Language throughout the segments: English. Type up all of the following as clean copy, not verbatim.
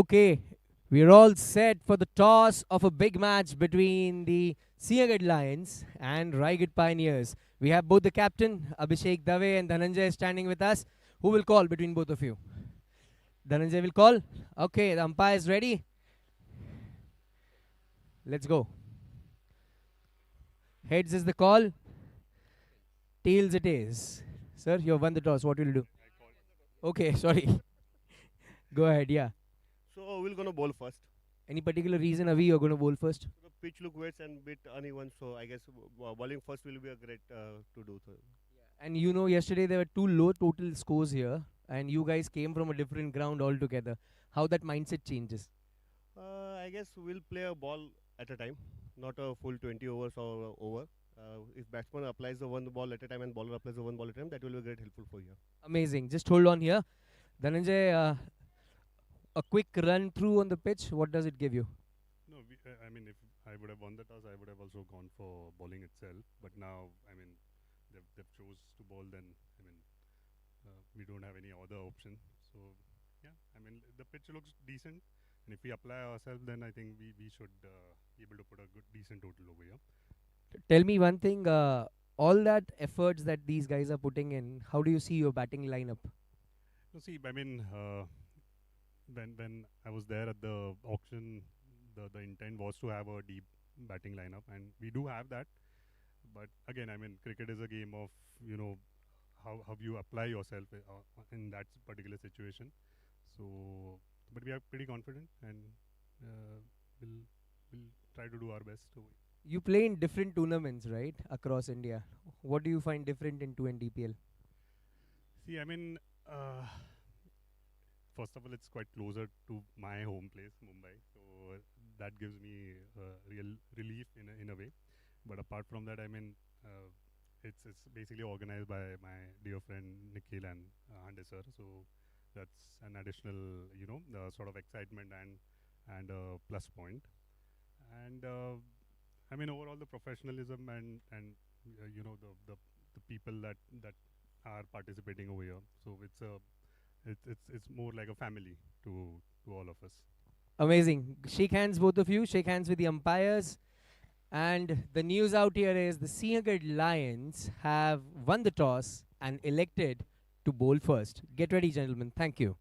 Okay, we're all set for the toss of a big match between the Sinhagad Lions and Raigad Pioneers. We have both the captain, Abhishek Dave and Dhananjay standing with us. Who will call between both of you? Dhananjay will call. Okay, the umpire is ready. Let's go. Heads is the call. Tails it is. Sir, you have won the toss. What will you do? Okay, sorry. Go ahead, yeah. So we're gonna bowl first. Any particular reason, Avi, you're going to bowl first? The pitch look wet and bit uneven, so I guess bowling first will be a great to do. So. And you know, yesterday there were two low total scores here, and you guys came from a different ground altogether. How that mindset changes? I guess we'll play a ball at a time, not a full 20 overs or over. If batsman applies the one ball at a time and bowler applies the one ball at a time, that will be great helpful for you. Amazing. Just hold on here. Dhananjay, a quick run through on the pitch, what does it give you? No, I mean, if I would have won the toss, I would have also gone for bowling itself. But now, I mean, they've chose to bowl. Then, I mean, we don't have any other option. So, yeah, I mean, the pitch looks decent. And if we apply ourselves, then I think we should be able to put a good, decent total over here. Tell me one thing. All that efforts that these guys are putting in, how do you see your batting lineup? So, see, I mean, when I was there at the auction, the intent was to have a deep batting lineup, and we do have that. But again, I mean, cricket is a game of how you apply yourself in that particular situation. So, but we are pretty confident, and we'll try to do our best. You play in different tournaments, right, across India. What do you find different in 2 DPL? See, I mean, first of all, it's quite closer to my home place, Mumbai. So that gives me real relief in a way. But apart from that, I mean, it's basically organized by my dear friend Nikhil and Hande sir. So that's an additional, sort of excitement and plus point. And I mean, overall, the professionalism and the people that are participating over here. So it's more like a family to all of us. Amazing. Shake hands, both of you. Shake hands with the umpires. And the news out here is the Sinhagad Lions have won the toss and elected to bowl first. Get ready, gentlemen. Thank you.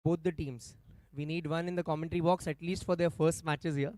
both the teams. We need one in the commentary box, at least for their first matches here.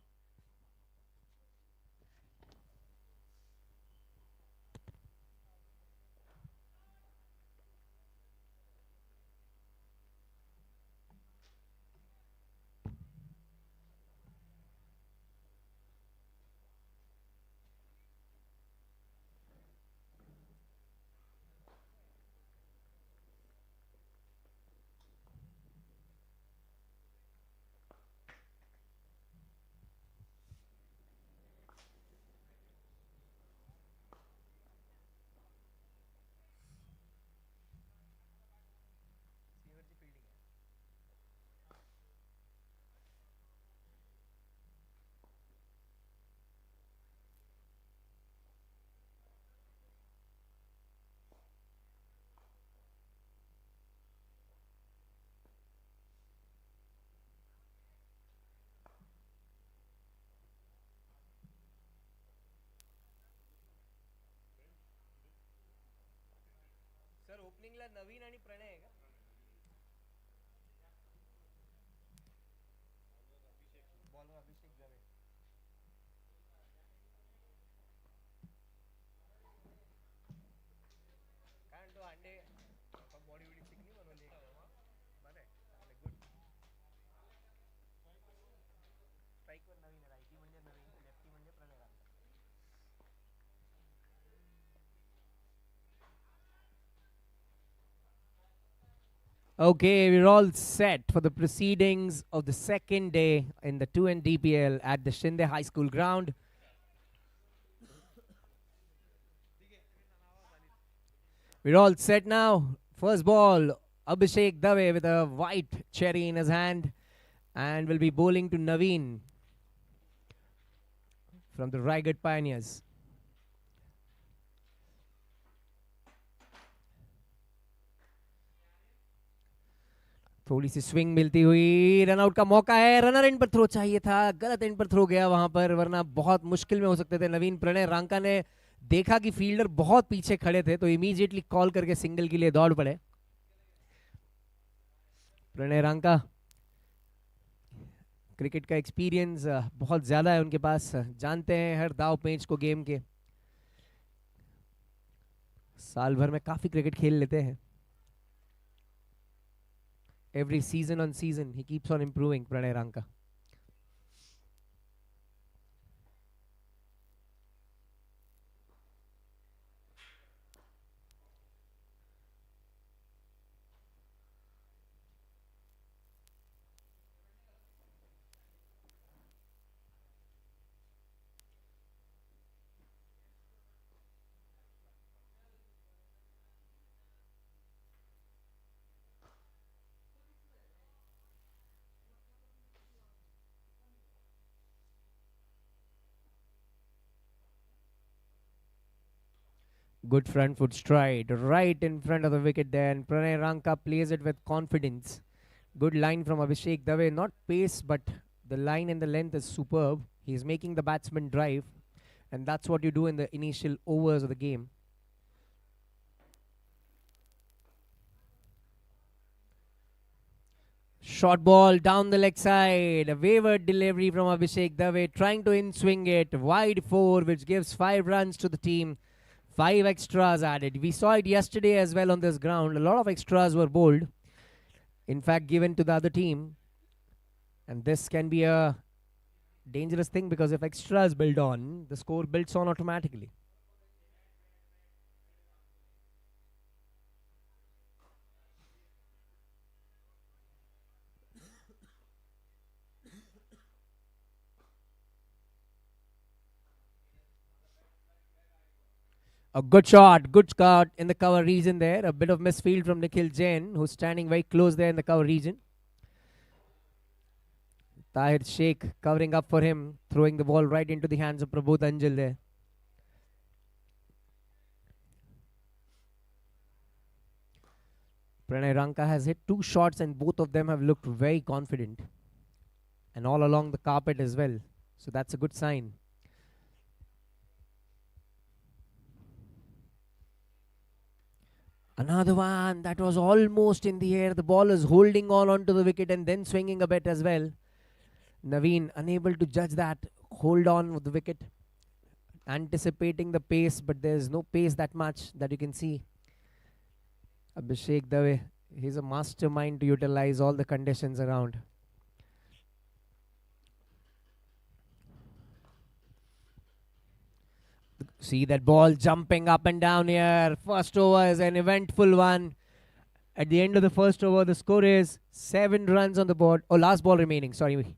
Sir ओपनिंगला नवीन आणि प्रणय आहे का? Bowler Abhishek Dave. काय म्हणतो अंडे body bidi चिकनी बनवली बरं आहे गुड. स्ट्राईकवर नवीन आहे. रायटी म्हणजे नवीन, लेफ्टी म्हणजे Pranay Ranka. Okay, we're all set for the proceedings of the second day in the 2N DPL at the Shinde High School ground. We're all set now. First ball, Abhishek Dave with a white cherry in his hand and will be bowling to Naveen from the Raigad Pioneers. थोड़ी सी swing मिलती हुई, runout का मौका है. Runner end पर throw चाहिए था, गलत एंड पर थ्रो गया वहां पर, वरना बहुत मुश्किल में हो सकते थे. नवीन प्रणय रांका ने देखा कि फील्डर बहुत पीछे खड़े थे तो इमीडिएटली कॉल करके सिंगल के लिए दौड़ पड़े. प्रणय रांका क्रिकेट का एक्सपीरियंस बहुत ज्यादा है उनके पास, जानते हैं हर दाव पेंच को गेम के. साल भर में काफी क्रिकेट खेल लेते हैं. Every season on season, he keeps on improving, Pranay Ranka. Good front foot stride right in front of the wicket there, and Pranay Ranka plays it with confidence. Good line from Abhishek Dave, not pace but the line and the length is superb. He's making the batsman drive, and that's what you do in the initial overs of the game. Short ball down the leg side, a wayward delivery from Abhishek Dave, trying to in-swing it, wide 4, which gives 5 runs to the team. 5 extras added. We saw it yesterday as well on this ground. A lot of extras were bowled, in fact given to the other team, and this can be a dangerous thing because if extras build on, the score builds on automatically. A good shot, good cut in the cover region there. A bit of misfield from Nikhil Jain, who's standing very close there in the cover region. Tahir Sheikh covering up for him, throwing the ball right into the hands of Prabodh Anjal there. Pranay Ranka has hit 2 shots and both of them have looked very confident. And all along the carpet as well. So that's a good sign. Another one that was almost in the air. The ball is holding on onto the wicket and then swinging a bit as well. Naveen unable to judge that. Hold on with the wicket. Anticipating the pace, but there's no pace that much that you can see. Abhishek Dave, he's a mastermind to utilize all the conditions around. See that ball jumping up and down here. First over is an eventful one. At the end of the first over, the score is 7 runs on the board. Oh, last ball remaining. Sorry.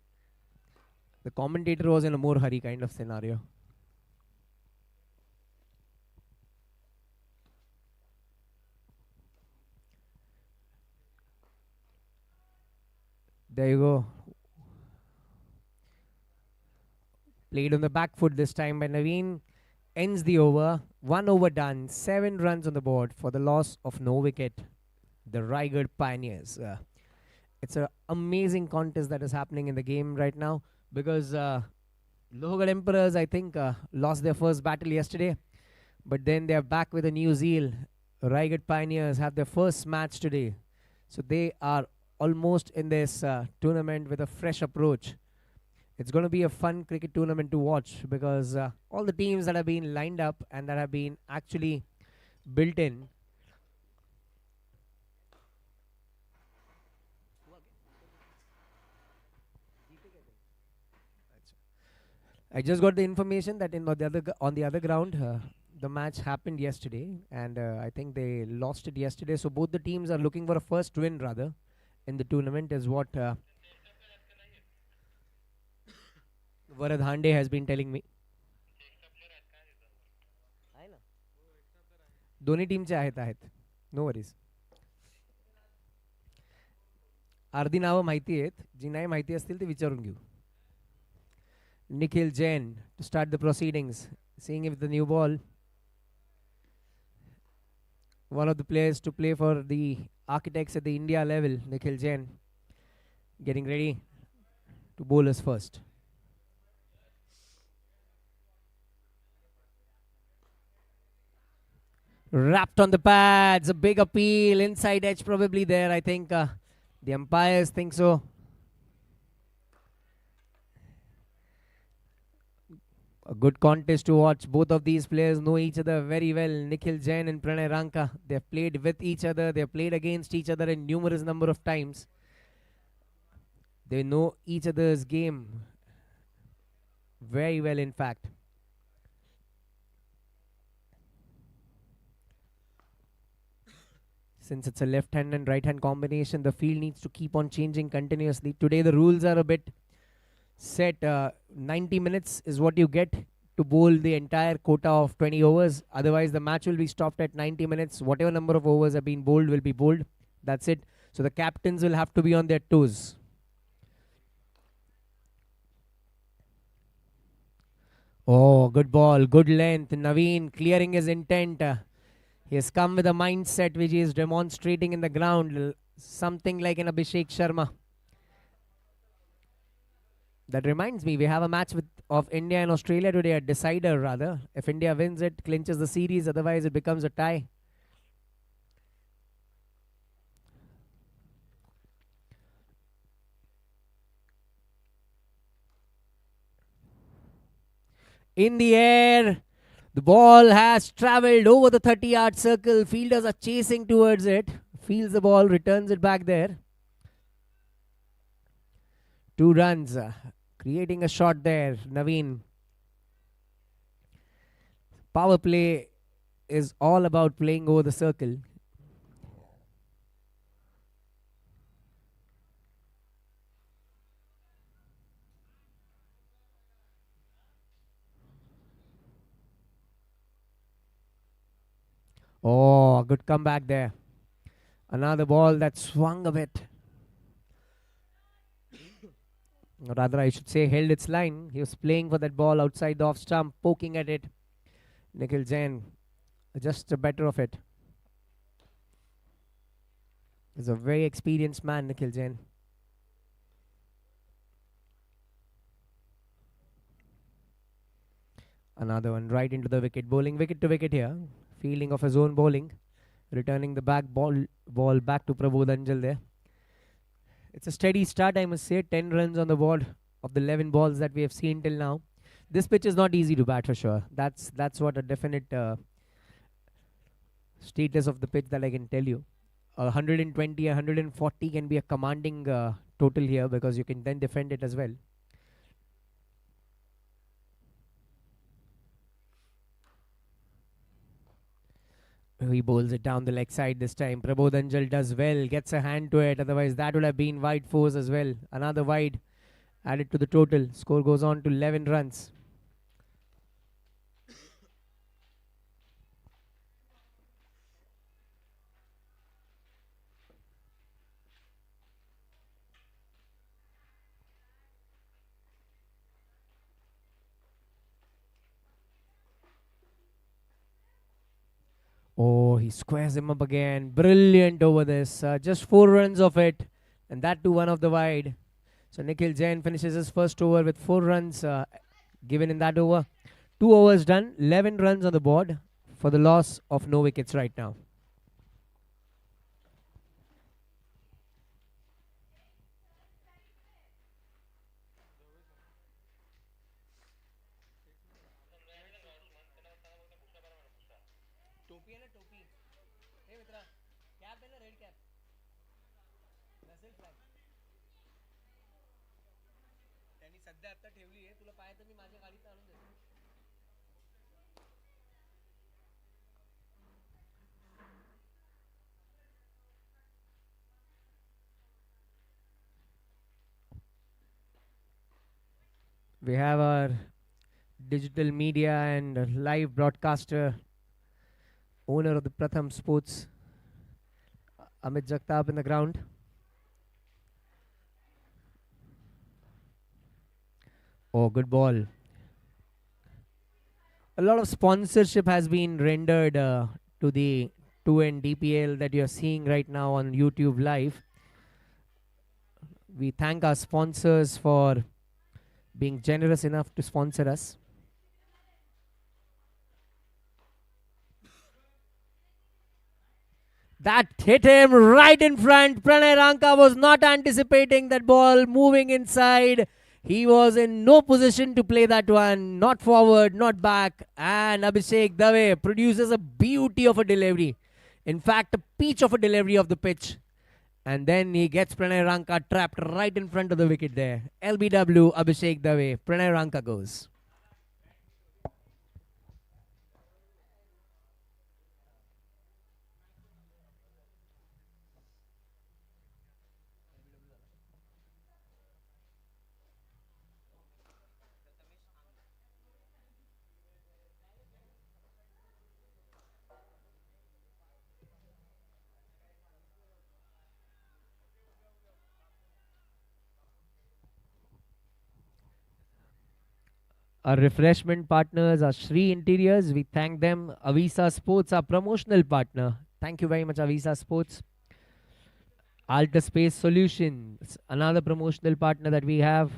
The commentator was in a more hurry kind of scenario. There you go. Played on the back foot this time by Naveen. Ends the over. 1 over done. 7 runs on the board for the loss of no wicket. The Raigad Pioneers. It's an amazing contest that is happening in the game right now because Lohgad Emperors, I think, lost their first battle yesterday. But then they are back with a new zeal. Raigad Pioneers have their first match today. So they are almost in this tournament with a fresh approach. It's going to be a fun cricket tournament to watch because all the teams that have been lined up and that have been actually built in. I just got the information that on the other ground, the match happened yesterday, and I think they lost it yesterday. So both the teams are looking for a first win, rather, in the tournament, is what Varad Hande has been telling me. दोन्ही टीमचे आहेत. No worries. अर्धी नावं माहिती आहेत. जी नाही माहिती असतील ते विचारून घेऊ. Nikhil Jain to start the proceedings. Seeing if the new ball. One of the players to play for the Architects at the India level, Nikhil Jain, getting ready to bowl us first. Wrapped on the pads, a big appeal, inside edge probably there. I think the umpires think so. A good contest to watch. Both of these players know each other very well. Nikhil Jain and Pranay Ranka. They've played with each other. They've played against each other in numerous number of times. They know each other's game very well, in fact. Since it's a left hand and right hand combination, the field needs to keep on changing continuously. Today the rules are a bit set. 90 minutes is what you get to bowl the entire quota of 20 overs. Otherwise the match will be stopped at 90 minutes. Whatever number of overs have been bowled will be bowled. That's it. So the captains will have to be on their toes. Oh, good ball, good length. Naveen clearing his intent. He has come with a mindset which he is demonstrating in the ground. Something like an Abhishek Sharma. That reminds me, we have a match of India and Australia today, a decider rather. If India wins it, clinches the series. Otherwise, it becomes a tie. In the air. The ball has travelled over the 30-yard circle. Fielders are chasing towards it. Fields the ball, returns it back there. 2 runs. Creating a shot there, Naveen. Power play is all about playing over the circle. Oh, good comeback there. Another ball that swung a bit. Or rather, I should say, held its line. He was playing for that ball outside the off stump, poking at it. Nikhil Jain, just the better of it. He's a very experienced man, Nikhil Jain. Another one right into the wicket. Bowling wicket to wicket here. Fielding of his own bowling. Returning the ball back to Prabodh Anjal there. It's a steady start, I must say. 10 runs on the board of the 11 balls that we have seen till now. This pitch is not easy to bat for sure. That's what a definite status of the pitch that I can tell you. 120, 140 can be a commanding total here because you can then defend it as well. He bowls it down the leg side this time. Prabodh Anjal does well, gets a hand to it. Otherwise, that would have been wide force as well. Another wide added to the total. Score goes on to 11 runs. Oh, he squares him up again. Brilliant over this. Just 4 runs of it. And that to one of the wide. So Nikhil Jain finishes his first over with 4 runs given in that over. 2 overs done. 11 runs on the board for the loss of no wickets right now. We have our digital media and live broadcaster, owner of the Pratham Sports, Amit Jagtap in the ground. Oh, good ball. A lot of sponsorship has been rendered to the 2N DPL that you're seeing right now on YouTube Live. We thank our sponsors for being generous enough to sponsor us. That hit him right in front. Pranay Ranka was not anticipating that ball moving inside. He was in no position to play that one. Not forward, not back. And Abhishek Dave produces a beauty of a delivery. In fact, a peach of a delivery of the pitch. And then he gets Pranay Ranka trapped right in front of the wicket there. LBW, Abhishek Dave. Pranay Ranka goes. Our refreshment partners are Shri Interiors. We thank them. Avisa Sports, our promotional partner. Thank you very much, Avisa Sports. Alta Space Solutions, another promotional partner that we have.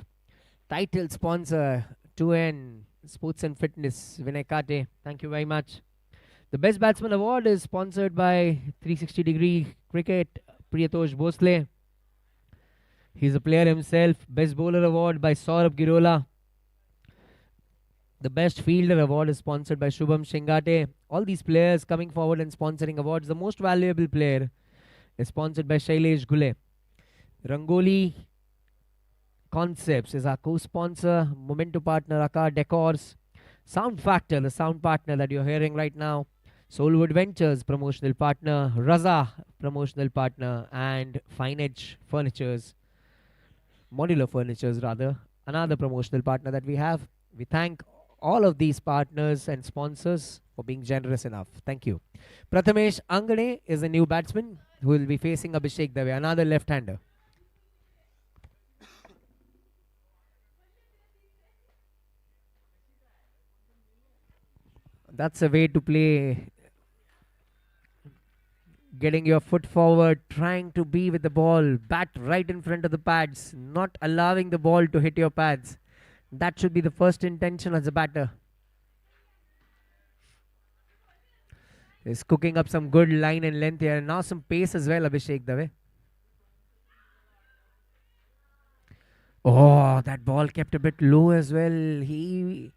Title sponsor, 2N Sports and Fitness, Vinay Kate. Thank you very much. The Best Batsman Award is sponsored by 360 Degree Cricket, Priyatosh Bhosle. He's a player himself. Best Bowler Award by Saurabh Girola. The Best Fielder Award is sponsored by Shubham Shingate. All these players coming forward and sponsoring awards. The Most Valuable Player is sponsored by Shailesh Gule. Rangoli Concepts is our co-sponsor. Momento partner, Akar Decors. Sound Factor, the sound partner that you're hearing right now. Soulwood Ventures, promotional partner. Raza, promotional partner. And Fine Edge Furnitures, Modular Furnitures rather, another promotional partner that we have. We thank all of these partners and sponsors for being generous enough. Thank you. Prathamesh Angane is a new batsman who will be facing Abhishek Dave, another left-hander. That's a way to play. Getting your foot forward, trying to be with the ball, bat right in front of the pads, not allowing the ball to hit your pads. That should be the first intention as a batter. He's cooking up some good line and length here. And now some pace as well, Abhishek Dave. Oh, that ball kept a bit low as well. It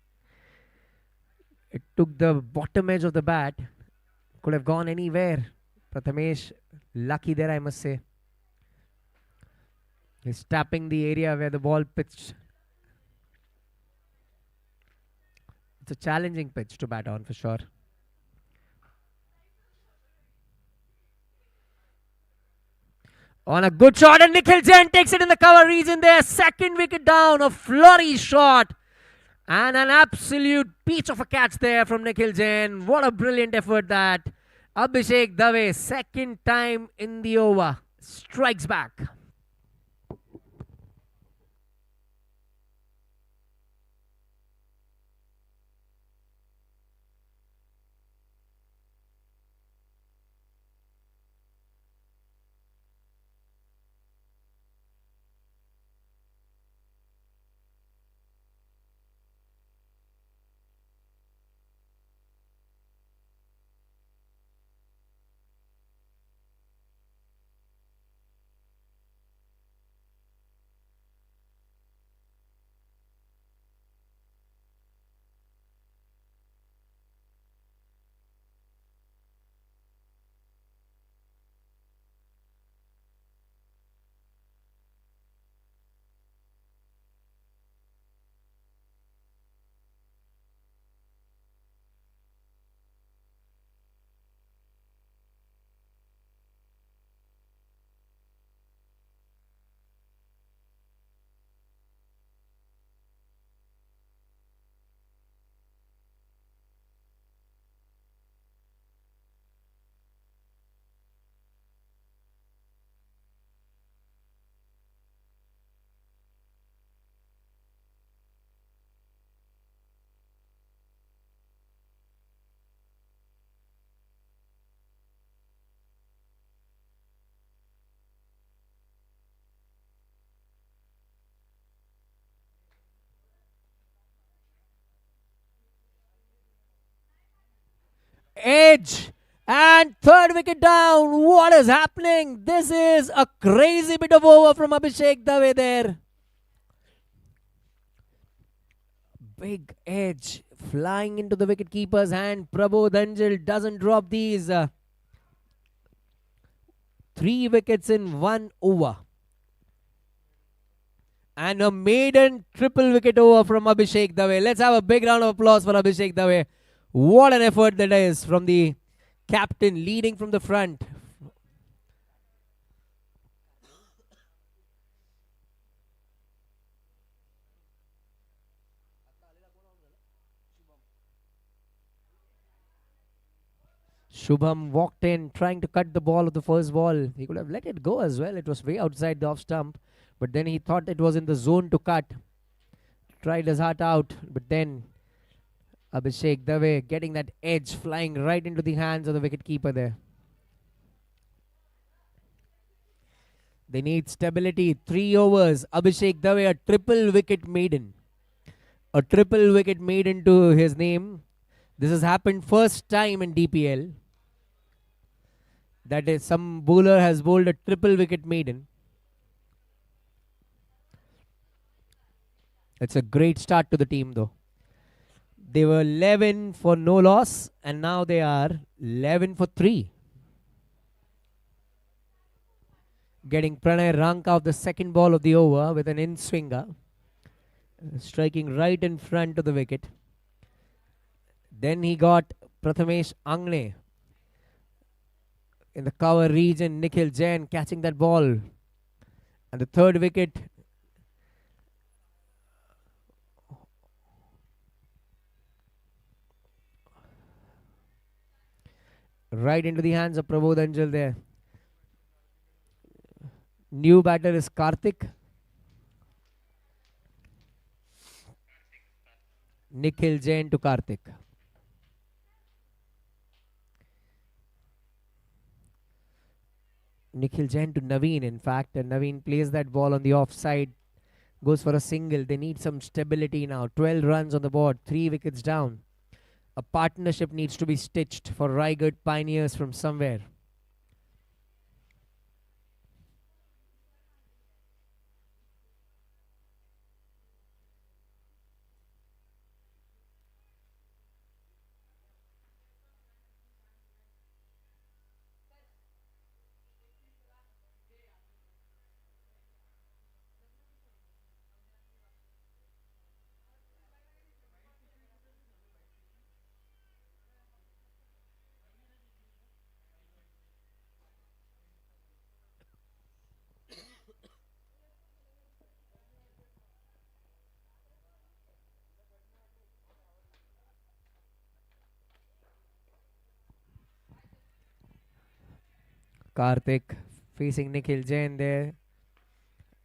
took the bottom edge of the bat. Could have gone anywhere. Prathamesh, lucky there, I must say. He's tapping the area where the ball pitched. It's a challenging pitch to bat on for sure. On a good shot, and Nikhil Jain takes it in the cover region there. Second wicket down, a flurry shot. And an absolute peach of a catch there from Nikhil Jain. What a brilliant effort that. Abhishek Dave, second time in the over, strikes back. Edge and third wicket down. What is happening? This is a crazy bit of over from Abhishek Dave there. Big edge flying into the wicket keeper's hand. Prabodh Anjal doesn't drop these. 3 wickets in 1 over. And a maiden triple wicket over from Abhishek Dave. Let's have a big round of applause for Abhishek Dave. What an effort that is from the captain leading from the front. Shubham walked in trying to cut the ball of the first ball. He could have let it go as well. It was way outside the off stump. But then he thought it was in the zone to cut. Tried his heart out. But then Abhishek Dave getting that edge flying right into the hands of the wicketkeeper there. They need stability. 3 overs. Abhishek Dave, a triple wicket maiden. A triple wicket maiden to his name. This has happened first time in DPL. That is, some bowler has bowled a triple wicket maiden. It's a great start to the team though. They were 11 for no loss and now they are 11 for 3. Getting Pranay Ranka of the second ball of the over with an in-swinger. Striking right in front of the wicket. Then he got Prathamesh Angne in the cover region. Nikhil Jain catching that ball. And the third wicket right into the hands of Prabodh Anjal there. New batter is Karthik. Nikhil Jain to Karthik. Nikhil Jain to Naveen, in fact. And Naveen plays that ball on the offside. Goes for a single. They need some stability now. 12 runs on the board. 3 wickets down. A partnership needs to be stitched for Raigad Pioneers from somewhere. Karthik facing Nikhil Jain there.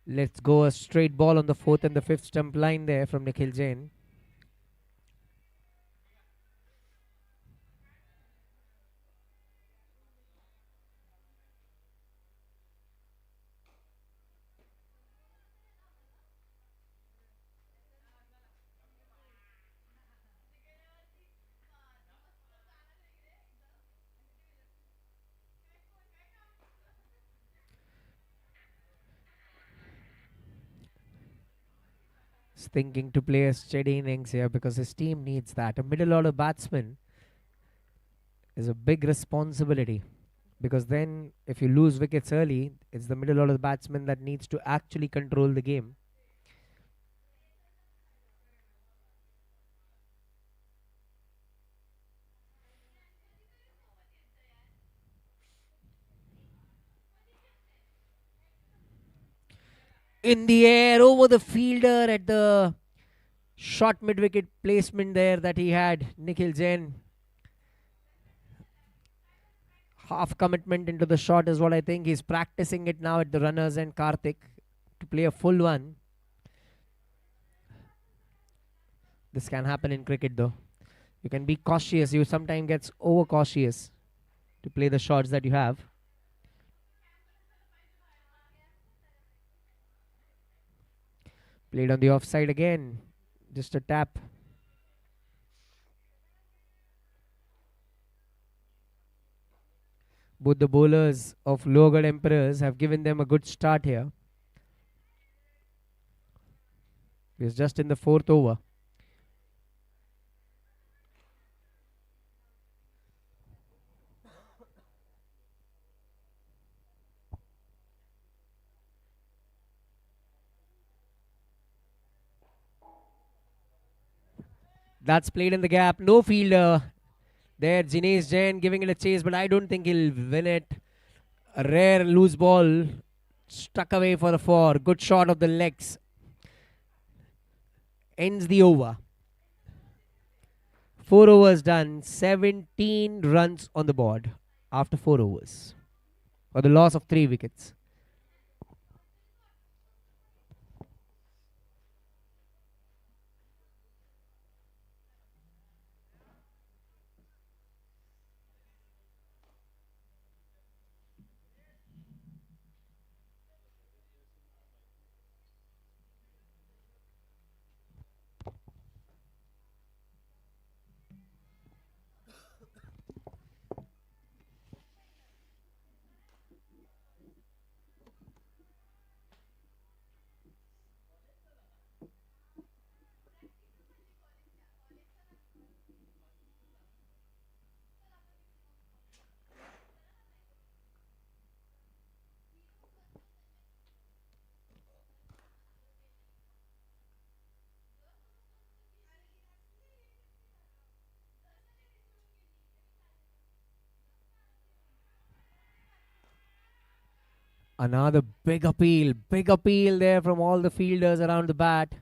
Let's go a straight ball on the fourth and the fifth stump line there from Nikhil Jain. He's thinking to play a steady innings here because his team needs that. A middle order batsman is a big responsibility because then if you lose wickets early, it's the middle order batsman that needs to actually control the game. In the air, over the fielder at the short mid wicket placement there that he had, Nikhil Jain. Half commitment into the shot is what I think. He's practicing it now at the runners and Karthik to play a full one. This can happen in cricket though. You can be cautious. You sometimes gets over cautious to play the shots that you have. Played on the offside again. Just a tap. Both the bowlers of Lower Emperors have given them a good start here. He's just in the fourth over. That's played in the gap. No fielder. There, Jinesh Jain giving it a chase, but I don't think he'll win it. A rare loose ball. Stuck away for the four. Good shot of the legs. Ends the over. 4 overs done. 17 runs on the board after 4 overs. For the loss of 3 wickets. Another big appeal there from all the fielders around the bat.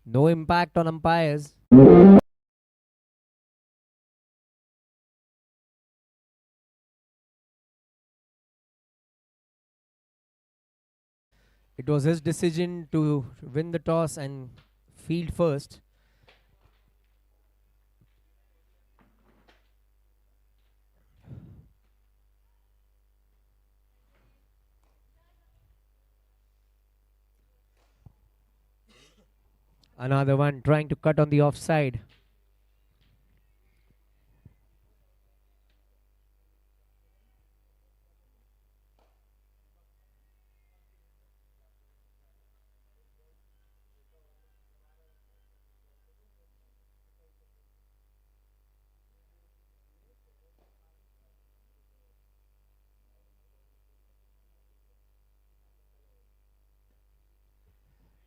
No impact on umpires. It was his decision to win the toss and field first. Another one trying to cut on the offside.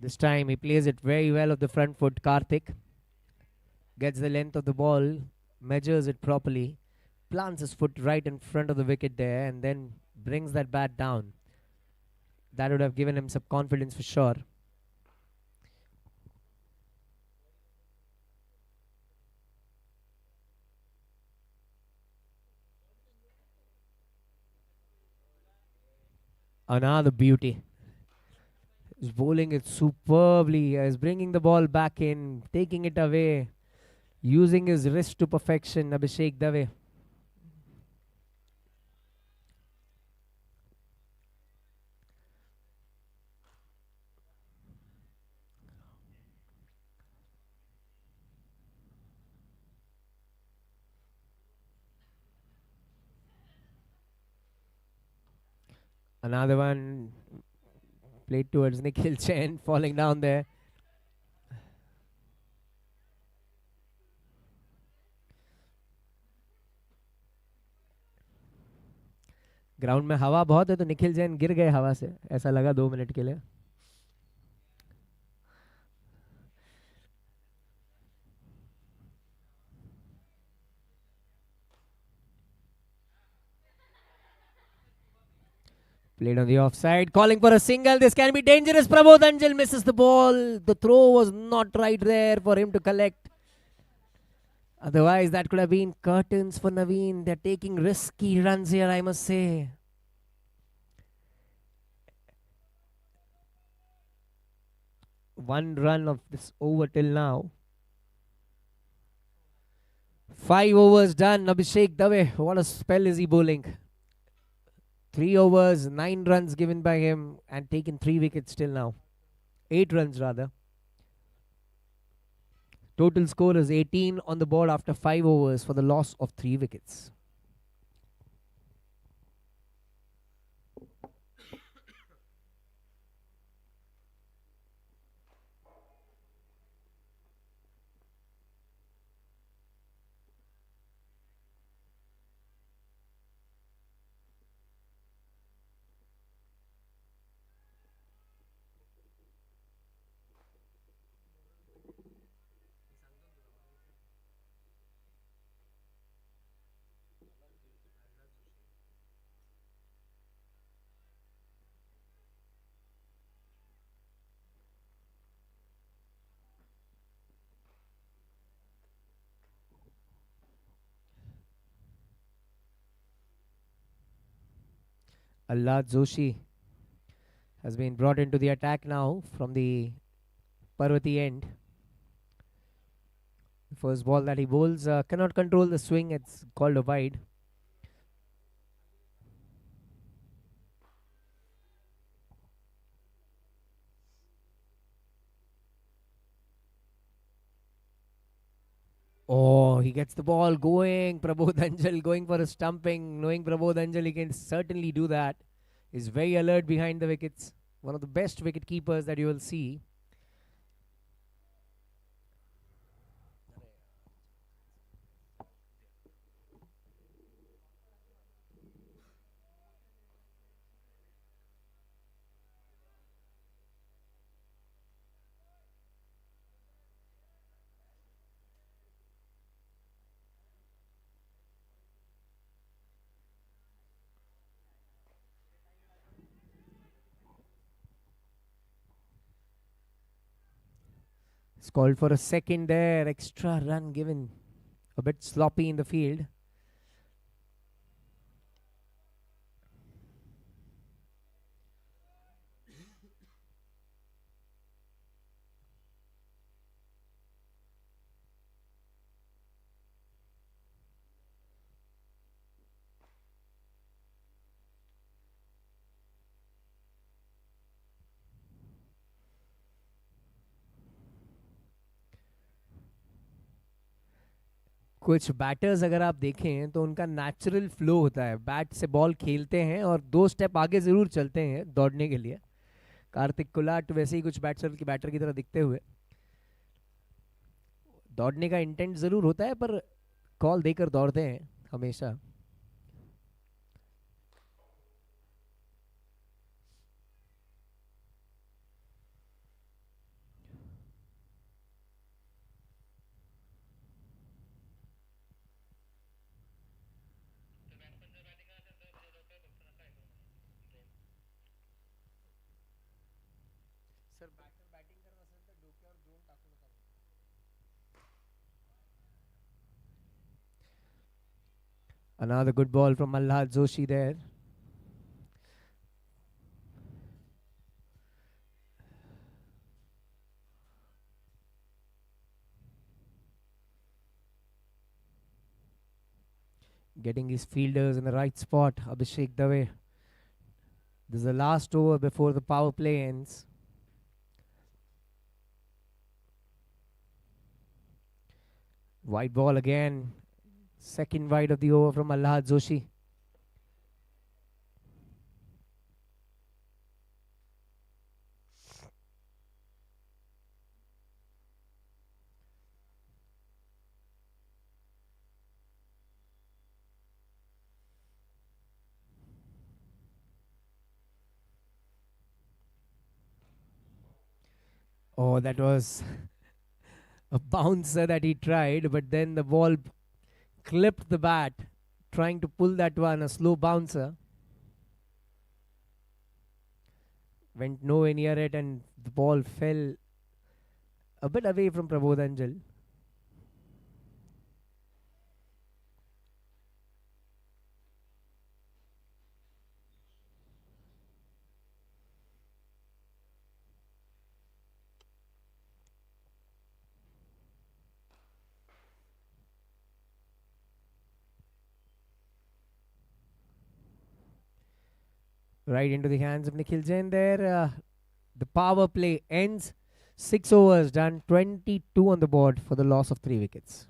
This time he plays it very well of the front foot. Karthik gets the length of the ball, measures it properly, plants his foot right in front of the wicket there, and then brings that bat down. That would have given him some confidence for sure. Another beauty. He's bowling it superbly. He's bringing the ball back in, taking it away, using his wrist to perfection. Abhishek Dave. Another one played towards Nikhil Chen, falling down there. Ground में हवा बहुत है तो निखिल जैन गिर गए हवा से, ऐसा लगा 2 मिनट के लिए. Played on the offside, calling for a single. This can be dangerous. Prabodh Anjal misses the ball. The throw was not right there for him to collect. Otherwise, that could have been curtains for Naveen. They're taking risky runs here, I must say. One run of this over till now. 5 overs done. Abhishek Dave, what a spell is he bowling. 3 overs, 9 runs given by him and taken 3 wickets till now. 8 runs rather. Total score is 18 on the board after 5 overs for the loss of 3 wickets. Allah Joshi has been brought into the attack now from the Parvati end. The first ball that he bowls cannot control the swing. It's called a wide. Oh, he gets the ball going. Prabodh Anjal going for a stumping. Knowing Prabodh Anjal, he can certainly do that. He's very alert behind the wickets. One of the best wicket keepers that you will see. It's called for a second there. Extra run given. A bit sloppy in the field. कुछ batters अगर आप देखें तो उनका natural flow होता है, bat से ball खेलते हैं और 2 स्टेप आगे ज़रूर चलते हैं दौड़ने के लिए. कार्तिक कुलाट वैसे ही कुछ बैटर की तरह दिखते हुए दौड़ने का इंटेंट ज़रूर होता है पर कॉल देकर दौड़ते हैं हमेशा. Another good ball from Malhad Joshi there. Getting his fielders in the right spot. Abhishek Dave. This is the last over before the power play ends. White ball again. Second wide of the over from Malhad Joshi. Oh, that was a bouncer that he tried, but then the ball clipped the bat, trying to pull that one, a slow bouncer. Went nowhere near it, and the ball fell a bit away from Prabodhanjal. Right into the hands of Nikhil Jain there. The power play ends. 6 overs done, 22 on the board for the loss of 3 wickets.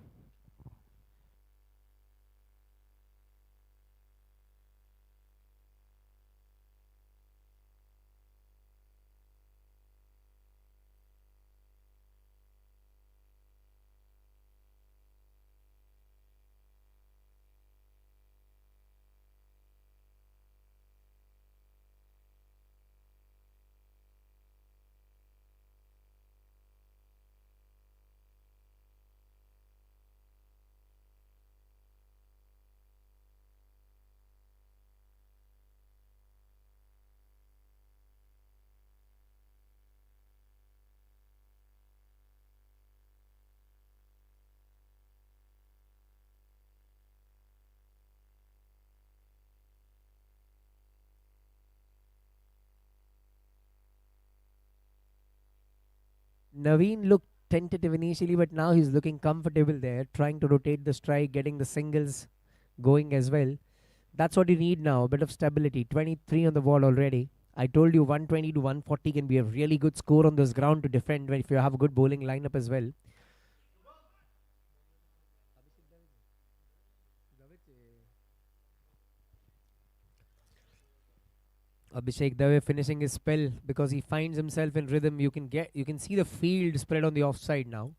Naveen looked tentative initially, but now he's looking comfortable there, trying to rotate the strike, getting the singles going as well. That's what you need now, a bit of stability. 23 on the board already. I told you 120 to 140 can be a really good score on this ground to defend if you have a good bowling lineup as well. Abhishek Dave finishing his spell because he finds himself in rhythm. You can see the field spread on the offside now.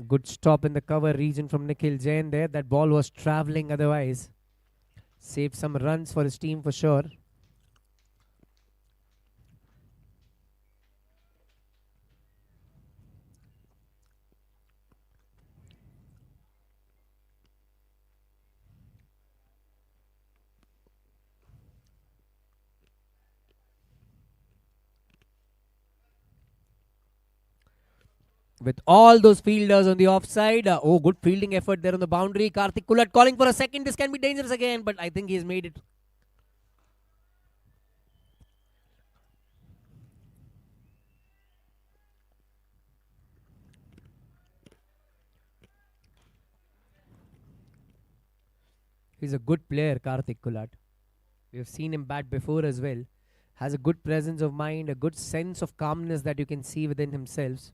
Good stop in the cover region from Nikhil Jain there. That ball was travelling otherwise. Saved some runs for his team for sure. With all those fielders on the offside. Oh, good fielding effort there on the boundary. Karthik Kulat calling for a second. This can be dangerous again, but I think he's made it. He's a good player, Karthik Kulat. We've seen him bat before as well. Has a good presence of mind, a good sense of calmness that you can see within himself.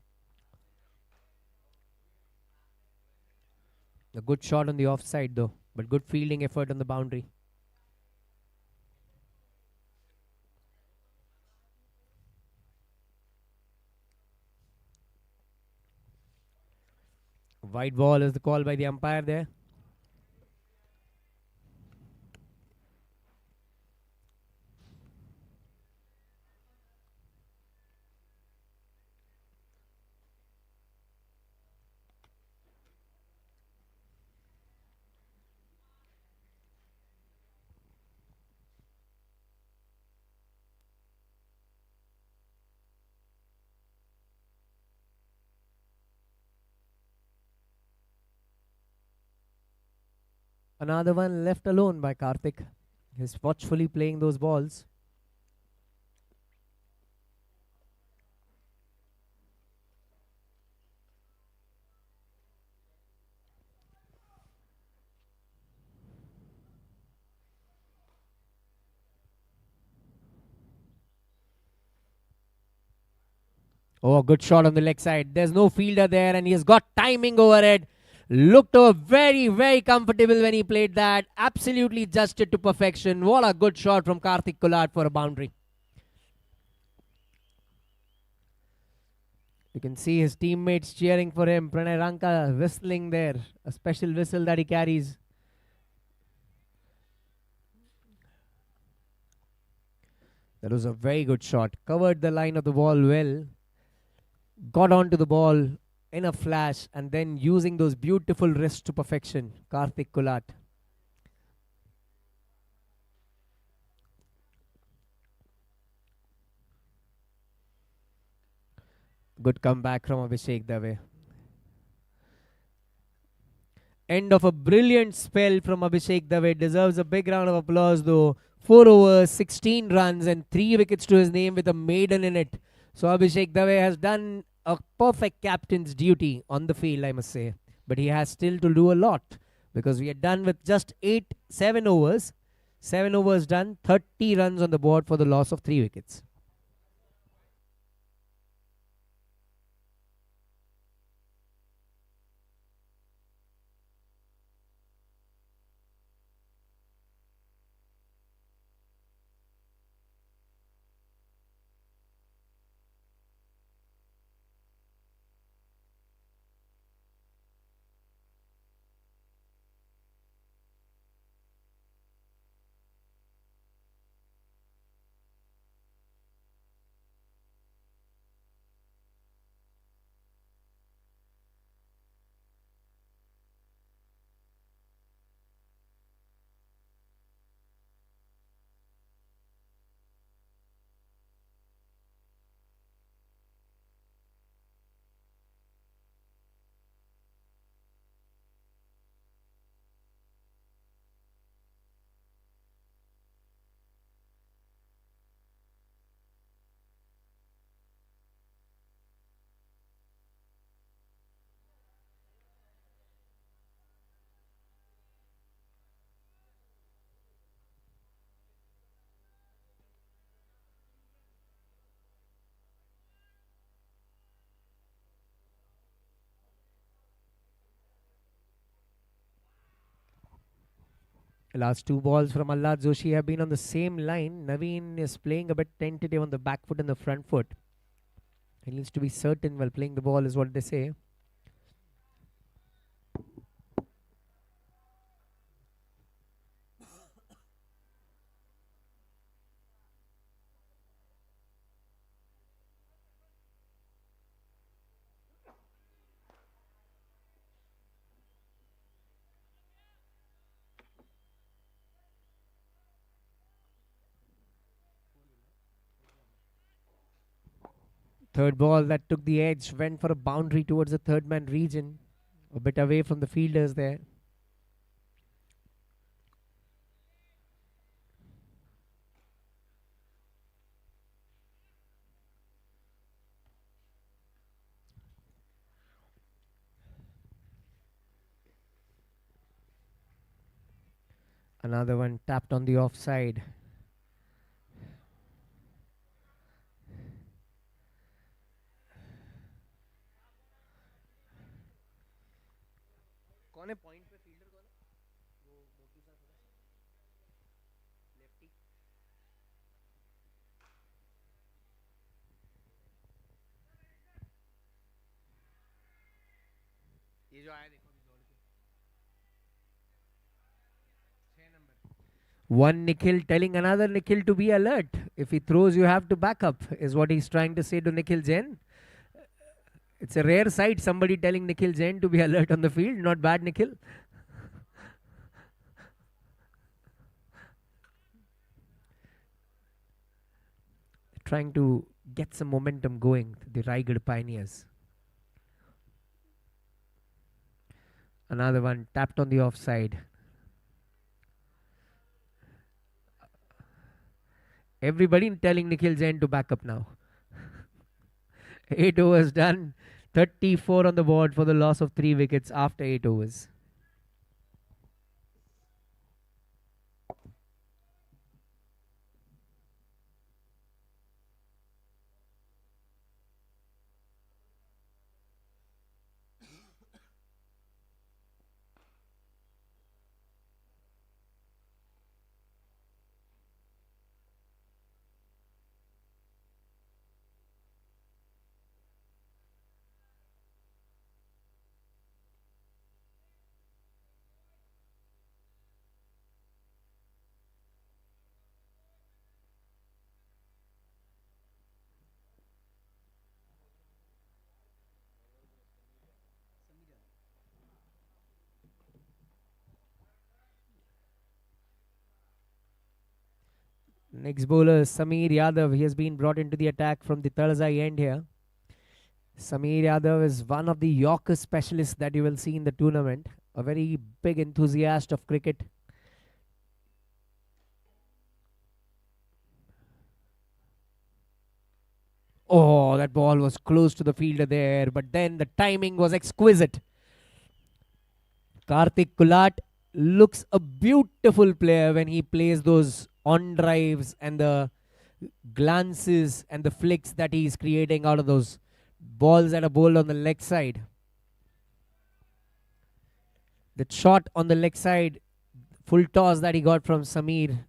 A good shot on the offside though, but good fielding effort on the boundary. White ball is the call by the umpire there. Another one left alone by Karthik. He's watchfully playing those balls. Oh, good shot on the leg side. There's no fielder there, and he has got timing over it. Looked over very, very comfortable when he played that. Absolutely judged it to perfection. What a good shot from Karthik Kulart for a boundary. You can see his teammates cheering for him. Pranay Ranka whistling there. A special whistle that he carries. That was a very good shot. Covered the line of the ball well. Got onto the ball in a flash and then using those beautiful wrists to perfection. Karthik Kulat. Good comeback from Abhishek Dave. End of a brilliant spell from Abhishek Dave. Deserves a big round of applause though. 4 overs, 16 runs and 3 wickets to his name with a maiden in it. So Abhishek Dave has done a perfect captain's duty on the field, I must say. But he has still to do a lot because we are done with just 7 overs. 7 overs done, 30 runs on the board for the loss of 3 wickets. Last 2 balls from Allad Joshi have been on the same line. Naveen is playing a bit tentative on the back foot and the front foot. He needs to be certain while playing the ball, is what they say. Third ball that took the edge, went for a boundary towards the third man region. A bit away from the fielders there. Another one tapped on the offside. कौन है point पे fielder कौन है वो मोटू सा थोड़ा lefty ये जो आया देखो अभी दौड़ के 6 number one Nikhil telling another Nikhil to be alert. If he throws, you have to back up, is what he's trying to say to Nikhil Jain. It's a rare sight, somebody telling Nikhil Jain to be alert on the field. Not bad, Nikhil. Trying to get some momentum going, the Raigad Pioneers. Another one tapped on the offside. Everybody telling Nikhil Jain to back up now. 8 overs done. 34 on the board for the loss of 3 wickets after 8 overs. Next bowler, Sameer Yadav. He has been brought into the attack from the Tarzai end here. Sameer Yadav is one of the Yorker specialists that you will see in the tournament. A very big enthusiast of cricket. Oh, that ball was close to the fielder there, but then the timing was exquisite. Karthik Kulat looks a beautiful player when he plays those on drives and the glances and the flicks that he is creating out of those balls that are bowled on the leg side. The shot on the leg side, full toss that he got from Sameer,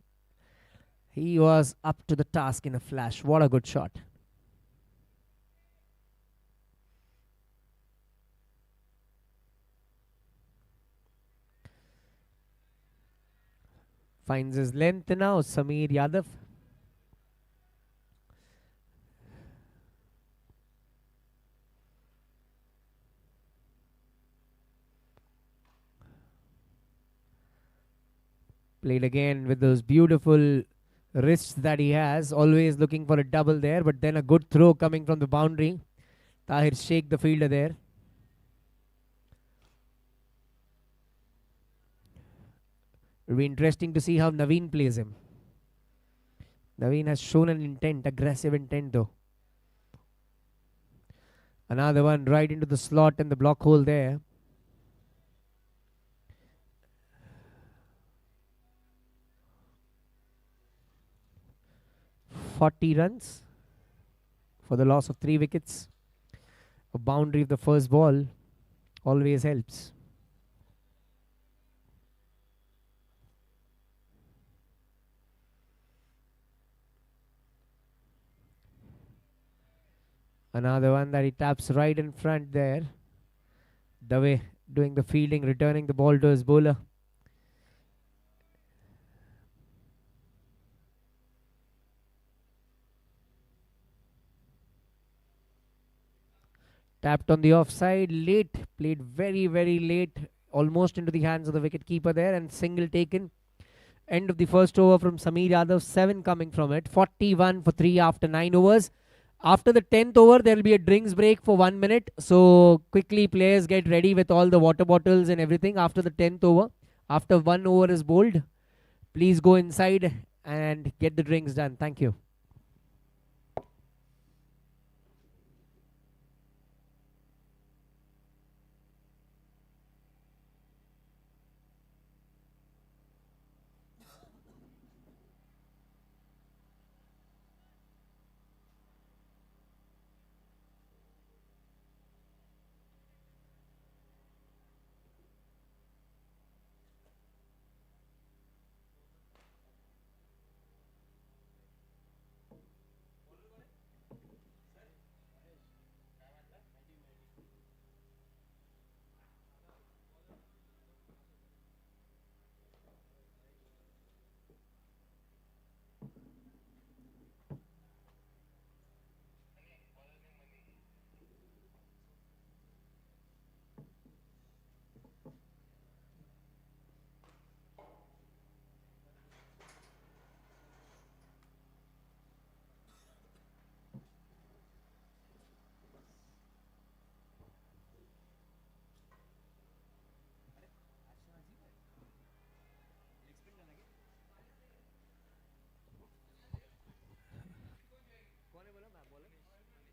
he was up to the task in a flash. What a good shot. Finds his length now, Sameer Yadav. Played again with those beautiful wrists that he has. Always looking for a double there, but then a good throw coming from the boundary. Tahir Sheikh, the fielder there. It'll be interesting to see how Naveen plays him. Naveen has shown an intent, aggressive intent though. Another one right into the slot and the block hole there. "40 runs for the loss of 3 wickets. A boundary of the first ball always helps. Another one that he taps right in front there. Dave doing the fielding, returning the ball to his bowler. Tapped on the offside, late, played very, very late, almost into the hands of the wicket keeper there, and single taken. End of the first over from Sameer Yadav, 7 coming from it. 41 for 3 after 9 overs. After the 10th over, there will be a drinks break for 1 minute. So quickly, players get ready with all the water bottles and everything after the 10th over. After 1 over is bowled, please go inside and get the drinks done. Thank you.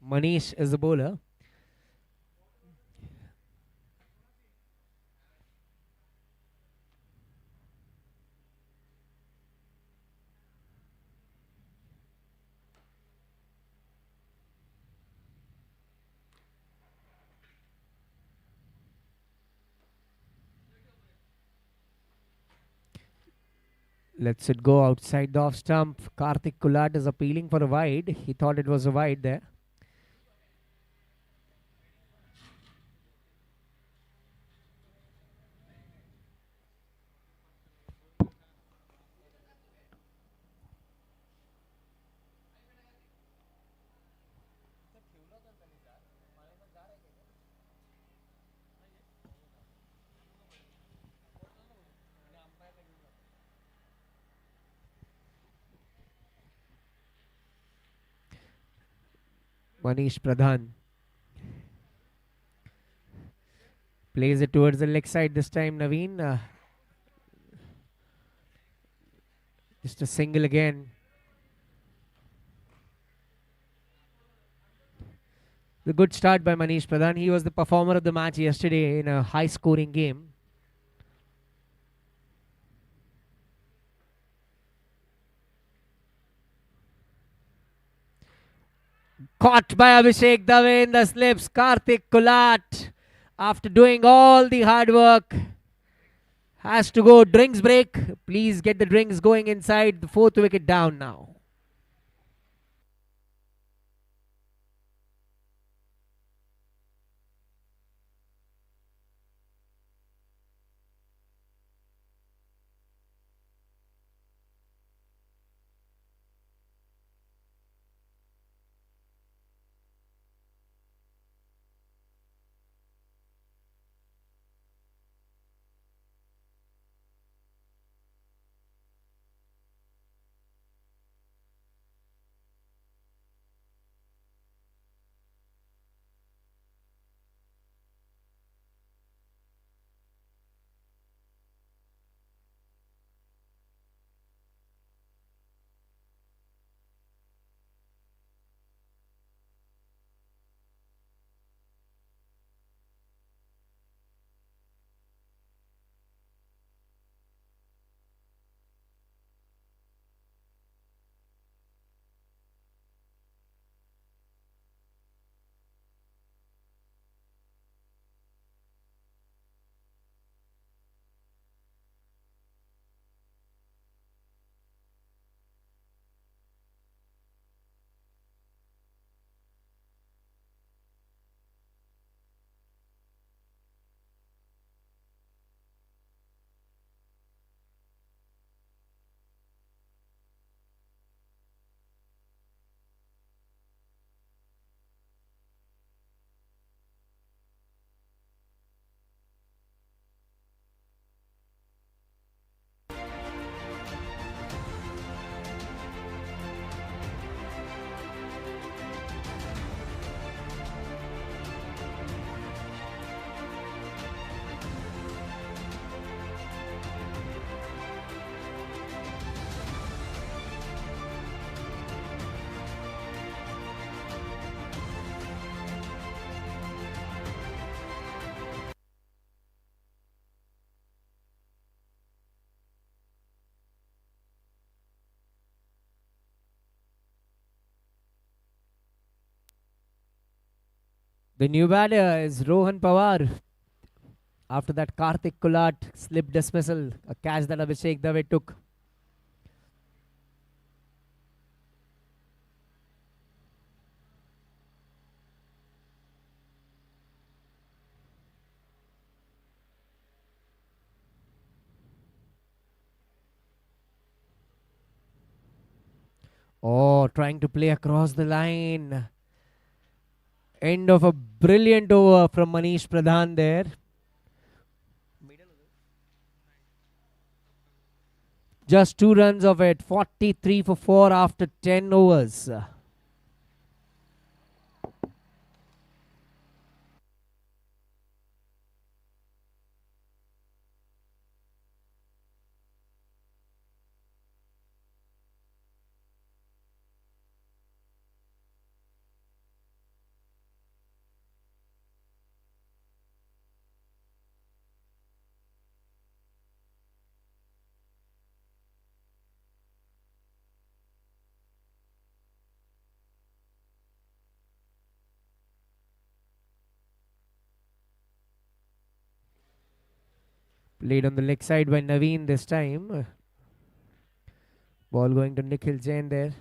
Manish is the bowler. Lets it go outside the off stump. Karthik Kulat is appealing for a wide. He thought it was a wide there. Manish Pradhan plays it towards the leg side this time. Naveen, just a single again. The good start by Manish Pradhan. He was the performer of the match yesterday in a high scoring game. Caught by Abhishek Dave in the slips. Karthik Kulat, after doing all the hard work, has to go. Drinks break. Please get the drinks going inside. The fourth wicket down now. The new batter is Rohan Pawar. After that, Karthik Kulat slip dismissal, a catch that Abhishek Dave took. Oh, trying to play across the line. End of a brilliant over from Manish Pradhan there. Just 2 runs of it. 43 for 4 after 10 overs. Played on the leg side by Naveen this time. Ball going to Nikhil Jain there.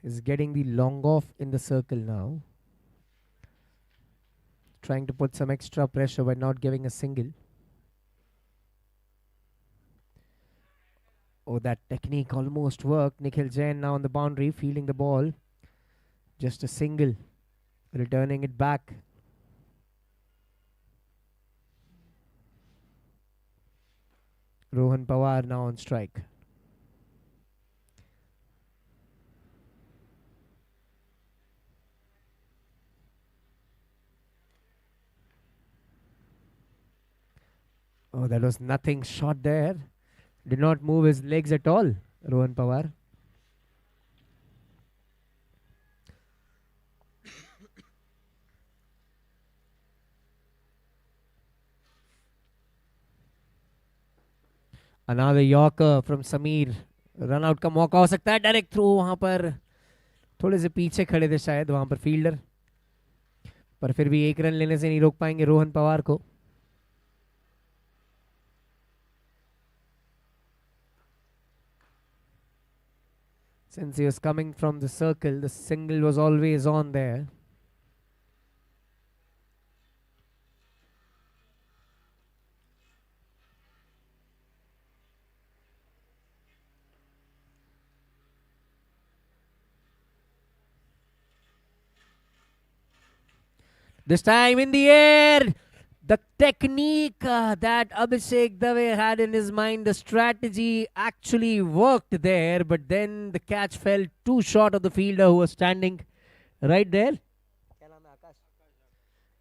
Is getting the long off in the circle now. Trying to put some extra pressure by not giving a single. Oh, that technique almost worked. Nikhil Jain now on the boundary, fielding the ball. Just a single. Returning it back. Rohan Pawar now on strike. Oh, that was nothing shot there. Did not move his legs at all, Rohan Pawar. Another Yorker from Sameer. Run out का मौका हो सकता है. Direct through वहां पर थोड़े से पीछे खड़े थे शायद वहां पर फील्डर, पर फिर भी एक रन लेने से नहीं रोक पाएंगे रोहन पवार को. Since he was coming from the circle, the single was always on there. This time in the air. The technique that Abhishek Dave had in his mind, the strategy actually worked there, but then the catch fell too short of the fielder who was standing right there.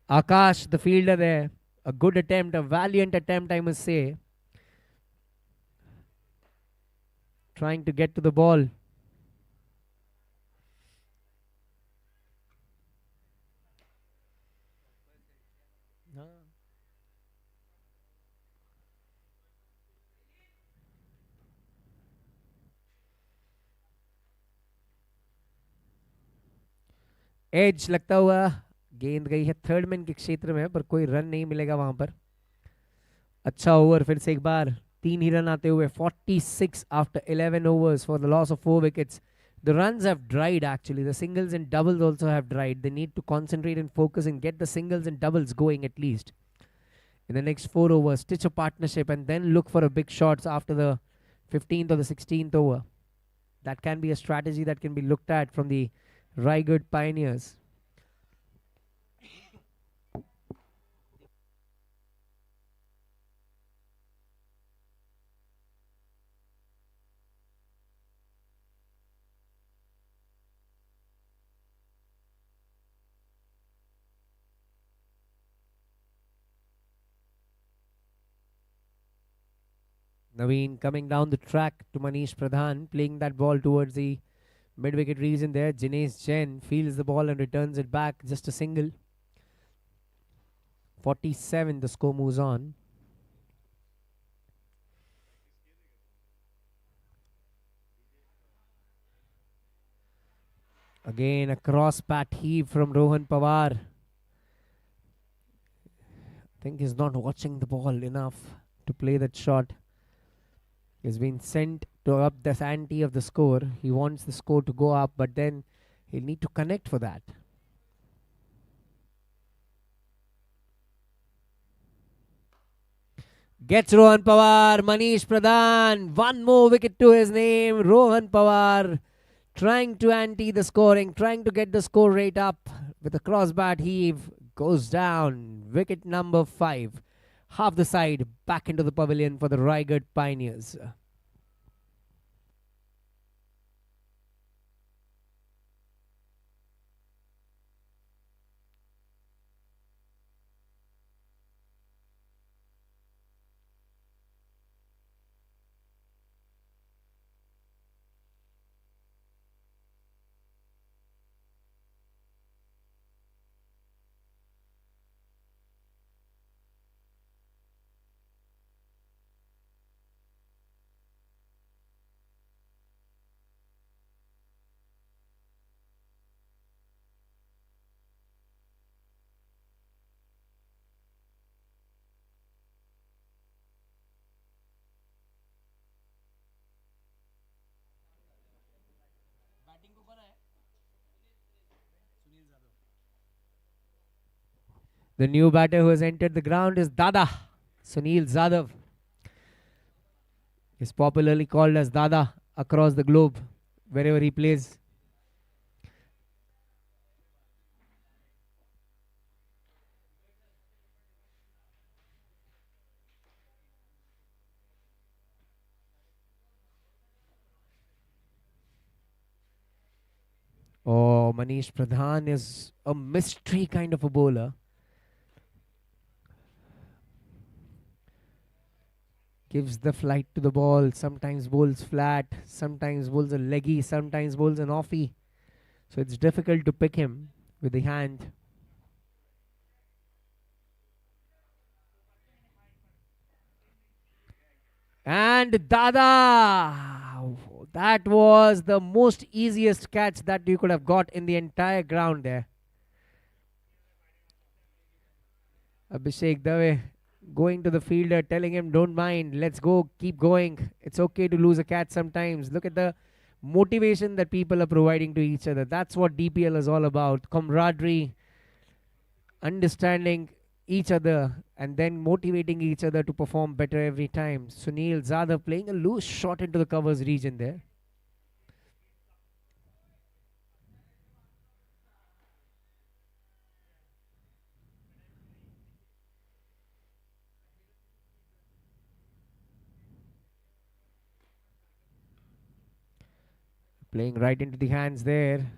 Akash, the fielder there. A good attempt, a valiant attempt, I must say. Trying to get to the ball. Edge लगता हुआ गेंद गई है third man के क्षेत्र में, पर कोई रन नहीं मिलेगा वहां पर. अच्छा ओवर फिर से एक बार. 3 ही रन आते हुए. 46 after 11 overs for the loss of 4 wickets. The runs have dried actually. The singles and doubles also have dried. They need to concentrate and focus and get the singles and doubles going at least in the next 4 overs. Stitch a partnership and then look for a big shots after the 15th or the 16th over. That can be a strategy that can be looked at from the Raigad Pioneers. Naveen coming down the track to Manish Pradhan, playing that ball towards the mid-wicket region there. Jinesh Jain fields the ball and returns it back. Just a single. 47, the score moves on. Again, a cross bat heave from Rohan Pawar. I think he's not watching the ball enough to play that shot. He's been sent to up the ante of the score. He wants the score to go up, but then he'll need to connect for that. Gets Rohan Pawar. Manish Pradhan. One more wicket to his name. Rohan Pawar trying to ante the scoring, trying to get the score rate up with a cross bat heave. Goes down. Wicket number 5. Half the side back into the pavilion for the Raigad Pioneers. The new batter who has entered the ground is Dada. Sunil Zadav is popularly called as Dada across the globe, wherever he plays. Oh, Manish Pradhan is a mystery kind of a bowler. Gives the flight to the ball, sometimes bowls flat, sometimes bowls a leggy, sometimes bowls an offie. So it's difficult to pick him with the hand. And Dada! That was the most easiest catch that you could have got in the entire ground there. Abhishek Dave going to the fielder, telling him, don't mind, let's go, keep going. It's okay to lose a catch sometimes. Look at the motivation that people are providing to each other. That's what DPL is all about, camaraderie, understanding each other, and then motivating each other to perform better every time. Sunil Zadav playing a loose shot into the covers region there. Playing right into the hands there.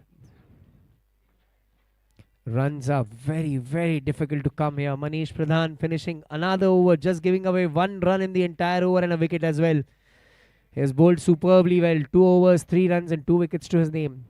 Runs are very, very difficult to come here. Manish Pradhan finishing another over, just giving away one run in the entire over and a wicket as well. He has bowled superbly well. 2 overs, 3 runs, and 2 wickets to his name.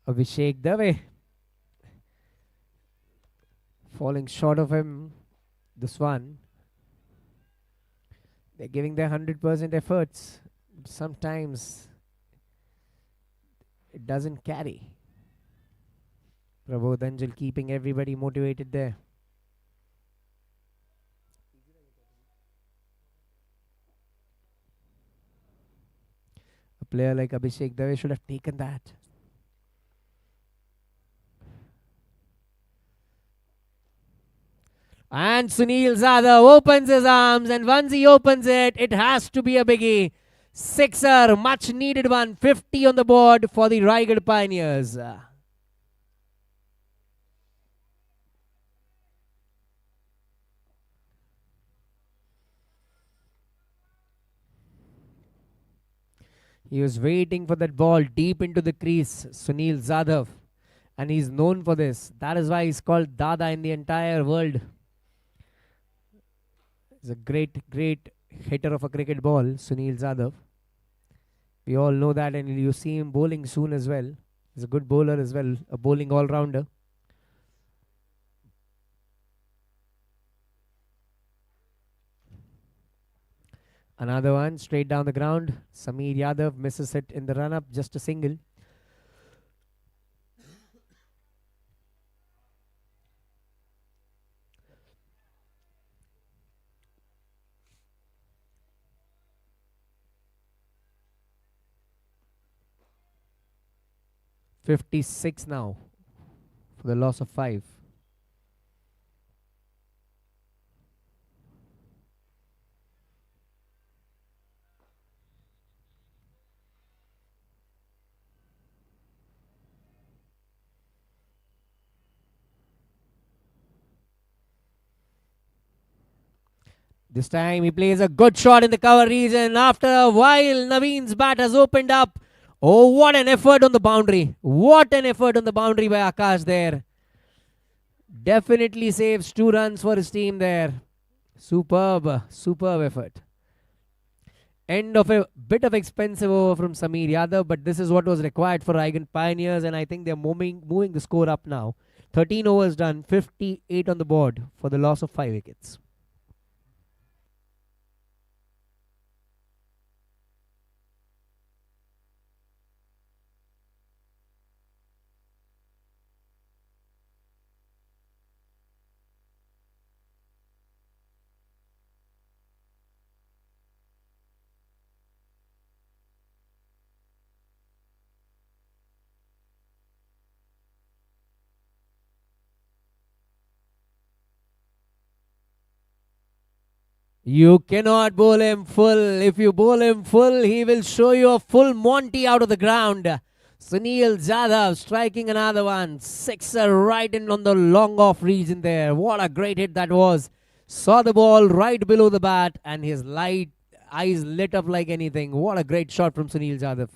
Abhishek Dave falling short of him. This one. They're giving their 100% efforts. Sometimes it doesn't carry. Prabodh Anjal keeping everybody motivated there. A player like Abhishek Dave should have taken that. And Sunil Zadav opens his arms, and once he opens it, it has to be a biggie. Sixer, much needed one. 50 on the board for the Raigad Pioneers. He was waiting for that ball deep into the crease, Sunil Zadav. And he's known for this. That is why he's called Dada in the entire world. He's a great, great hitter of a cricket ball, Sunil Zadav. We all know that, and you see him bowling soon as well. He's a good bowler as well, a bowling all-rounder. Another one straight down the ground. Sameer Yadav misses it in the run-up, just a single. 56 now for the loss of 5. This time he plays a good shot in the cover region. After a while, Naveen's bat has opened up. Oh, what an effort on the boundary. What an effort on the boundary by Akash there. Definitely saves 2 runs for his team there. Superb, superb effort. End of a bit of expensive over from Sameer Yadav, but this is what was required for Raigad Pioneers, and I think they're moving the score up now. 13 overs done, 58 on the board for the loss of 5 wickets. You cannot bowl him full. If you bowl him full, he will show you a full Monty out of the ground. Sunil Jadhav striking another one. Sixer right in on the long off region there. What a great hit that was. Saw the ball right below the bat and his light eyes lit up like anything. What a great shot from Sunil Jadhav.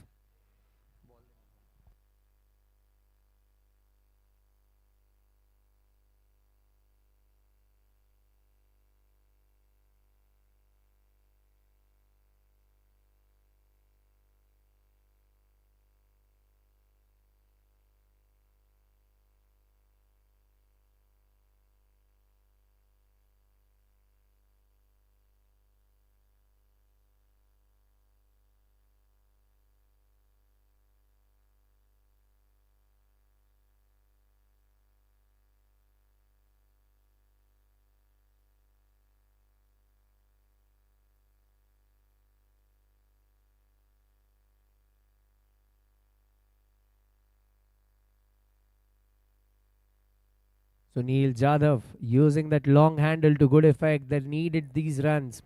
Sunil Jadhav using that long handle to good effect that needed these runs.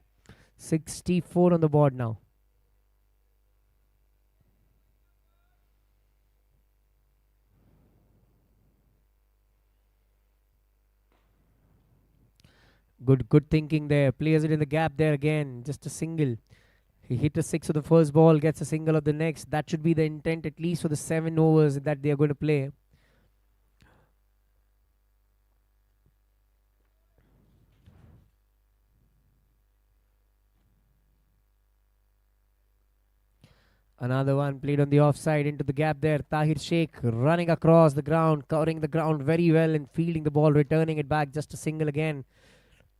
64 on the board now. Good thinking there. Plays it in the gap there again. Just a single. He hit a 6 of the first ball, gets a single of the next. That should be the intent at least for the 7 overs that they are going to play. Another one played on the offside into the gap there. Tahir Sheikh running across the ground, covering the ground very well and fielding the ball, returning it back. Just a single again.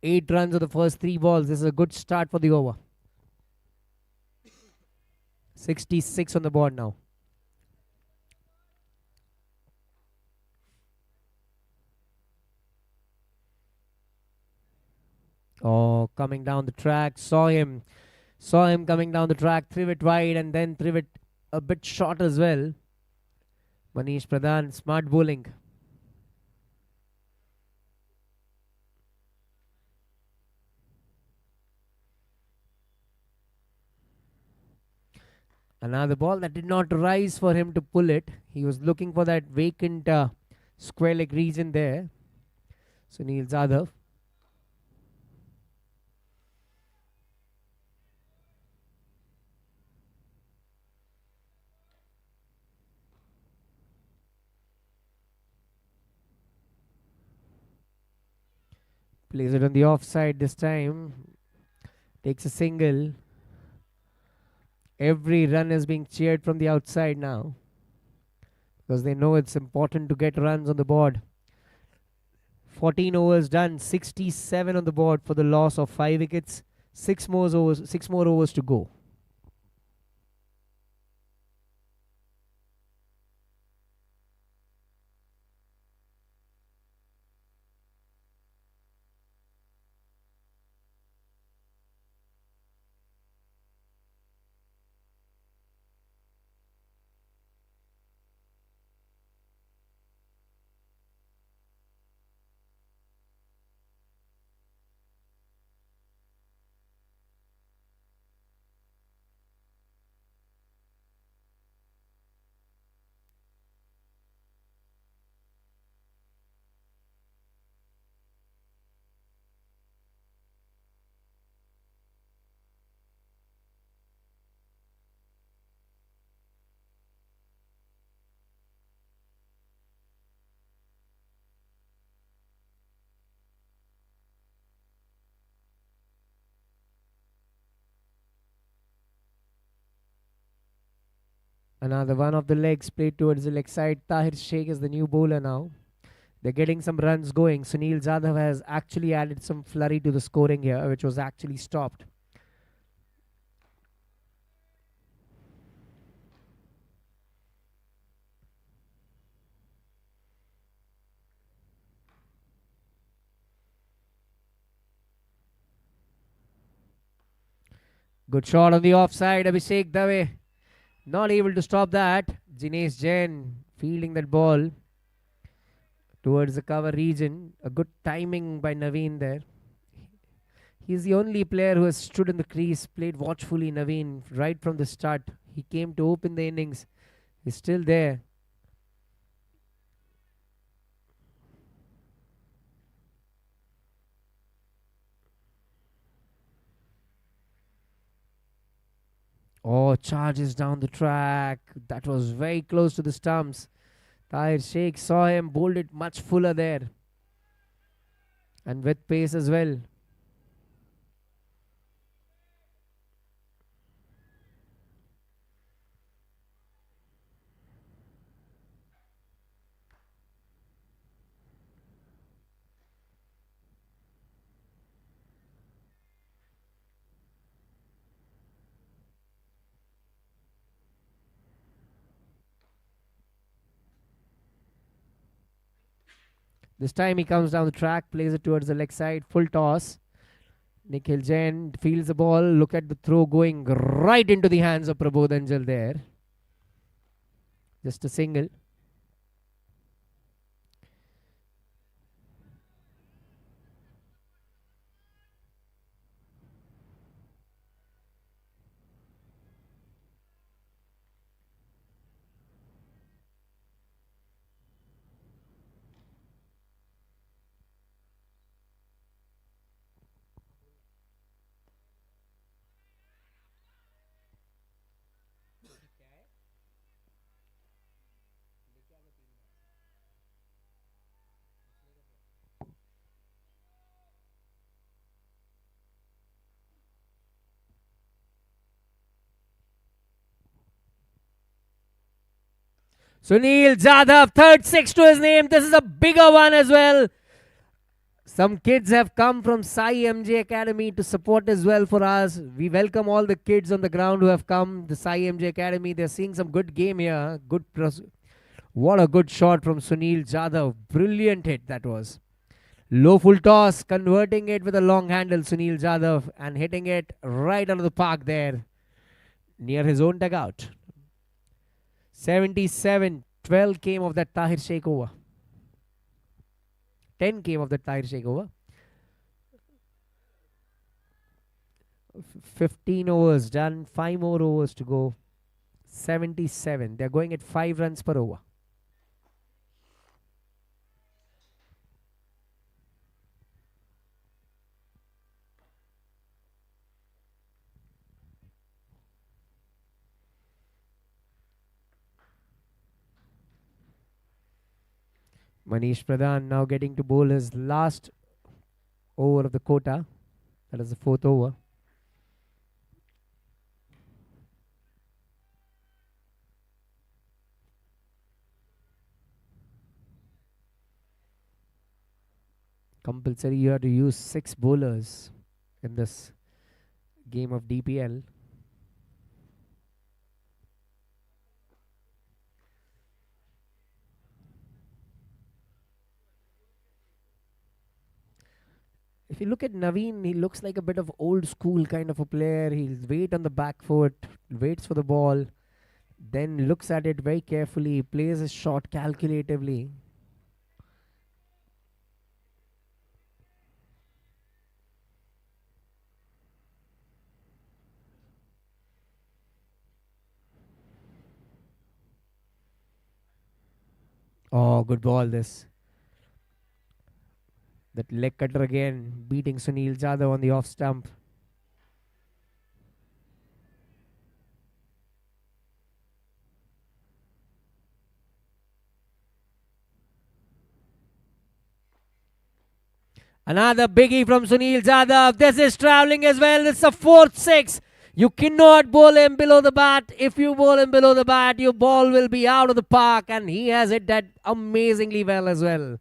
8 runs of the first 3 balls. This is a good start for the over. 66 on the board now. Oh, coming down the track. Saw him coming down the track. Threw it wide and then threw it a bit short as well. Manish Pradhan, smart bowling. Another ball that did not rise for him to pull it. He was looking for that vacant square leg region there. Sunil Jadhav. Plays it on the offside this time. Takes a single. Every run is being cheered from the outside now, because they know it's important to get runs on the board. 14 overs done, 67 on the board for the loss of 5 wickets. 6 more overs to go. Another one of the legs played towards the leg side. Tahir Sheikh is the new bowler now. They're getting some runs going. Sunil Jadhav has actually added some flurry to the scoring here, which was actually stopped. Good shot on the offside. Abhishek Dave not able to stop that. Jinesh Jain fielding that ball towards the cover region. A good timing by Naveen there. He's the only player who has stood in the crease, played watchfully. Naveen right from the start. He came to open the innings. He's still there. Oh, charges down the track. That was very close to the stumps. Tahir Sheikh saw him, bowled it much fuller there. And with pace as well. This time he comes down the track, plays it towards the leg side, full toss. Nikhil Jain fields the ball. Look at the throw going right into the hands of Prabodh Anjal there. Just a single. Sunil Jadhav, third six to his name. This is a bigger one as well. Some kids have come from Sai MJ Academy to support as well for us. We welcome all the kids on the ground who have come. The Sai MJ Academy, they're seeing some good game here. What a good shot from Sunil Jadhav. Brilliant hit that was. Low full toss, converting it with a long handle, Sunil Jadhav, and hitting it right out of the park there near his own dugout. 77, 12 came of that Tahir Sheikh over. 10 came of that Tahir Sheikh over. 15 overs done, 5 more overs to go. 77. They're going at 5 runs per over. Manish Pradhan now getting to bowl his last over of the quota. That is the 4th over. Compulsory you have to use 6 bowlers in this game of DPL. If you look at Naveen, he looks like a bit of old school kind of a player. He'll wait on the back foot, waits for the ball, then looks at it very carefully, plays his shot calculatively. Oh, good ball this. That leg cutter again, beating Sunil Jadhav on the off stump. Another biggie from Sunil Jadhav. This is travelling as well. It's a 4th 6. You cannot bowl him below the bat. If you bowl him below the bat, your ball will be out of the park, and he has hit that amazingly well as well.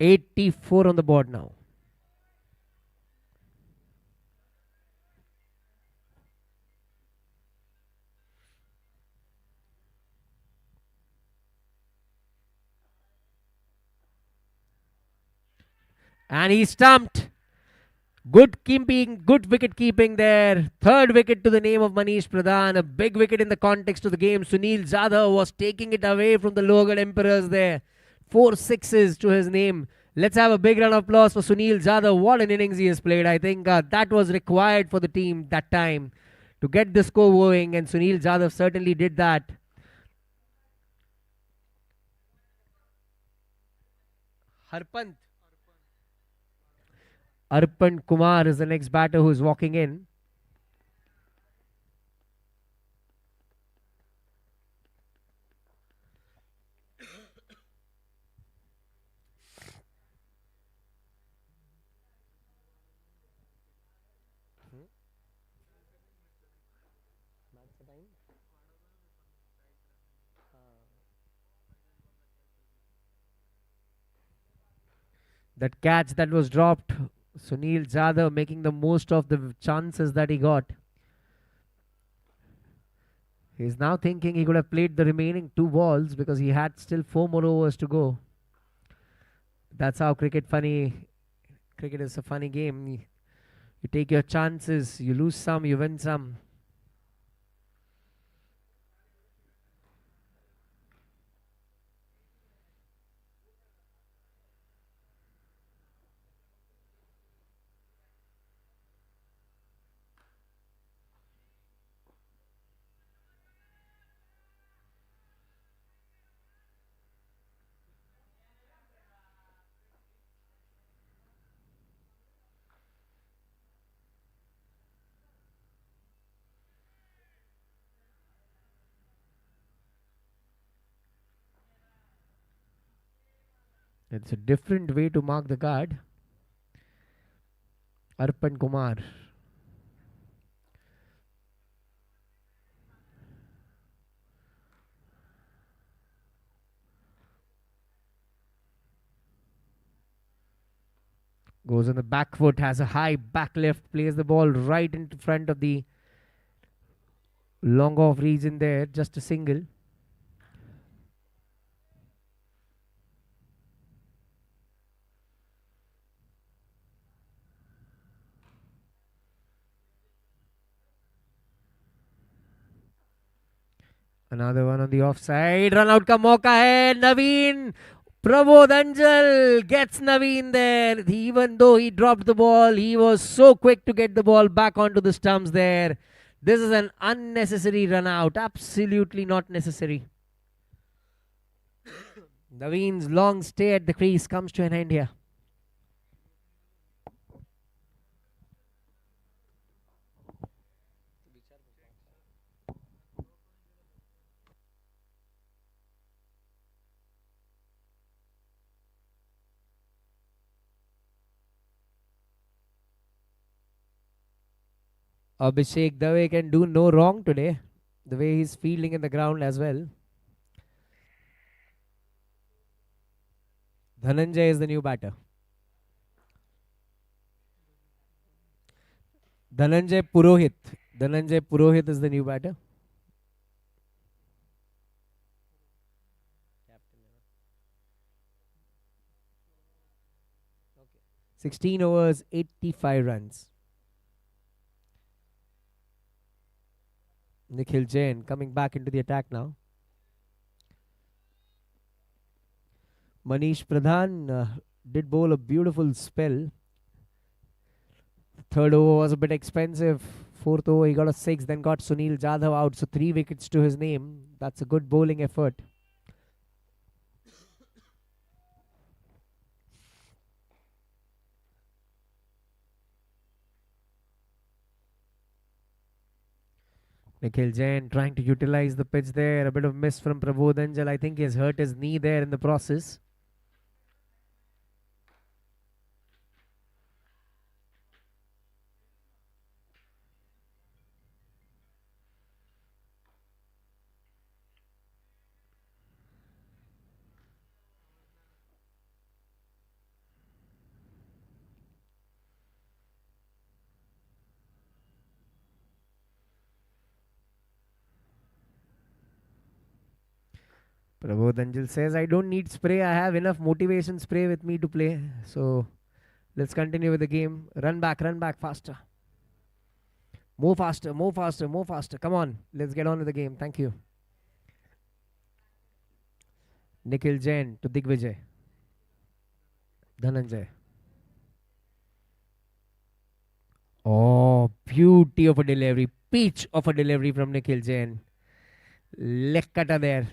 '84 on the board now. And he stumped. Good keeping, good wicket keeping there. Third wicket to the name of Manish Pradhan. A big wicket in the context of the game. Sunil Jadhav was taking it away from the Lower Emperors there. 4 sixes to his name. Let's have a big round of applause for Sunil Jadhav. What an innings he has played. I think that was required for the team that time to get the score going, and Sunil Jadhav certainly did that. Harpant. Arpan Kumar is the next batter who's walking in. That catch that was dropped, Sunil Jadhav making the most of the chances that he got. He's now thinking he could have played the remaining 2 balls because he had still 4 more overs to go. That's how cricket funny. Cricket is a funny game. You take your chances, you lose some, you win some. It's a different way to mark the guard. Arpan Kumar. Goes on the back foot, has a high back left, plays the ball right in front of the long off region there, just a single. Another one on the offside. Run out ka mauka hai. Naveen Prabodh Anjal gets Naveen there. Even though he dropped the ball, he was so quick to get the ball back onto the stumps there. This is an unnecessary run out. Absolutely not necessary. Naveen's long stay at the crease comes to an end here. Abhishek Dave can do no wrong today. The way he's fielding in the ground as well. Dhananjay is the new batter. Dhananjay Purohit. Dhananjay Purohit is the new batter. 16 overs, 85 runs. Nikhil Jain coming back into the attack now. Manish Pradhan did bowl a beautiful spell. Third over was a bit expensive. Fourth over he got a 6, then got Sunil Jadhav out. So 3 wickets to his name. That's a good bowling effort. Nikhil Jain trying to utilize the pitch there. A bit of miss from Prabodhanjal. I think he has hurt his knee there in the process. Prabodhanjal says, I don't need spray. I have enough motivation spray with me to play. So let's continue with the game. Run back faster. More faster, more faster, more faster. Come on, let's get on with the game. Thank you. Nikhil Jain to Digvijay. Dhananjay. Oh, beauty of a delivery. Peach of a delivery from Nikhil Jain. Leg cutter there.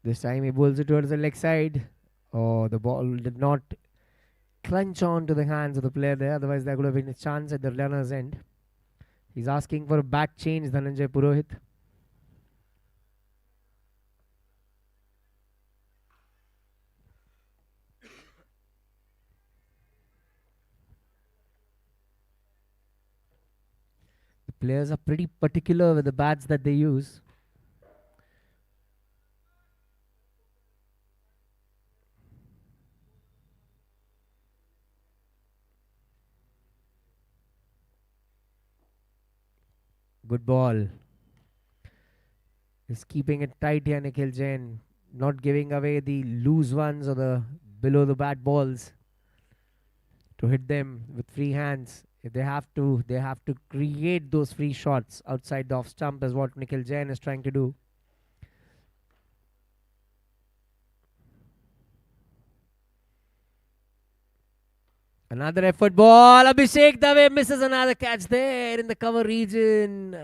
This time he bowls it towards the leg side. Oh, the ball did not crunch on to the hands of the player there. Otherwise, there could have been a chance at the runner's end. He's asking for a back change, Dhananjay Purohit. The players are pretty particular with the bats that they use. Good ball. He's keeping it tight here, Nikhil Jain. Not giving away the loose ones or the below the bat balls to hit them with free hands. If they have to create those free shots outside the off stump is what Nikhil Jain is trying to do. Another effort ball. Abhishek Dave misses another catch there in the cover region.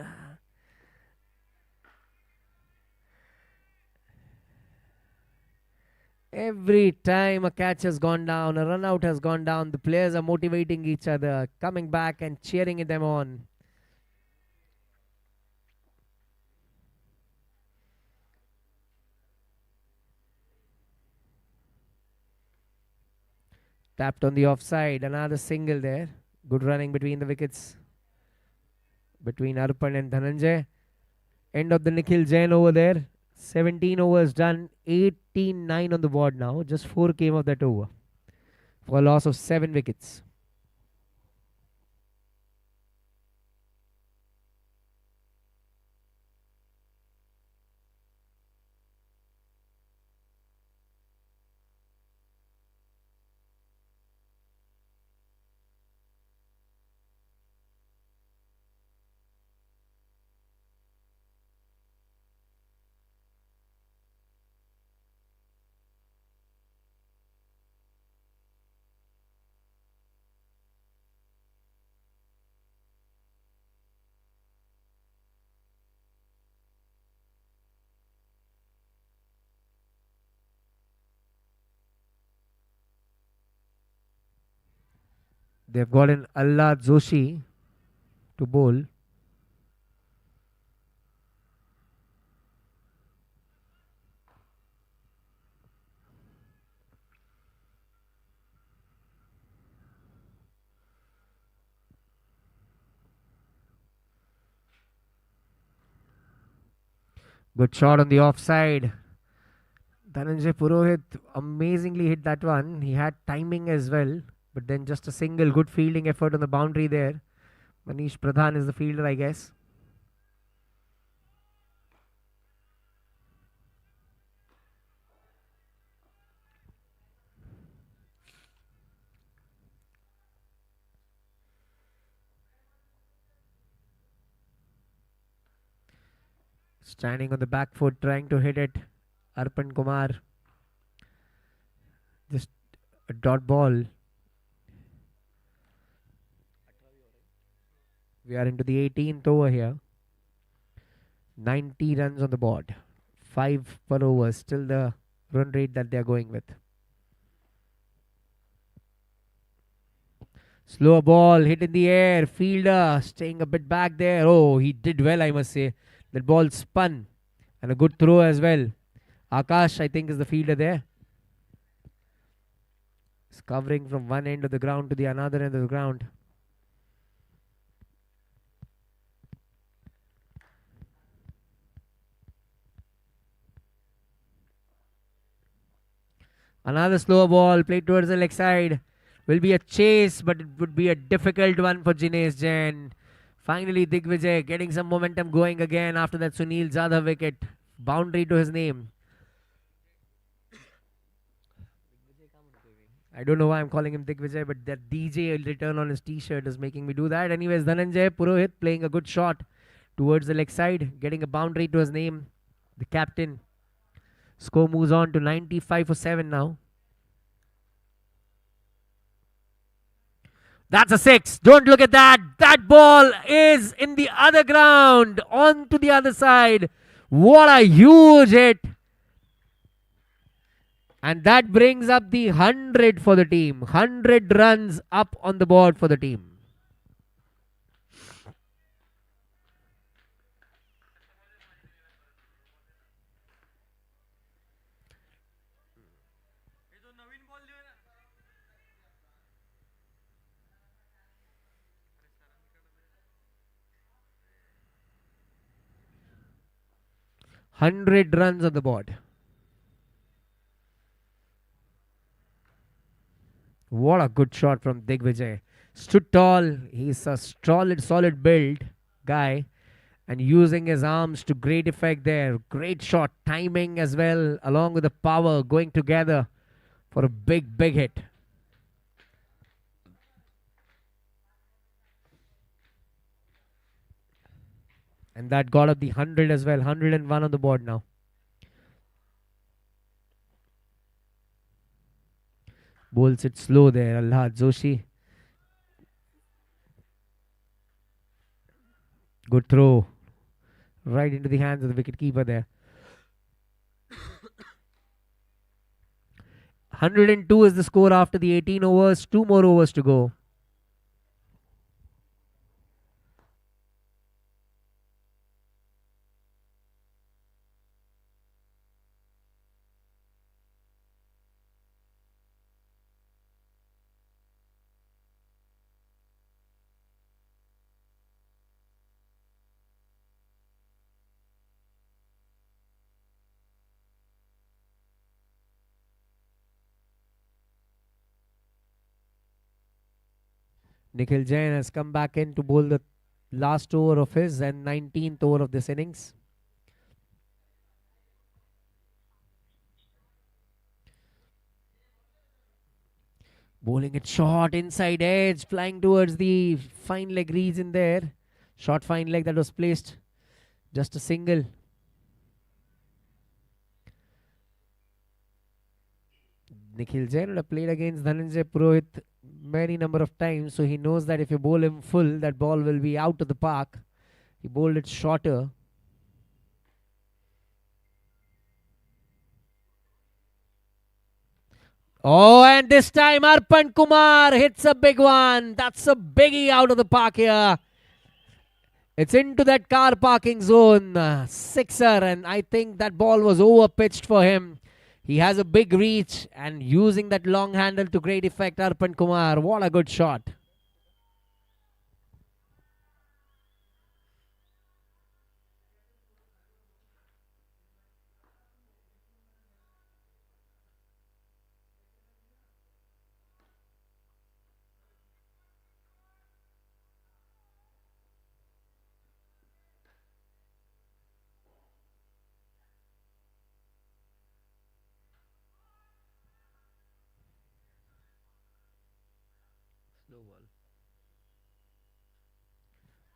Every time a catch has gone down, a run out has gone down, the players are motivating each other, coming back and cheering them on. Tapped on the offside. Another single there. Good running between the wickets. Between Arpan and Dhananjay. End of the Nikhil Jain over there. 17 overs done. 18-9 on the board now. Just 4 came of that over. For a loss of 7 wickets. They've got an Allah Joshi to bowl. Good shot on the offside. Dhananjay Purohit amazingly hit that one. He had timing as well. But then just a single good fielding effort on the boundary there. Manish Pradhan is the fielder, I guess. Standing on the back foot, trying to hit it. Arpan Kumar. Just a dot ball. We are into the 18th over here. 90 runs on the board. 5 per over. Still the run rate that they are going with. Slow ball hit in the air. Fielder staying a bit back there. Oh, he did well, I must say. That ball spun. And a good throw as well. Akash, I think, is the fielder there. He's covering from one end of the ground to the another end of the ground. Another slow ball played towards the leg side. Will be a chase, but it would be a difficult one for Jinesh Jain. Finally, Digvijay getting some momentum going again after that Sunil Jadhav wicket. Boundary to his name. I don't know why I'm calling him Digvijay, but that DJ return on his t-shirt is making me do that. Anyways, Dhananjay Purohit playing a good shot towards the leg side, getting a boundary to his name. The captain. Score moves on to 95 for 7 now. That's a 6. Don't look at that. That ball is in the other ground, on to the other side. What a huge hit. And that brings up the 100 for the team. 100 runs up on the board for the team. Hundred runs on the board. What a good shot from Digvijay. Stood tall. He's a solid build guy. And using his arms to great effect there. Great shot. Timing as well. Along with the power going together for a big hit. And that got up the 100 as well. 101 on the board now. Bowls it slow there. Allah Joshi. Good throw. Right into the hands of the wicketkeeper there. 102 is the score after the 18 overs. 2 more overs to go. Nikhil Jain has come back in to bowl the last over of his and 19th over of this innings. Bowling it short, inside edge, flying towards the fine leg region there. Short fine leg that was placed. Just a single. Nikhil Jain would have played against Dhananjay Purohit many number of times, so he knows that if you bowl him full, that ball will be out of the park. He bowled it shorter. Oh, and this time Arpan Kumar hits a big one. That's a biggie out of the park here. It's into that car parking zone. Sixer, and I think that ball was over pitched for him. He has a big reach and using that long handle to great effect. Arpan Kumar, what a good shot.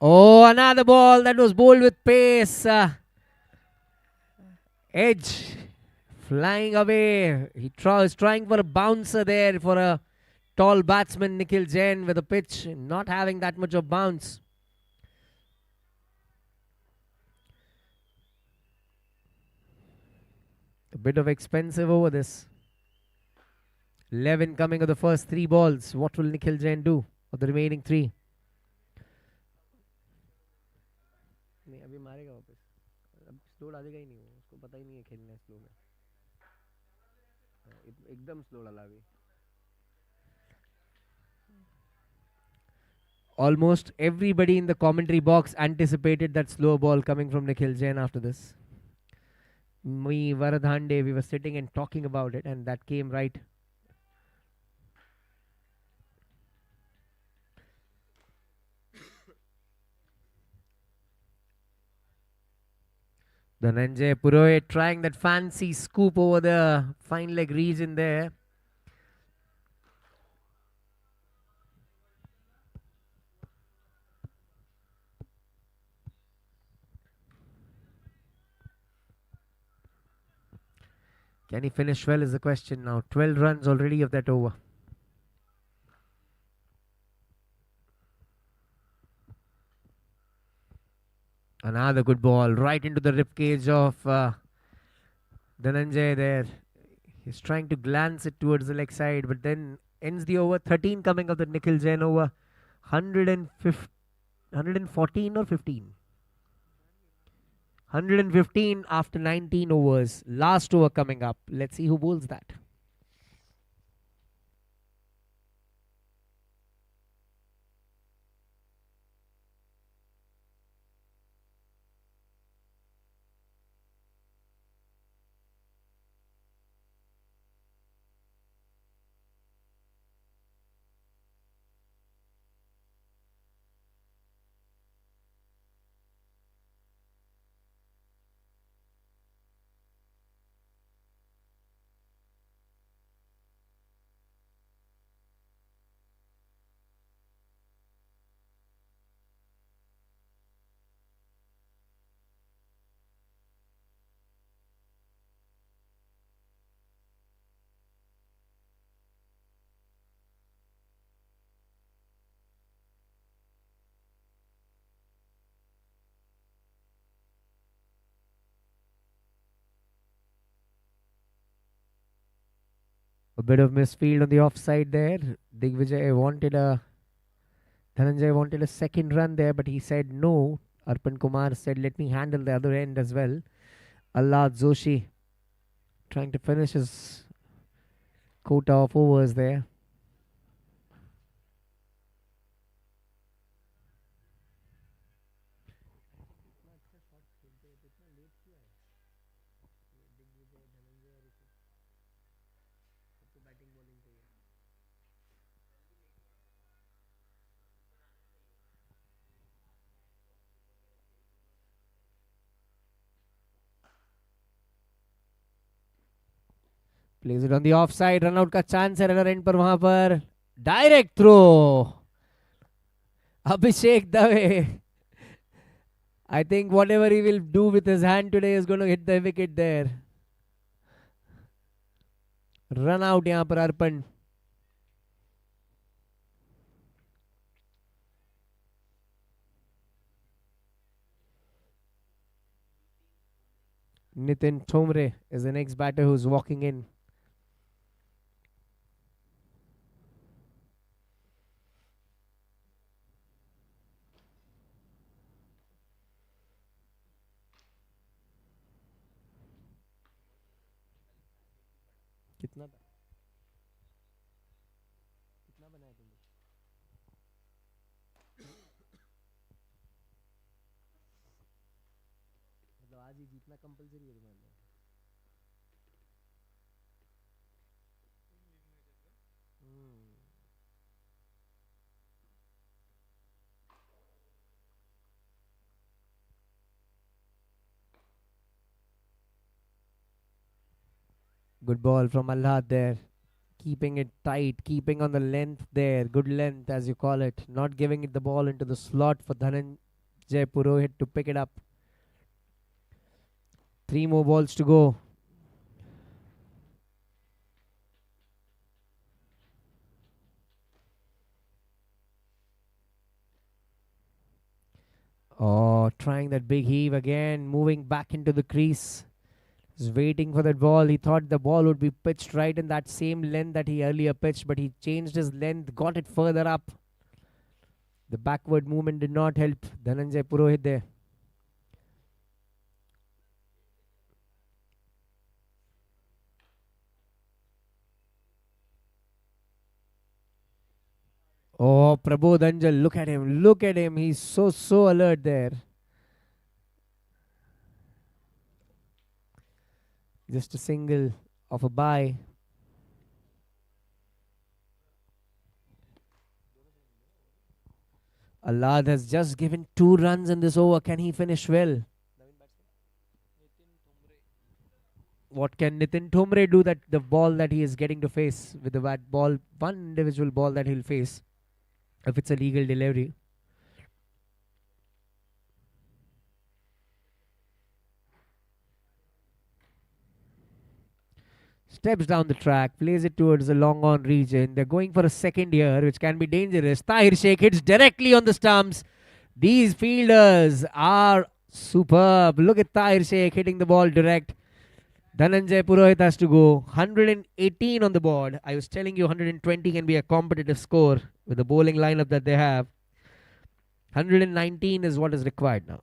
Oh, another ball that was bowled with pace. Edge flying away. He is trying for a bouncer there for a tall batsman, Nikhil Jain, with a pitch not having that much of bounce. A bit of expensive over this. 11 coming of the first 3 balls. What will Nikhil Jain do of the remaining 3? अभी मारेगा वापस. अब slow डालेगा ही नहीं वो. उसको पता ही नहीं है खेलना है स्लो में. एकदम स्लो डाला अभी. Almost everybody in the commentary box anticipated that slow ball coming from Nikhil Jain after this. Me, Varadhande, we were sitting and talking about it, and that came right. Dhananjay Purohit trying that fancy scoop over the fine leg region there. Can he finish well is the question now. 12 runs already of that over. Another good ball right into the ribcage of Dhananjay there. He's trying to glance it towards the leg side, but then ends the over. 13 coming of the Nikhil Jain over. 114 or 15? 115 after 19 overs. Last over coming up. Let's see who bowls that. A bit of misfield on the offside there. Dhananjay wanted a second run there, but he said no. Arpan Kumar said, let me handle the other end as well. Allad Joshi trying to finish his quota of overs there. Plays it on the offside. Run out का chance है runner end पर वहां पर. Direct throw. Abhishek Dave. I think whatever he will do with his hand today is going to hit the wicket there. Run out यहाँ पर अर्पण. Nitin Thomre is the next batter who's walking in. कितना था? कितना बनाया तुमने? मतलब आज ही जीतना कंपलसरी है तुम्हारे लिए. Good ball from Allad there. Keeping it tight, keeping on the length there. Good length as you call it. Not giving it the ball into the slot for Dhananjay Purohit to pick it up. 3 more balls to go. Oh, trying that big heave again, moving back into the crease. He's waiting for that ball. He thought the ball would be pitched right in that same length that he earlier pitched, but he changed his length, got it further up. The backward movement did not help Dhananjay Purohit there. Oh, Prabodh Anjal, look at him. Look at him. He's so alert there. Just a single of a bye. Allad has just given 2 runs in this over. Can he finish well? What can Nitin Thomre do that the ball that he is getting to face with the bat ball, one individual ball that he'll face if it's a legal delivery? Steps down the track, plays it towards the long on region. They're going for a second here, which can be dangerous. Tahir Sheikh hits directly on the stumps. These fielders are superb. Look at Tahir Sheikh hitting the ball direct. Dhananjay Purohit has to go 118 on the board. I was telling you 120 can be a competitive score with the bowling lineup that they have. 119 is what is required now.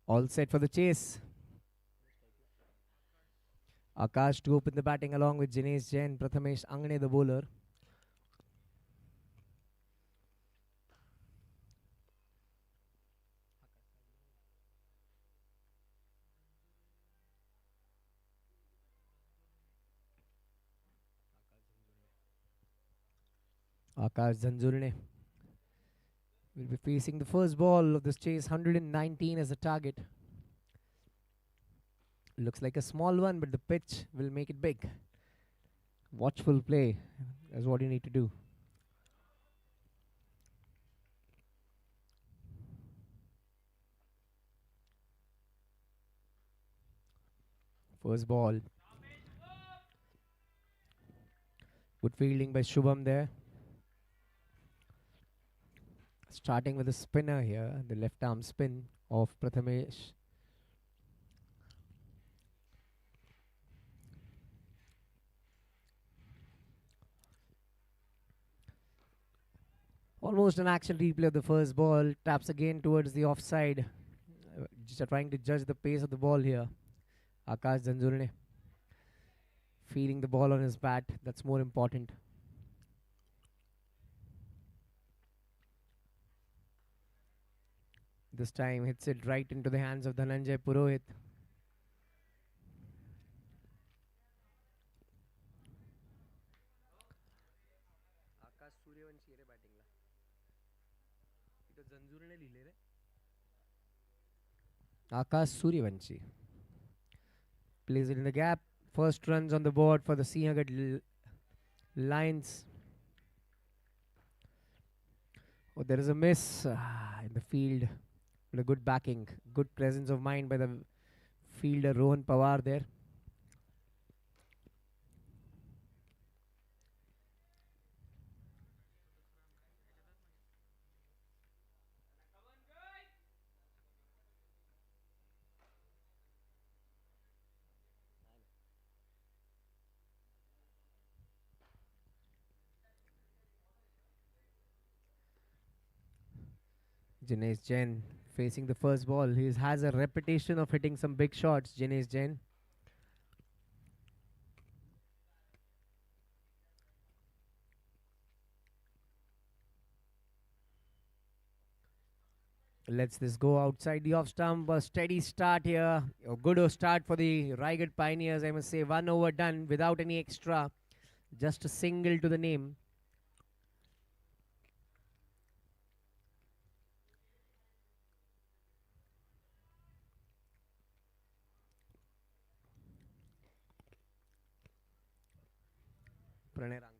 All set for the chase. Akash to open the batting along with Jinesh Jain, Prathamesh Angne the bowler. Akash Zanjulne will be facing the first ball of this chase, 119 as a target. Looks like a small one, but the pitch will make it big. Watchful play is what you need to do. First ball. Good fielding by Shubham there. Starting with a spinner here, the left arm spin of Prathamesh. Almost an action replay of the first ball. Taps again towards the offside. Just trying to judge the pace of the ball here. Akash Zanjulne feeling the ball on his bat. That's more important. This time hits it right into the hands of Dhananjay Purohit. Akash Suryavanshi plays it in the gap. First runs on the board for the Sinhagad Lions. Oh, there is a miss in the field. With a good backing, good presence of mind by the fielder Rohan Pawar there. Jinesh Jain facing the first ball. He has a reputation of hitting some big shots, Jinesh Jain. Let's this go outside the off stump. A steady start here. A good start for the Raigad Pioneers. I must say, 1 over done without any extra. Just a single to the name. Pranay Ranka.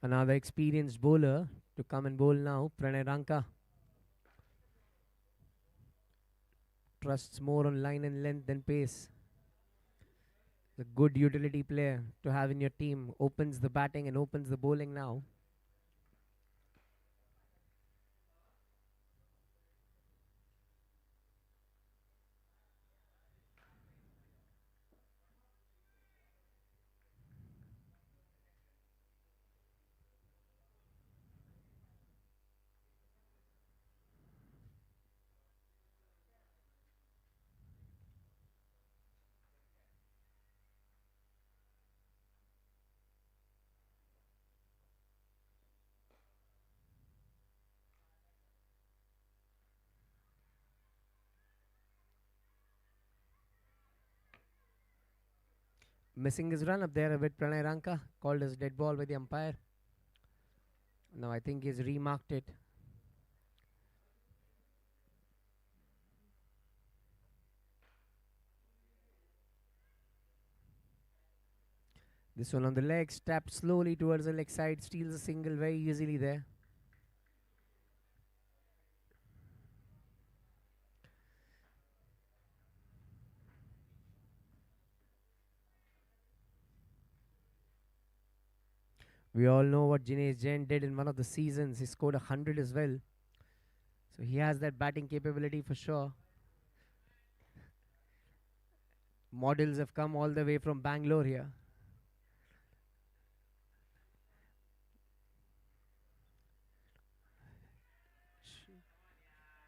Another experienced bowler to come and bowl now, Pranay Ranka. Trusts more on line and length than pace. A good utility player to have in your team. Opens the batting and opens the bowling now. Missing his run up there with Pranay Ranka. Called as dead ball by the umpire. Now I think he's remarked it. This one on the legs, tapped slowly towards the leg side, steals a single very easily there. We all know what Jinesh Jain did in one of the seasons. He scored 100 as well. So he has that batting capability for sure. Models have come all the way from Bangalore here.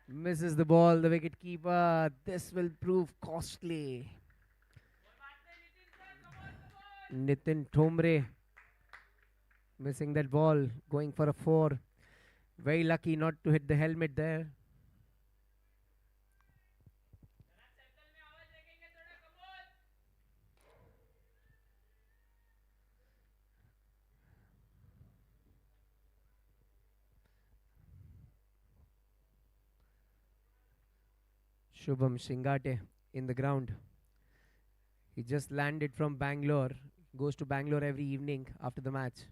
Misses the ball, the wicket keeper. This will prove costly. Nitin Thomre missing that ball, going for a 4. Very lucky not to hit the helmet there. Shubham Shingate in the ground. He just landed from Bangalore. Goes to Bangalore every evening after the match.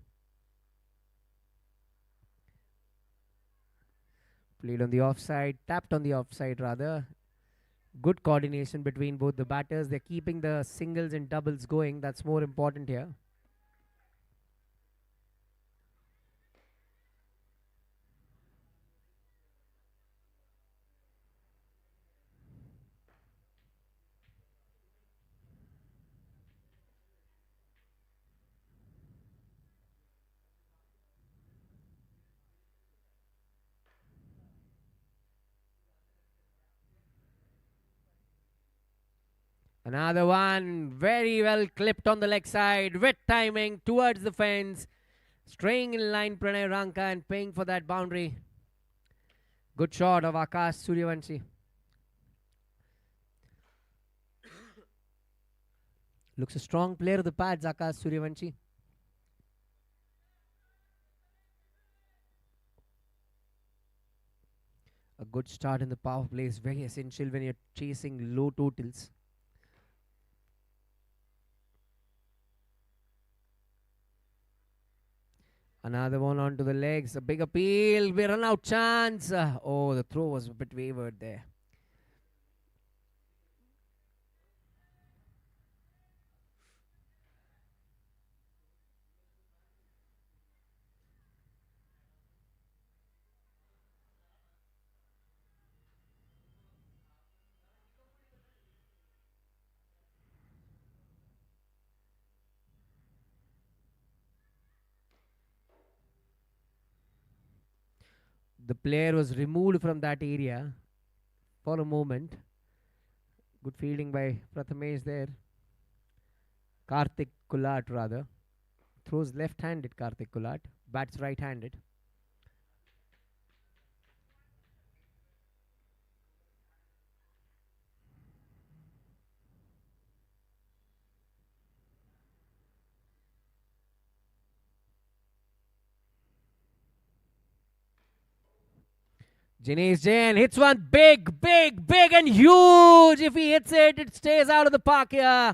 Played on the offside, tapped on the offside rather. Good coordination between both the batters. They're keeping the singles and doubles going. That's more important here. Another one, very well clipped on the leg side, with timing towards the fence. Staying in line, Pranay Ranka, and paying for that boundary. Good shot of Akash Suryavanshi. Looks a strong player of the pads, Akash Suryavanshi. A good start in the power play is very essential when you're chasing low totals. Another one onto the legs. A big appeal. We run out chance. Oh, the throw was a bit wavered there. The player was removed from that area for a moment. Good fielding by Prathamesh there. Karthik Kulat rather. Throws left-handed Karthik Kulat. Bats right-handed. Jinesh Jain hits one big, big, big and huge. If he hits it, it stays out of the park here.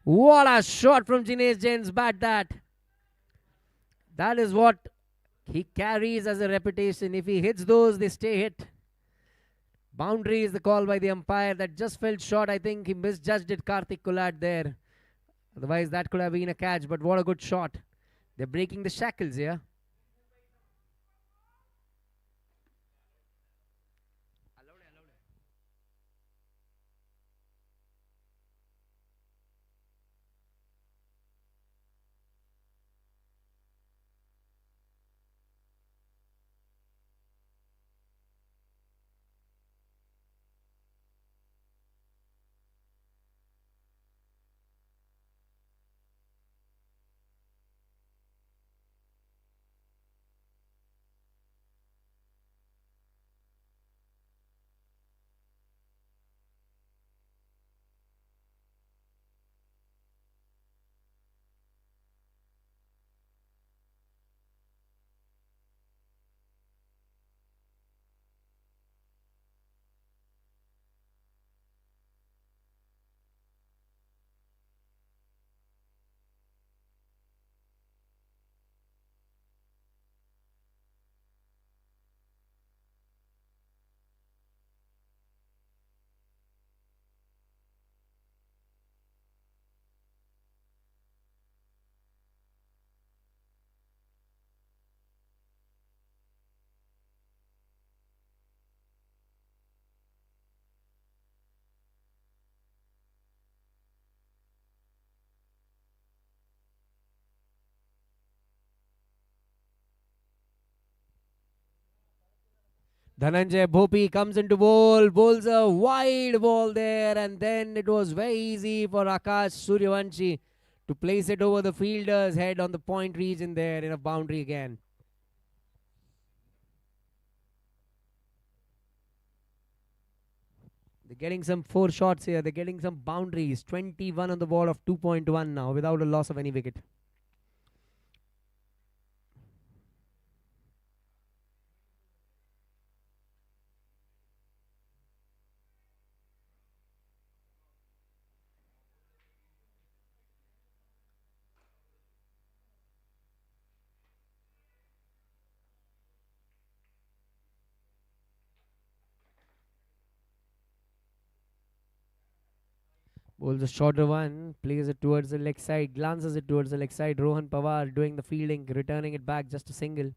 What a shot from Jinesh Jain's bat that. That is what he carries as a reputation. If he hits those, they stay hit. Boundary is the call by the umpire. That just fell short. I think he misjudged it, Karthik Kulat there. Otherwise, that could have been a catch, but what a good shot. They're breaking the shackles here. Dhananjay Bhopi comes into bowl, bowls a wide ball there, and then it was very easy for Akash Suryavanshi to place it over the fielder's head on the point region there in a boundary again. They're getting some four shots here. They're getting some boundaries. 21 on the board of 2.1 now without a loss of any wicket. Bowls a shorter one, plays it towards the leg side, glances it towards the leg side. Rohan Pawar doing the fielding, returning it back just a single.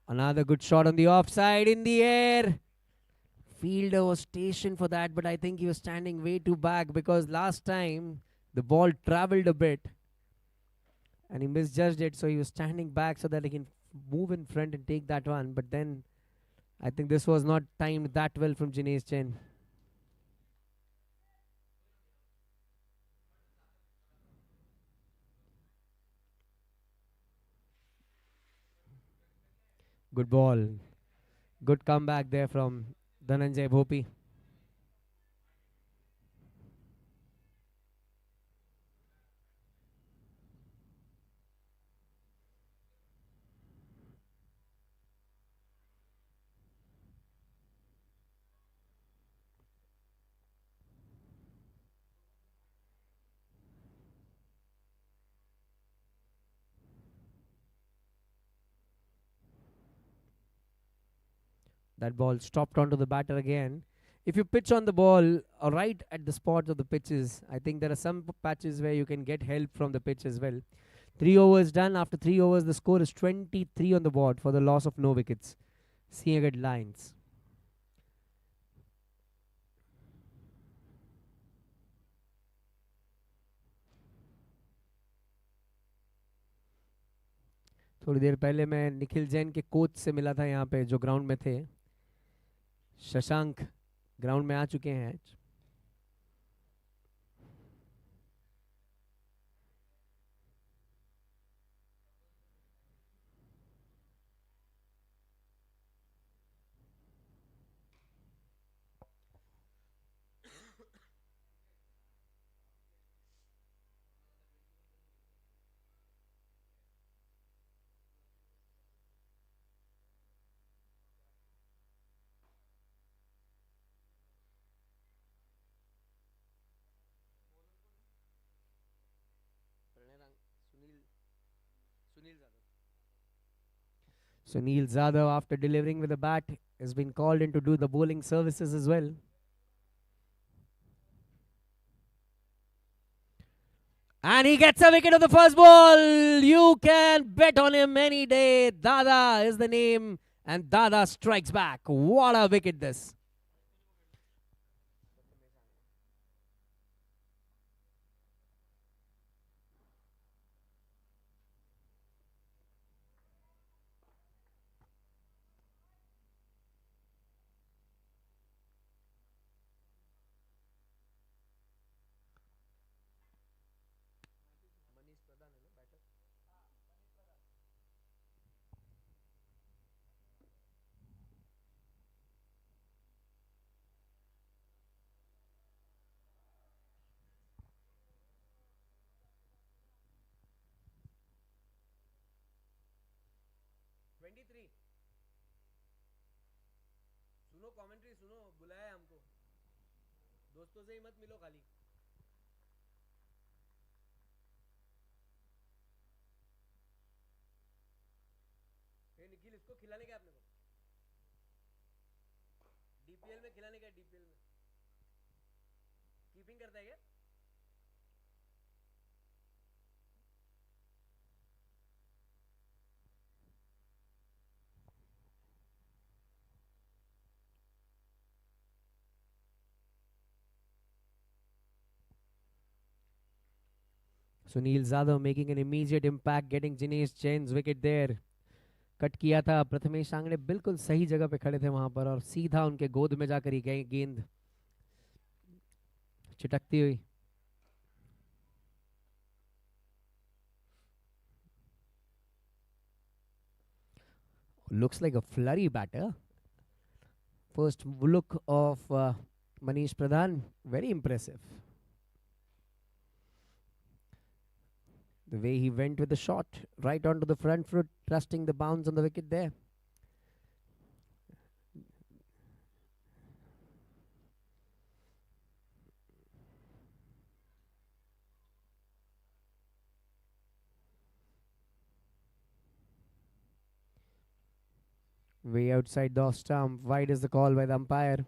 Another good shot on the offside in the air. Fielder was stationed for that, but I think he was standing way too back because last time the ball traveled a bit and he misjudged it, so he was standing back so that he can move in front and take that one. But then I think this was not timed that well from Jinesh Chen. Good ball. Good comeback there from Dhananjay Bhopi. That ball stopped onto the batter again. If you pitch on the ball right at the spots of the pitches, I think there are some patches where you can get help from the pitch as well. 3 overs done. After 3 overs, the score is 23 on the board for the loss of no wickets. Sinhagad Lions. थोड़ी देर पहले मैं निखिल जैन के coach से मिला था यहाँ पे जो ग्राउंड में थे. शशांक ग्राउंड में आ चुके हैं. Sunil Zadav, after delivering with a bat, has been called in to do the bowling services as well. And he gets a wicket of the first ball. You can bet on him any day. Dada is the name. And Dada strikes back. What a wicket this. सुनो, बुलाया है हमको. दोस्तों से ही मत मिलो खाली. ये निखिल, इसको खिलाने का अपने को. डीपीएल में खिलाने का, डीपीएल में. कीपिंग करता है क्या? Sunil Yadav making an immediate impact, getting Jinesh Jain's wicket there. Cut किया था प्रथमेश आंगड़े, बिल्कुल सही जगह पे खड़े थे वहां पर और सीधा उनके गोद में जाकर ही गई गेंद चिटकती हुई. Looks like a flurry batter. First look of Manish Pradhan, very impressive. The way he went with the shot right onto the front foot, trusting the bounce on the wicket there. Way outside the off stump, wide is the call by the umpire.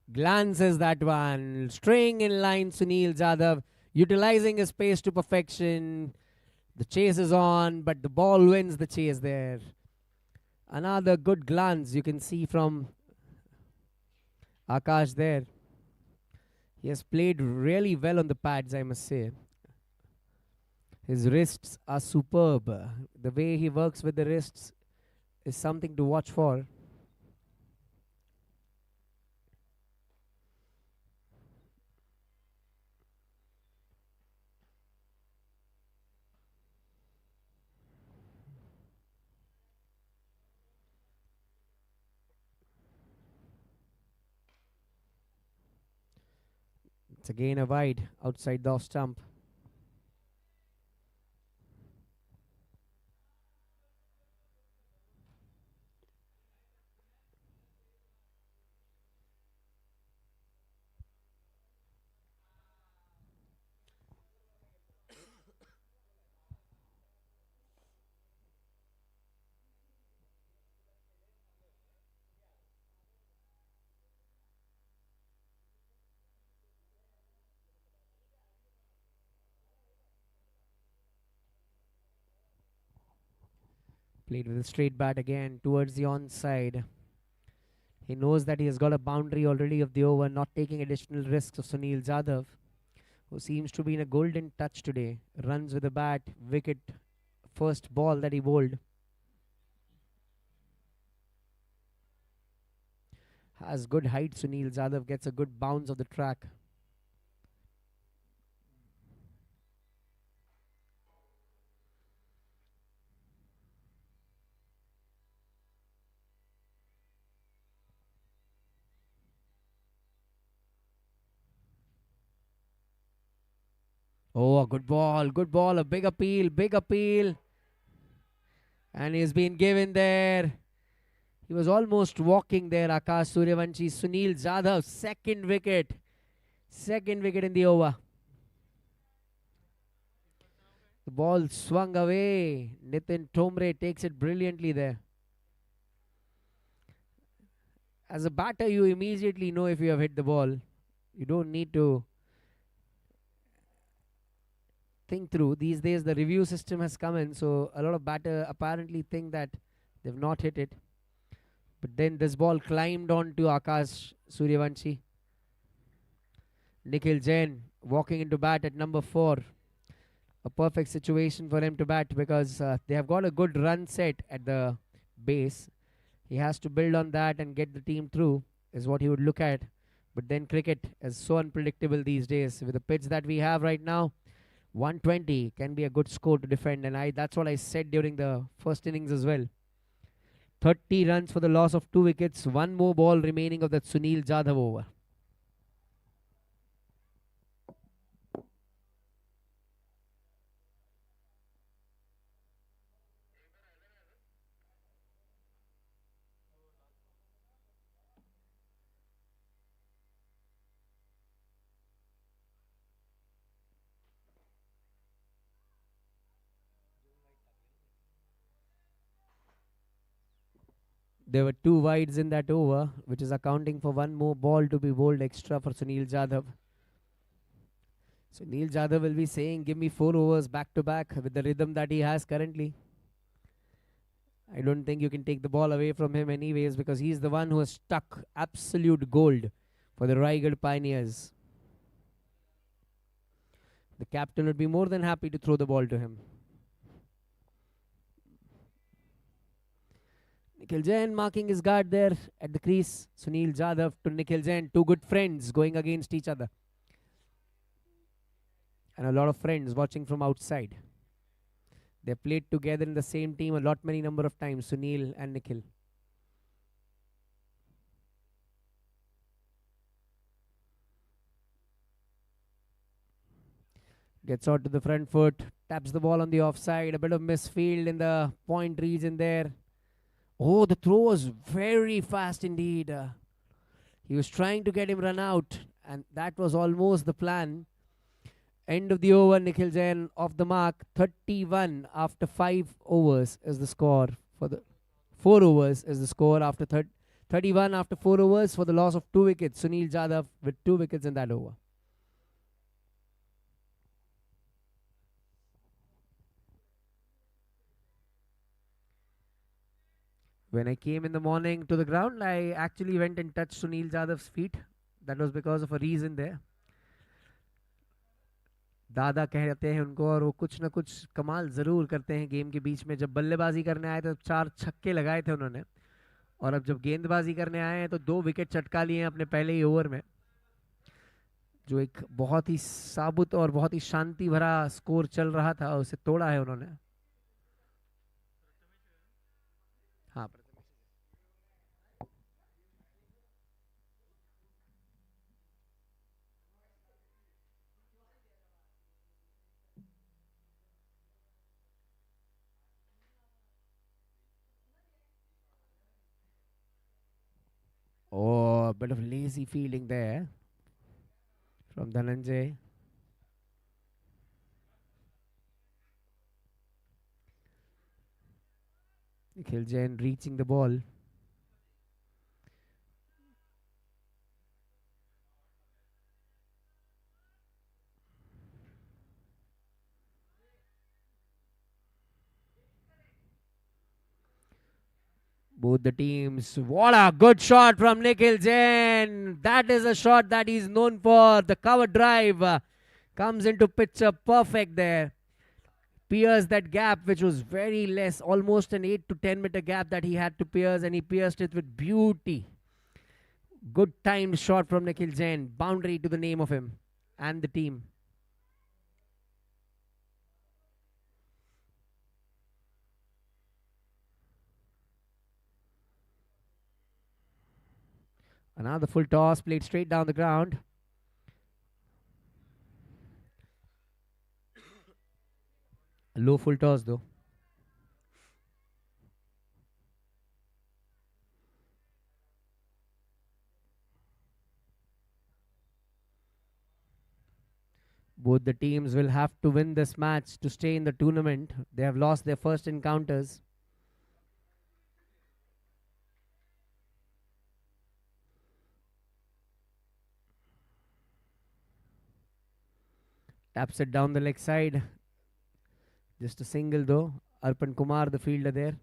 Glances that one, staying in line. Sunil Yadav utilizing his pace to perfection. The chase is on, but the ball wins the chase there. Another good glance you can see from Akash there. He has played really well on the pads, I must say. His wrists are superb. The way he works with the wrists is something to watch for. It's again a wide outside the off stump. Played with a straight bat again towards the onside. He knows that he has got a boundary already of the over, not taking additional risks of Sunil Yadav, who seems to be in a golden touch today. Runs with the bat, wicket, first ball that he bowled. Has good height, Sunil Yadav gets a good bounce of the track. Oh, a good ball, a big appeal. And he's been given there. He was almost walking there, Akash Suryavanshi. Sunil Yadav, second wicket in the over. The ball swung away. Nitin Tomre takes it brilliantly there. As a batter, you immediately know if you have hit the ball. You don't need to think through. These days, the review system has come in, so a lot of batter apparently think that they've not hit it. But then this ball climbed onto Akash Suryavanshi. Nikhil Jain walking into bat at number 4. A perfect situation for him to bat because they have got a good run set at the base. He has to build on that and get the team through is what he would look at. But then cricket is so unpredictable these days. With the pitch that we have right now, 120 can be a good score to defend, and that's what I said during the first innings as well. 30 runs for the loss of 2 wickets, one more ball remaining of that Sunil Jadhav over. There were two wides in that over, which is accounting for one more ball to be bowled extra for Sunil Jadhav. Sunil Jadhav will be saying, give me 4 overs back to back with the rhythm that he has currently. I don't think you can take the ball away from him anyways, because he's the one who has struck absolute gold for the Raigad Pioneers. The captain would be more than happy to throw the ball to him. Nikhil Jain marking his guard there at the crease. Sunil Jadhav to Nikhil Jain, two good friends going against each other. And a lot of friends watching from outside. They played together in the same team many number of times, Sunil and Nikhil. Gets out to the front foot, taps the ball on the offside, a bit of misfield in the point region there. Oh, the throw was very fast indeed. He was trying to get him run out, and that was almost the plan. End of the over, Nikhil Jain off the mark. 31 after 5 overs is the score for the 4 overs is the score after 31 after 4 overs for the loss of 2 wickets. Sunil Jadhav with 2 wickets in that over. When I came in the morning to the ground, I actually went and touched Sunil Jadhav's feet. That was because of a reason there. दादा कहते हैं उनको, और वो कुछ ना कुछ कमाल ज़रूर करते हैं गेम के बीच में. जब बल्लेबाजी करने आए थे तो 4 छक्के लगाए थे उन्होंने, और अब जब गेंदबाजी करने आए हैं तो 2 विकेट चटका लिए हैं अपने पहले ही ओवर में. जो एक बहुत ही साबुत और बहुत ही शांति भरा स्कोर चल रहा था, उसे तोड़ा है उन्होंने. हाँ, oh, a bit of lazy fielding there from Dhananjay. Nikhil Jain reaching the ball. Both the teams. What a good shot from Nikhil Jain. That is a shot that he's known for. The cover drive comes into picture perfect there. Pierce that gap, which was very less, almost an 8 to 10 meter gap that he had to pierce, and he pierced it with beauty. Good timed shot from Nikhil Jain. Boundary to the name of him and the team. Another full toss played straight down the ground. A low full toss though. Both the teams will have to win this match to stay in the tournament. They have lost their first encounters. Taps it down the leg side. Just a single though. Arpan Kumar, the fielder there.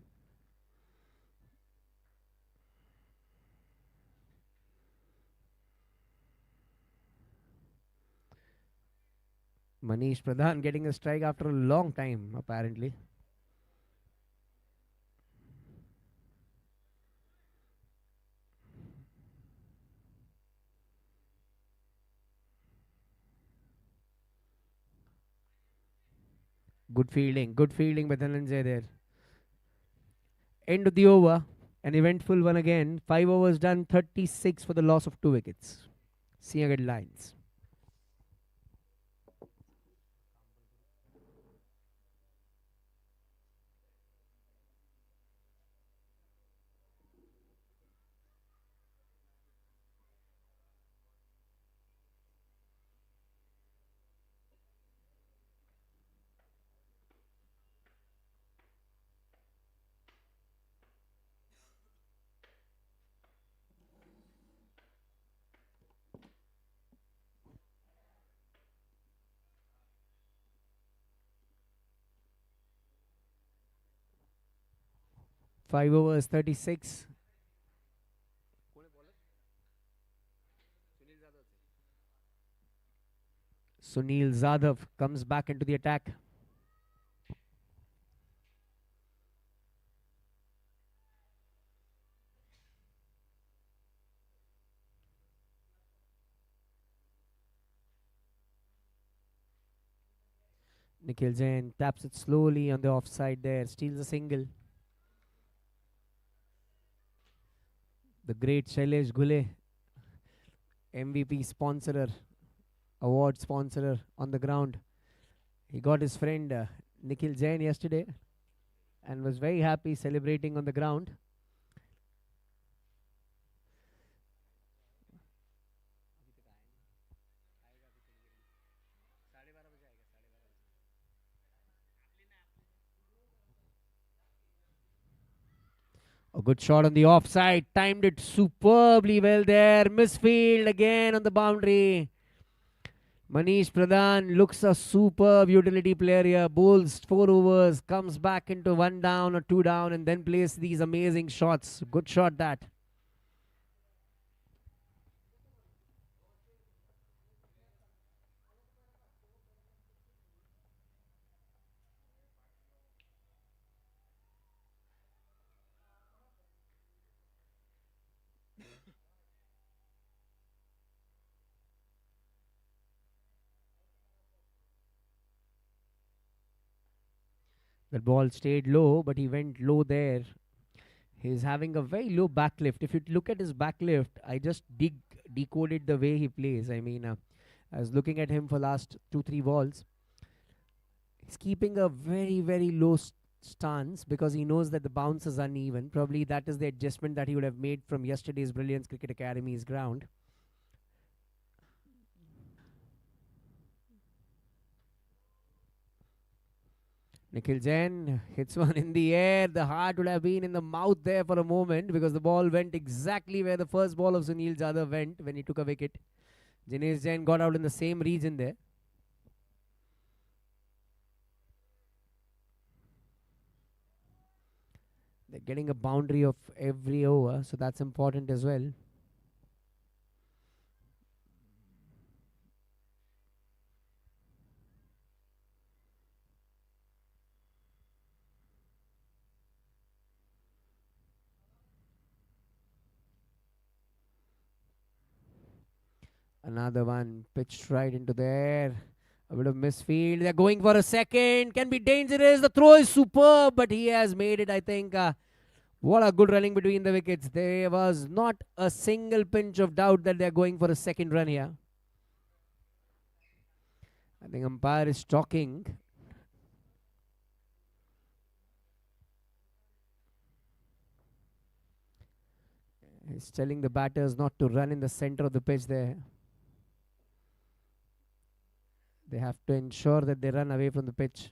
Manish Pradhan getting a strike after a long time, apparently. Good fielding by Dhananjay there. End of the over. An eventful one again. 5 overs done, 36 for the loss of 2 wickets. Sinhagad Lions. Five overs, 36. Sunil Zadhav comes back into the attack. Nikhil Jain taps it slowly on the offside there, steals a single. The great Shailesh Ghule, MVP sponsorer, award sponsorer on the ground. He got his friend Nikhil Jain yesterday and was very happy celebrating on the ground. A good shot on the offside, timed it superbly well there. Misfield again on the boundary. Manish Pradhan looks a superb utility player here. Bowls 4 overs, comes back into 1 down or 2 down, and then plays these amazing shots. Good shot that. The ball stayed low, but he went low there. He's having a very low backlift. If you look at his backlift, I just decoded the way he plays. I mean, I was looking at him for last 2-3 balls. He's keeping a very, very low stance because he knows that the bounce is uneven. Probably that is the adjustment that he would have made from yesterday's Brilliance Cricket Academy's ground. Nikhil Jain hits one in the air. The heart would have been in the mouth there for a moment because the ball went exactly where the first ball of Sunil Jadhav went when he took a wicket. Jinesh Jain got out in the same region there. They're getting a boundary of every over, so that's important as well. Another one pitched right into there. A bit of misfield. They're going for a second. Can be dangerous. The throw is superb, but he has made it, I think. What a good running between the wickets. There was not a single pinch of doubt that they're going for a second run here. I think umpire is talking. He's telling the batters not to run in the center of the pitch there. They have to ensure that they run away from the pitch.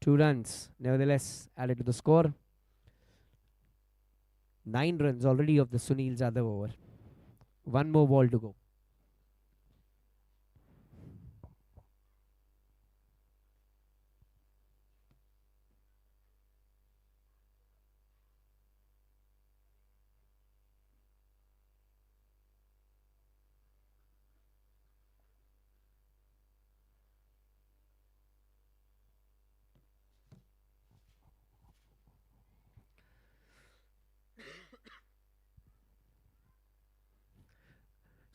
Two runs, nevertheless, added to the score. 9 runs already of the Sunil Jadhav over. One more ball to go.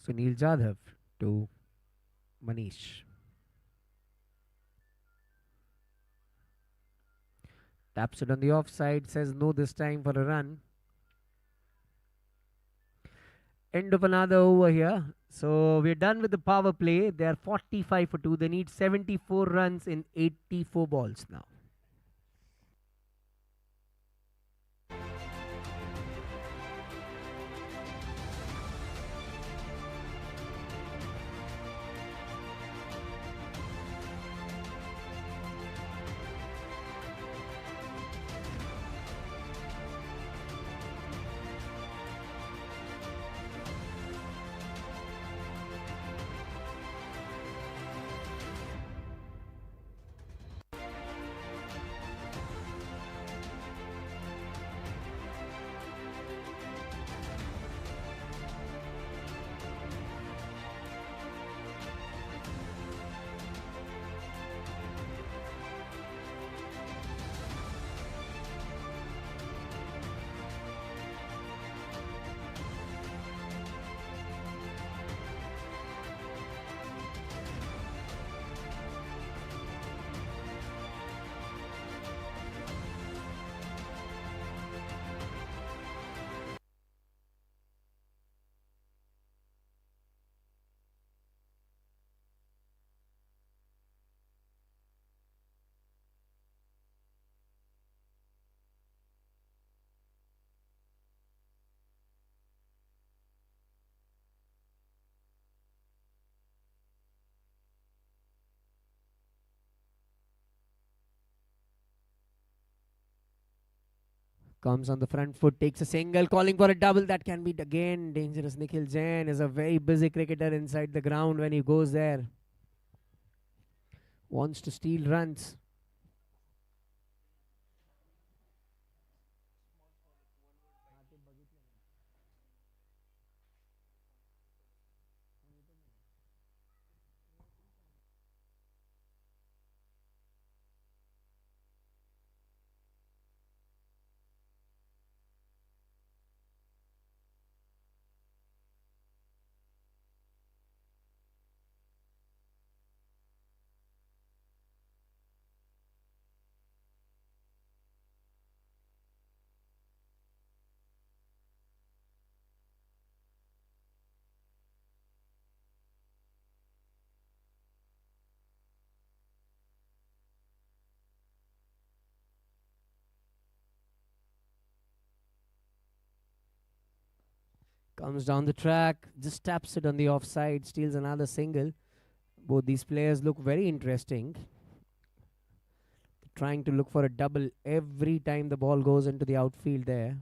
Sunil Jadhav to Manish. Taps it on the offside, says no this time for a run. End of another over here. So we're done with the power play. They are 45 for 2. They need 74 runs in 84 balls now. Comes on the front foot, takes a single, calling for a double. That can be again dangerous. Nikhil Jain is a very busy cricketer inside the ground when he goes there. Wants to steal runs. Comes down the track, just taps it on the offside, steals another single. Both these players look very interesting. Trying to look for a double every time the ball goes into the outfield there.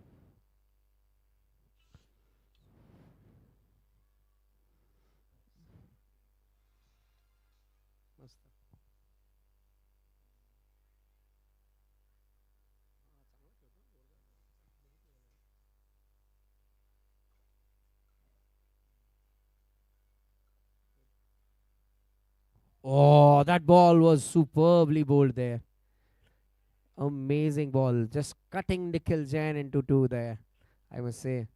Oh, that ball was superbly bowled there. Amazing ball. Just cutting Nikhil Jain into two there, I must say.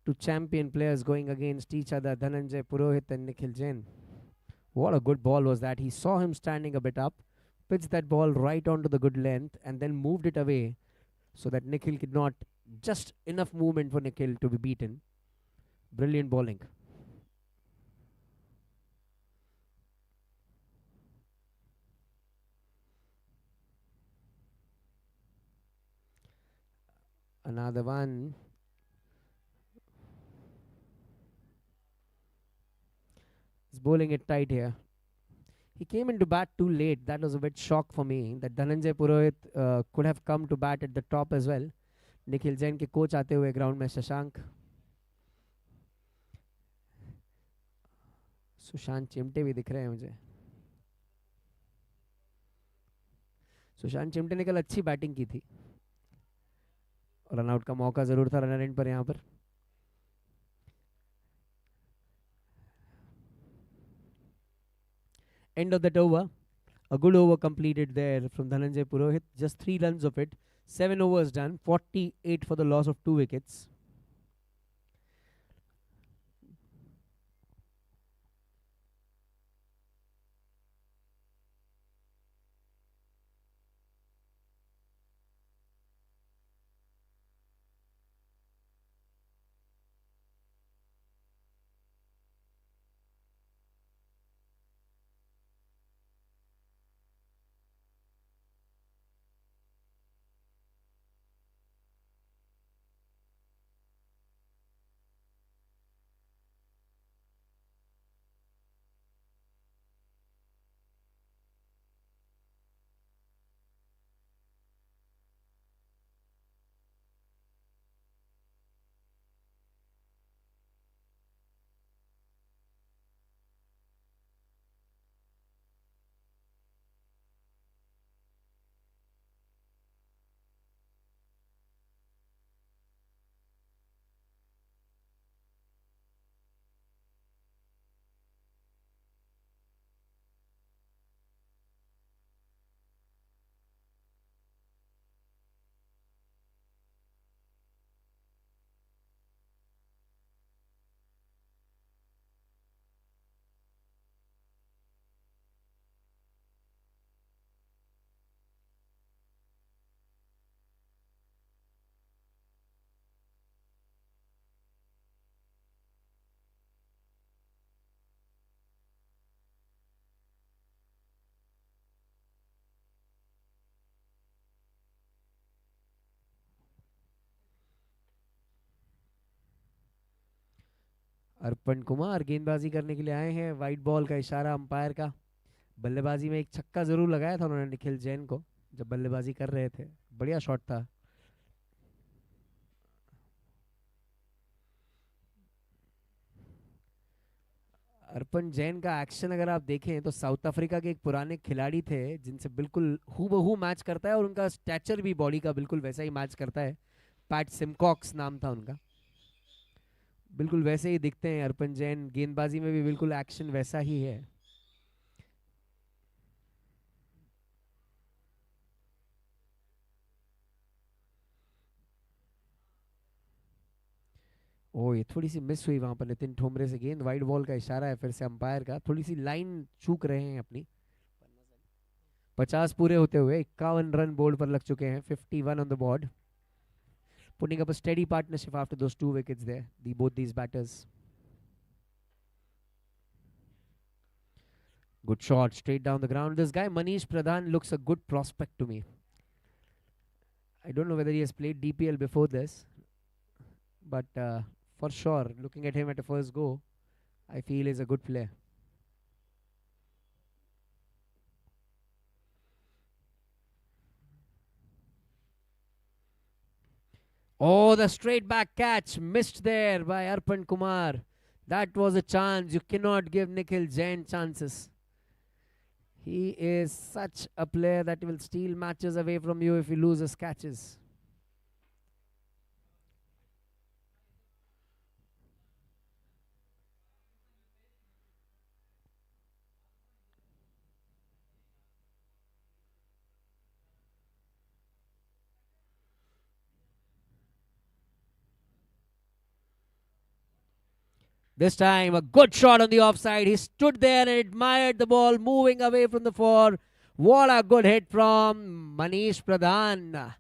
Two champion players going against each other, Dhananjay Purohit and Nikhil Jain. What a good ball was that. He saw him standing a bit up, pitched that ball right onto the good length, and then moved it away so that Nikhil could not. Just enough movement for Nikhil to be beaten. Brilliant bowling. Another one. He's bowling it tight here. He came into bat too late. That was a bit shock for me. That Dhananjay Purohit could have come to bat at the top as well. Nikhil Jain के coach आते हुए ground में शशांक, सुशांत चिमटे भी दिख रहे हैं मुझे. सुशांत चिमटे ने कल अच्छी बैटिंग की थी. रनआउट का मौका जरूर था रनर एंड पर यहाँ पर. End of that over. A good over completed there from Dhananjay Purohit. Just 3 runs of it. 7 overs done. 48 for the loss of 2 wickets. अर्पण कुमार गेंदबाजी करने के लिए आए हैं, वाइट बॉल का इशारा अंपायर का। बल्लेबाजी में एक छक्का जरूर लगाया था उन्होंने निखिल जैन को जब बल्लेबाजी कर रहे थे, बढ़िया शॉट था। अर्पण जैन का एक्शन अगर आप देखें तो साउथ अफ्रीका के एक पुराने खिलाड़ी थे जिनसे बिल्कुल हूबहू मैच करता है, और उनका स्टैचर भी बॉडी का बिल्कुल वैसा ही मैच करता है। पैट सिमकॉक्स नाम था उनका। बिल्कुल वैसे ही दिखते हैं अर्पण जैन, गेंदबाजी में भी बिल्कुल एक्शन वैसा ही है। ओ ये थोड़ी सी मिस हुई वहां पर नितिन ठोमरे से गेंद, वाइड बॉल का इशारा है फिर से अंपायर का। थोड़ी सी लाइन चूक रहे हैं अपनी। 50 पूरे होते हुए 51 रन बोर्ड पर लग चुके हैं, 51 on the board, putting up a steady partnership after those 2 wickets there, both these batters. Good shot straight down the ground. This guy Manish Pradhan looks a good prospect to me. I don't know whether he has played DPL before this, but for sure, looking at him at a first go, I feel he's a good player. Oh, the straight back catch missed there by Arpan Kumar. That was a chance. You cannot give Nikhil Jain chances. He is such a player that will steal matches away from you if he loses catches. This time, a good shot on the offside. He stood there and admired the ball moving away from the four. What a good hit from Manish Pradhan.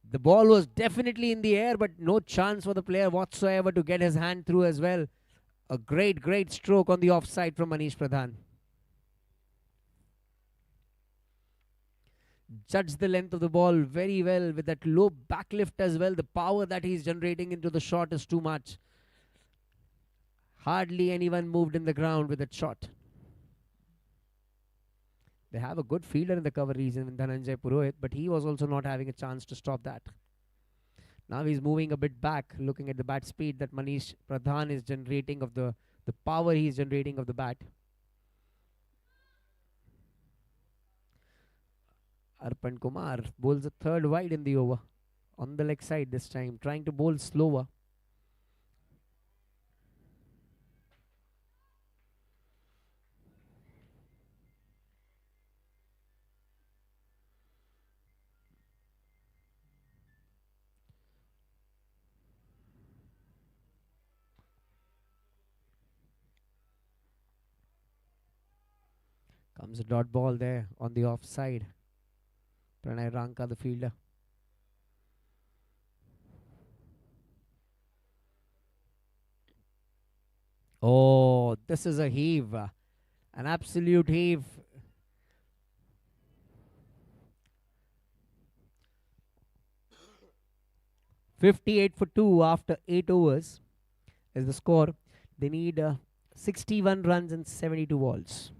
The ball was definitely in the air, but no chance for the player whatsoever to get his hand through as well. A great, great stroke on the offside from Manish Pradhan. Judged the length of the ball very well with that low backlift as well. The power that he's generating into the shot is too much. Hardly anyone moved in the ground with that shot. They have a good fielder in the cover region in Dhananjay Purohit, but he was also not having a chance to stop that. Now he's moving a bit back, looking at the bat speed that Manish Pradhan is generating, of the power he's generating of the bat. Arpan Kumar bowls a third wide in the over. On the leg side this time, trying to bowl slower. Comes a dot ball there on the offside. Pranay Ranka, the fielder. Oh, this is a heave. An absolute heave. .58 for 2 after 8 overs is the score. They need 61 runs and 72 balls.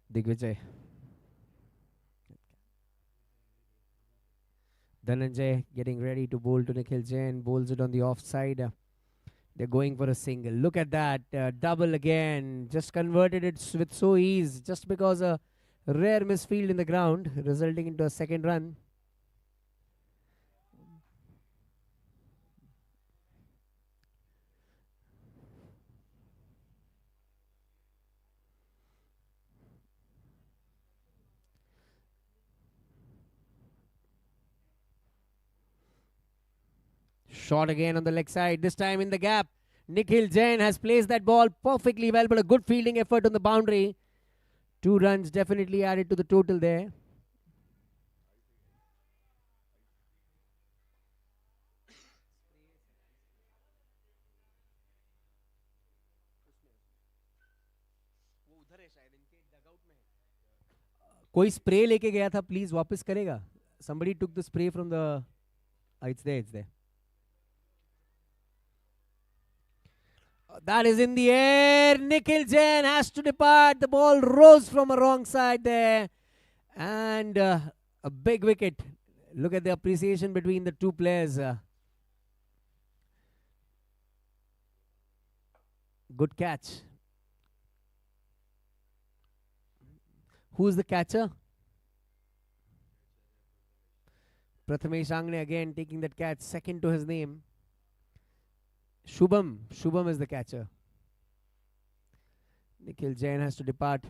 Digvijay. Dhananjay getting ready to bowl to Nikhil Jain. Bowls it on the offside. They're going for a single. Look at that. Double again. Just converted it with so ease. Just because a rare misfield in the ground, resulting into a second run. Shot again on the leg side. This time in the gap. Nikhil Jain has placed that ball perfectly well, but a good fielding effort on the boundary. 2 runs definitely added to the total there. कोई spray लेके गया था, please वापस करेगा. Somebody took the spray from the. It's there, it's there. That is in the air. Nikhil Jain has to depart. The ball rose from a wrong side there. And a big wicket. Look at the appreciation between the two players. Good catch. Who's the catcher? Prathamesh Angne again taking that catch, second to his name. Shubham. Shubham is the catcher. Nikhil Jain has to depart.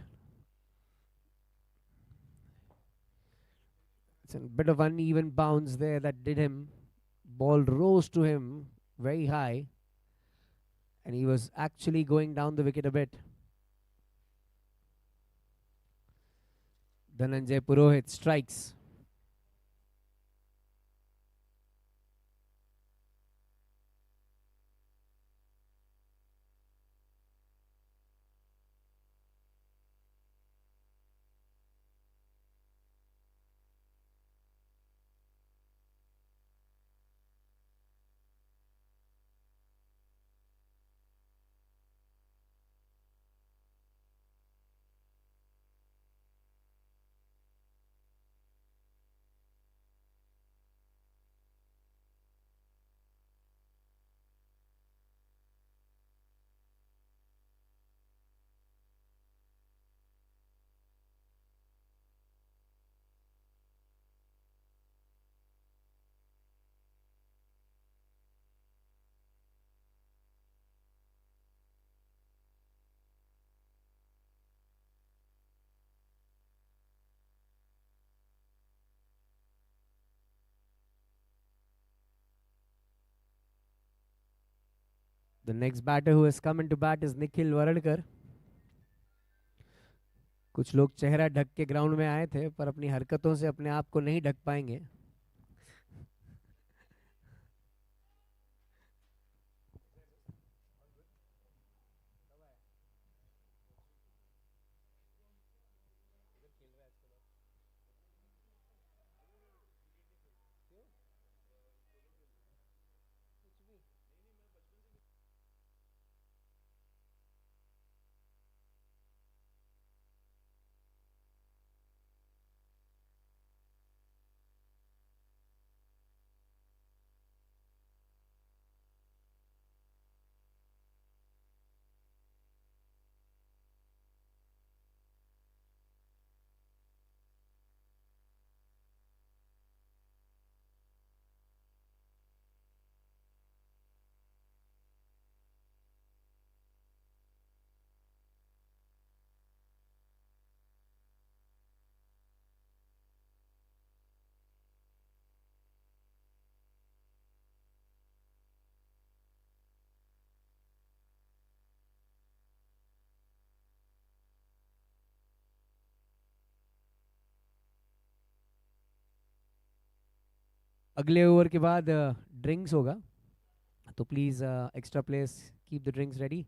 It's a bit of uneven bounce there that did him. Ball rose to him very high. And he was actually going down the wicket a bit. Dhananjay Purohit strikes. The next batter who has come into bat is Nikhil Varadkar. कुछ लोग चेहरा ढक के ground में आए थे, पर अपनी हरकतों से अपने आप को नहीं ढक पाएंगे. अगले ओवर के बाद ड्रिंक्स होगा, तो please extra players keep the drinks ready.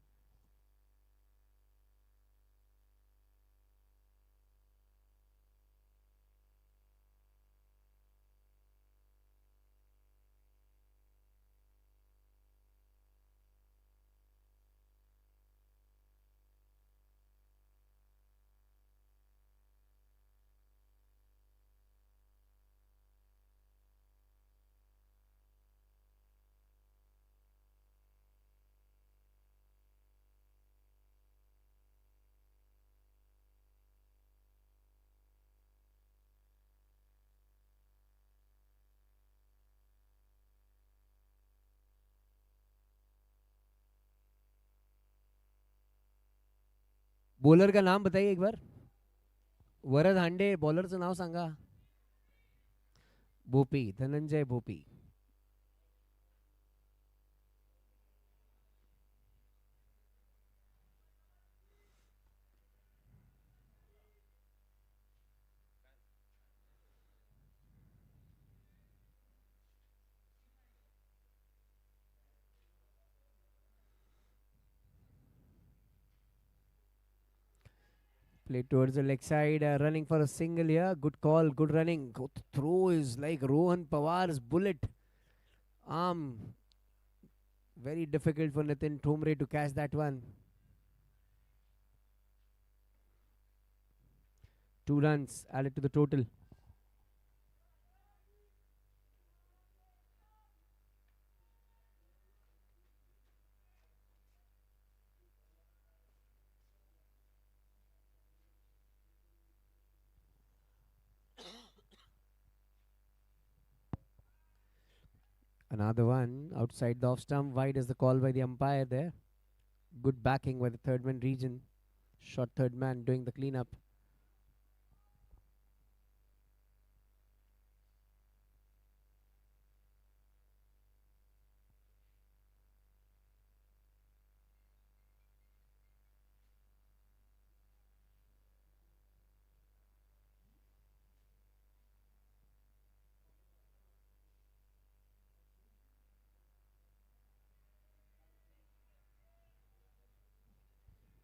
Bowler का नाम बताइए एक बार. वरद हांडे बॉलरचं नाव सांगा. Bhopi, Dhananjay Bhopi. Play towards the leg side, running for a single here. Good call, good running. Good throw is like Rohan Pawar's bullet. Arm. Very difficult for Nitin Thomre to catch that one. 2 runs added to the total. Another one outside the off stump. Wide is the call by the umpire there. Good backing by the third man region. Short third man doing the cleanup.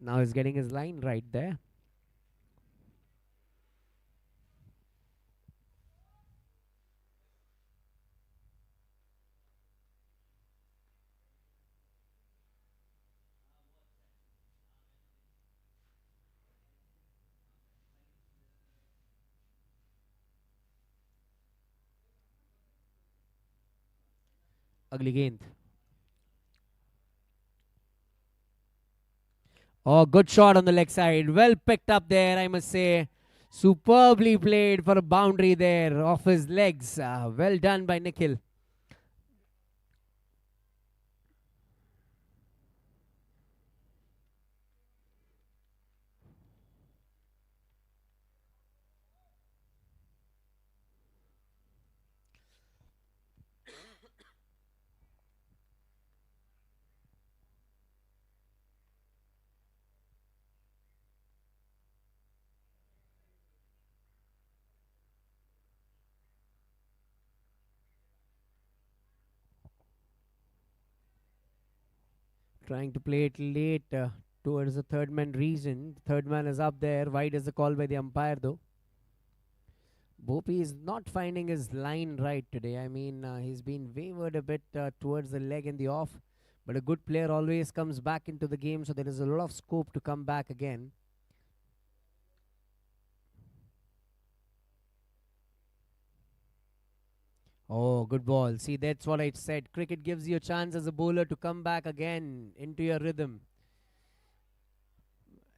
Now he's getting his line right there. Ugly गेंद. Oh, good shot on the leg side. Well picked up there, I must say. Superbly played for a boundary there off his legs. Well done by Nikhil. Trying to play it late towards the third man region. Third man is up there. Wide is the call by the umpire though. Bopi is not finding his line right today. I mean, he's been wavered a bit towards the leg and the off. But a good player always comes back into the game, so there is a lot of scope to come back again. Oh, good ball. See, that's what I said. Cricket gives you a chance as a bowler to come back again into your rhythm.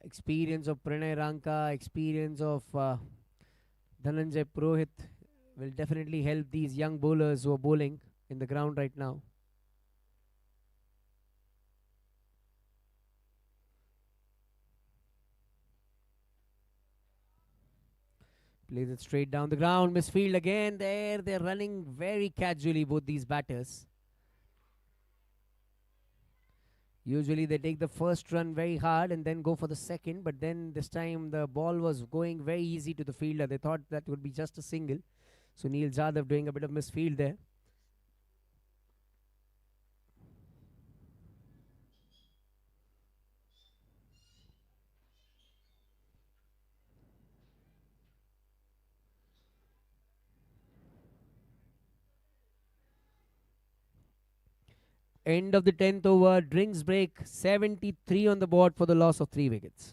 Experience of Pranay Ranka, experience of Dhananjay Purohit will definitely help these young bowlers who are bowling in the ground right now. Plays it straight down the ground. Misfield again there. They're running very casually, both these batters. Usually they take the first run very hard and then go for the second, but then this time the ball was going very easy to the fielder. They thought that would be just a single. So Neil Jadhav doing a bit of misfield there. End of the 10th over, drinks break, 73 on the board for the loss of 3 wickets.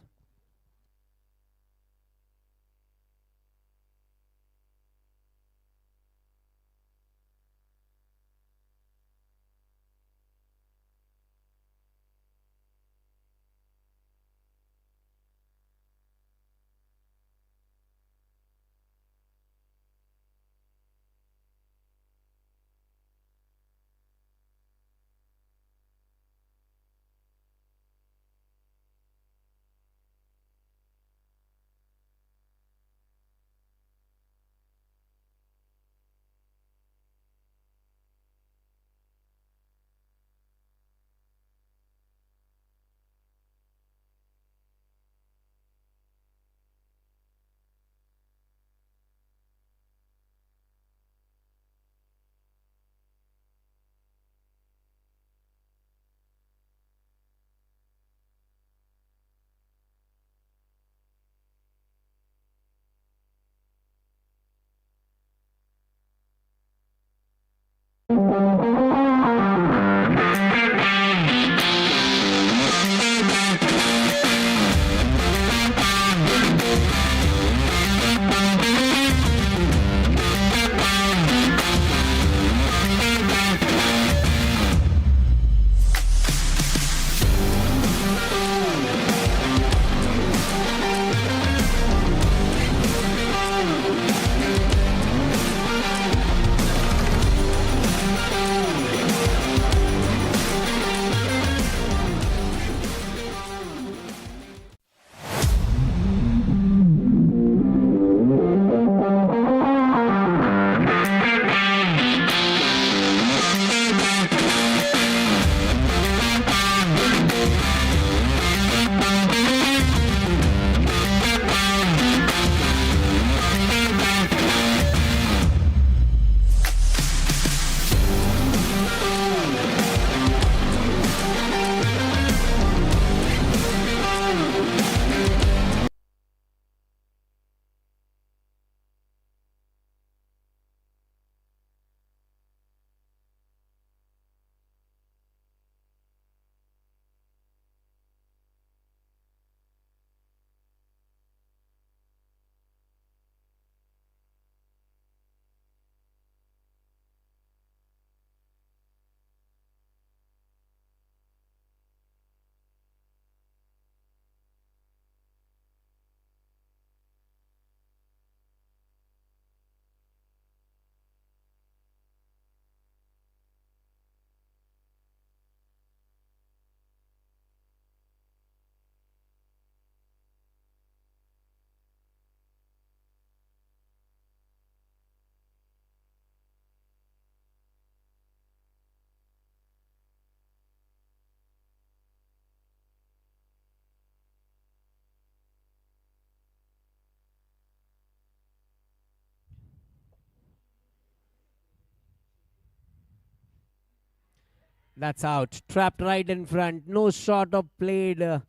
That's out. Trapped right in front. No shot or played at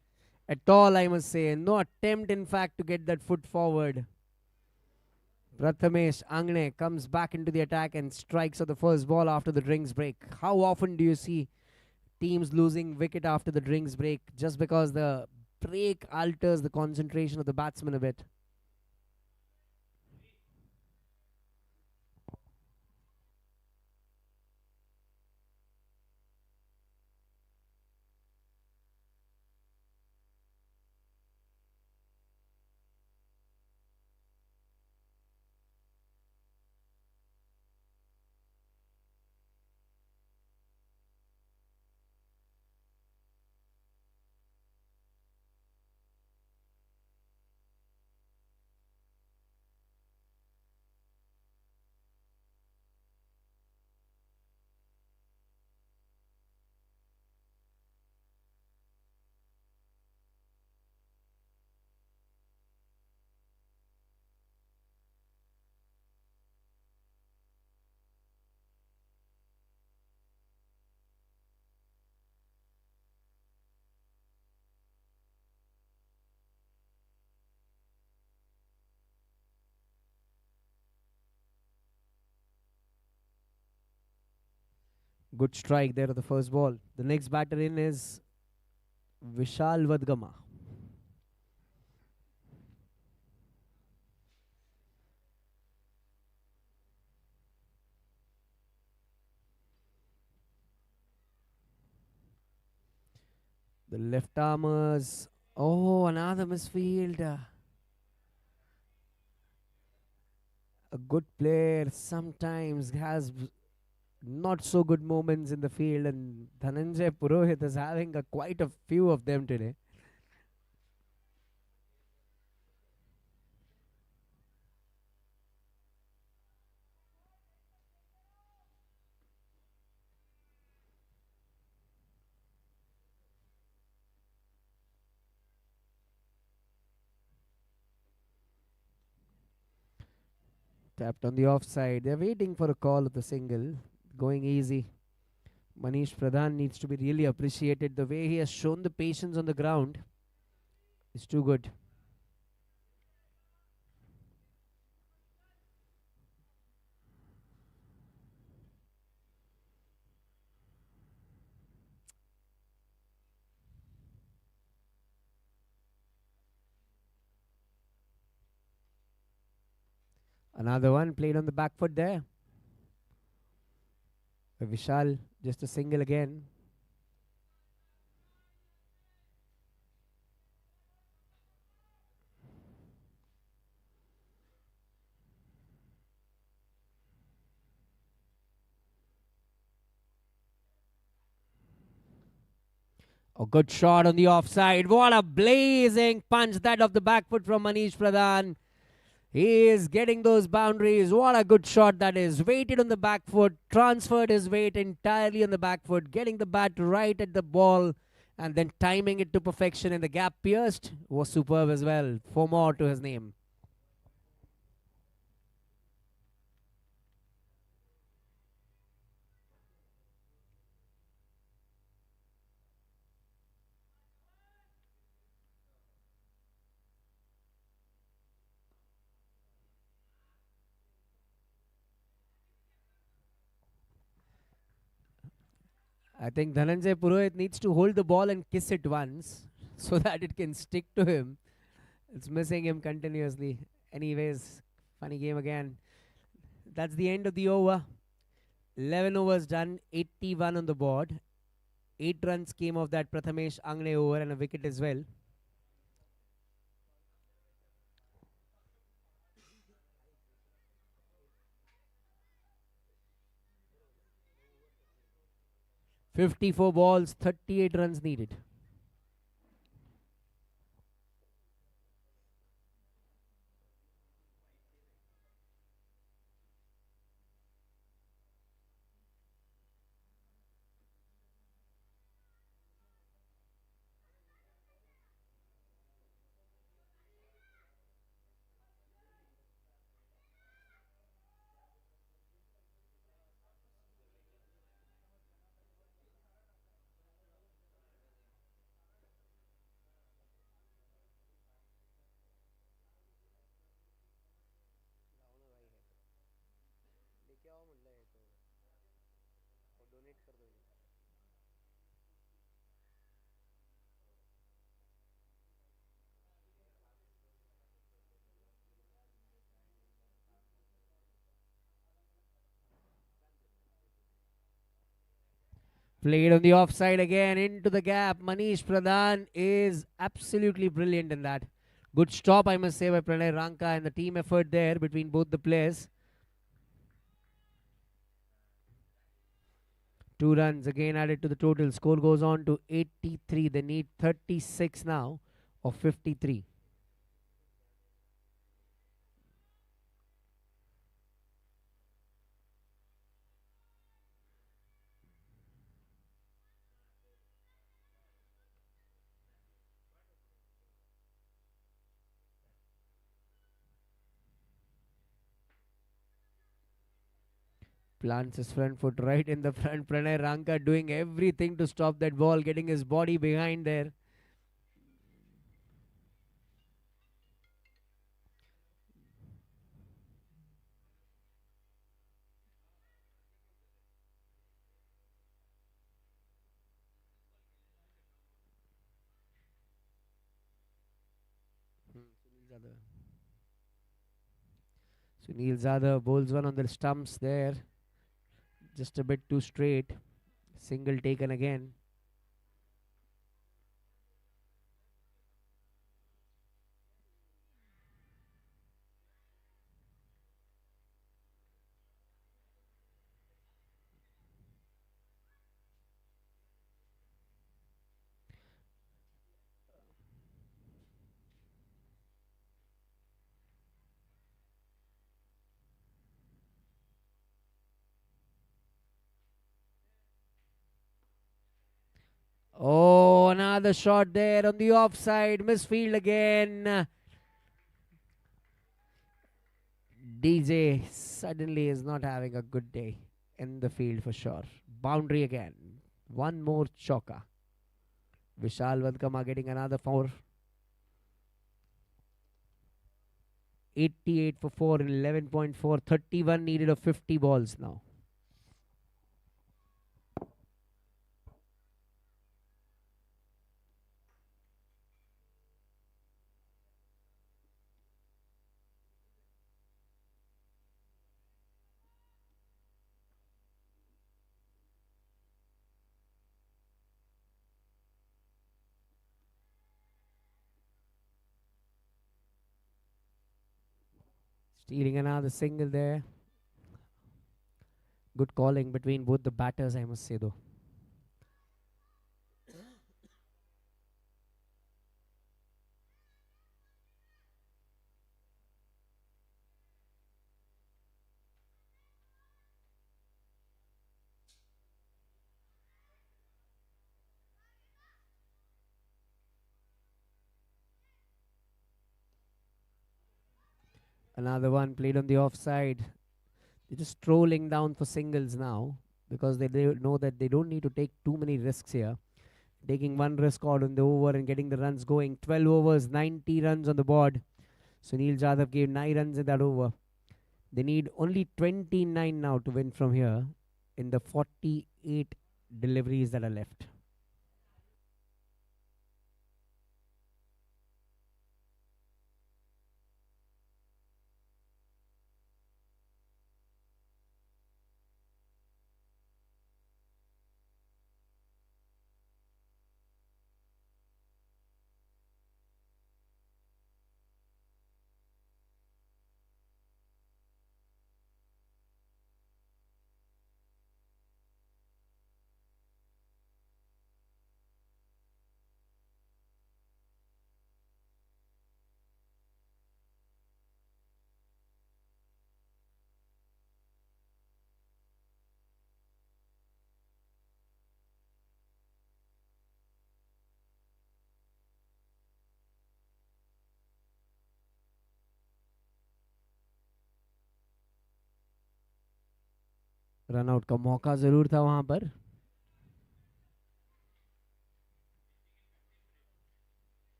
all, I must say. No attempt, in fact, to get that foot forward. Prathamesh Angne comes back into the attack and strikes at the first ball after the drinks break. How often do you see teams losing wicket after the drinks break just because the break alters the concentration of the batsman a bit? Good strike there at the first ball. The next batter in is Vishal Vadgama. The left armers. Oh, another misfield. A good player sometimes has not so good moments in the field, and Dhananjay Purohit is having quite a few of them today. Tapped on the offside. They're waiting for a call of the single. Going easy. Manish Pradhan needs to be really appreciated. The way he has shown the patience on the ground is too good. Another one played on the back foot there. Vishal, just a single again. A good shot on the offside. What a blazing punch that of the back foot from Manish Pradhan. He is getting those boundaries. What a good shot that is. Weighted on the back foot, transferred his weight entirely on the back foot, getting the bat right at the ball and then timing it to perfection. And the gap pierced was superb as well. 4 more to his name. I think Dhananjay Purohit needs to hold the ball and kiss it once so that it can stick to him. It's missing him continuously. Anyways, funny game again. That's the end of the over. 11 overs done, 81 on the board. 8 runs came off that Prathamesh Angne over and a wicket as well. 54 balls, 38 runs needed. Played on the offside again into the gap. Manish Pradhan is absolutely brilliant in that. Good stop, I must say, by Pranay Ranka and the team effort there between both the players. 2 runs again added to the total. Score goes on to 83. They need 36 now of 53. Plants his front foot right in the front. Pranay Ranka doing everything to stop that ball, getting his body behind there. Sunil Zada bowls one on the stumps there. Just a bit too straight. Single taken again. Oh, another shot there on the offside. Misfield again. DJ suddenly is not having a good day in the field for sure. Boundary again. One more choka. Vishal Vadkama getting another 4. 88 for 4 in 11.4. 31 needed of 50 balls now. Stealing another single there. Good calling between both the batters, I must say, though. Another one played on the offside. They're just strolling down for singles now because they know that they don't need to take too many risks here. Taking one risk out on the over and getting the runs going. 12 overs, 90 runs on the board. Sunil Jadhav gave 9 runs in that over. They need only 29 now to win from here in the 48 deliveries that are left. Run out का मौका जरूर था वहां पर.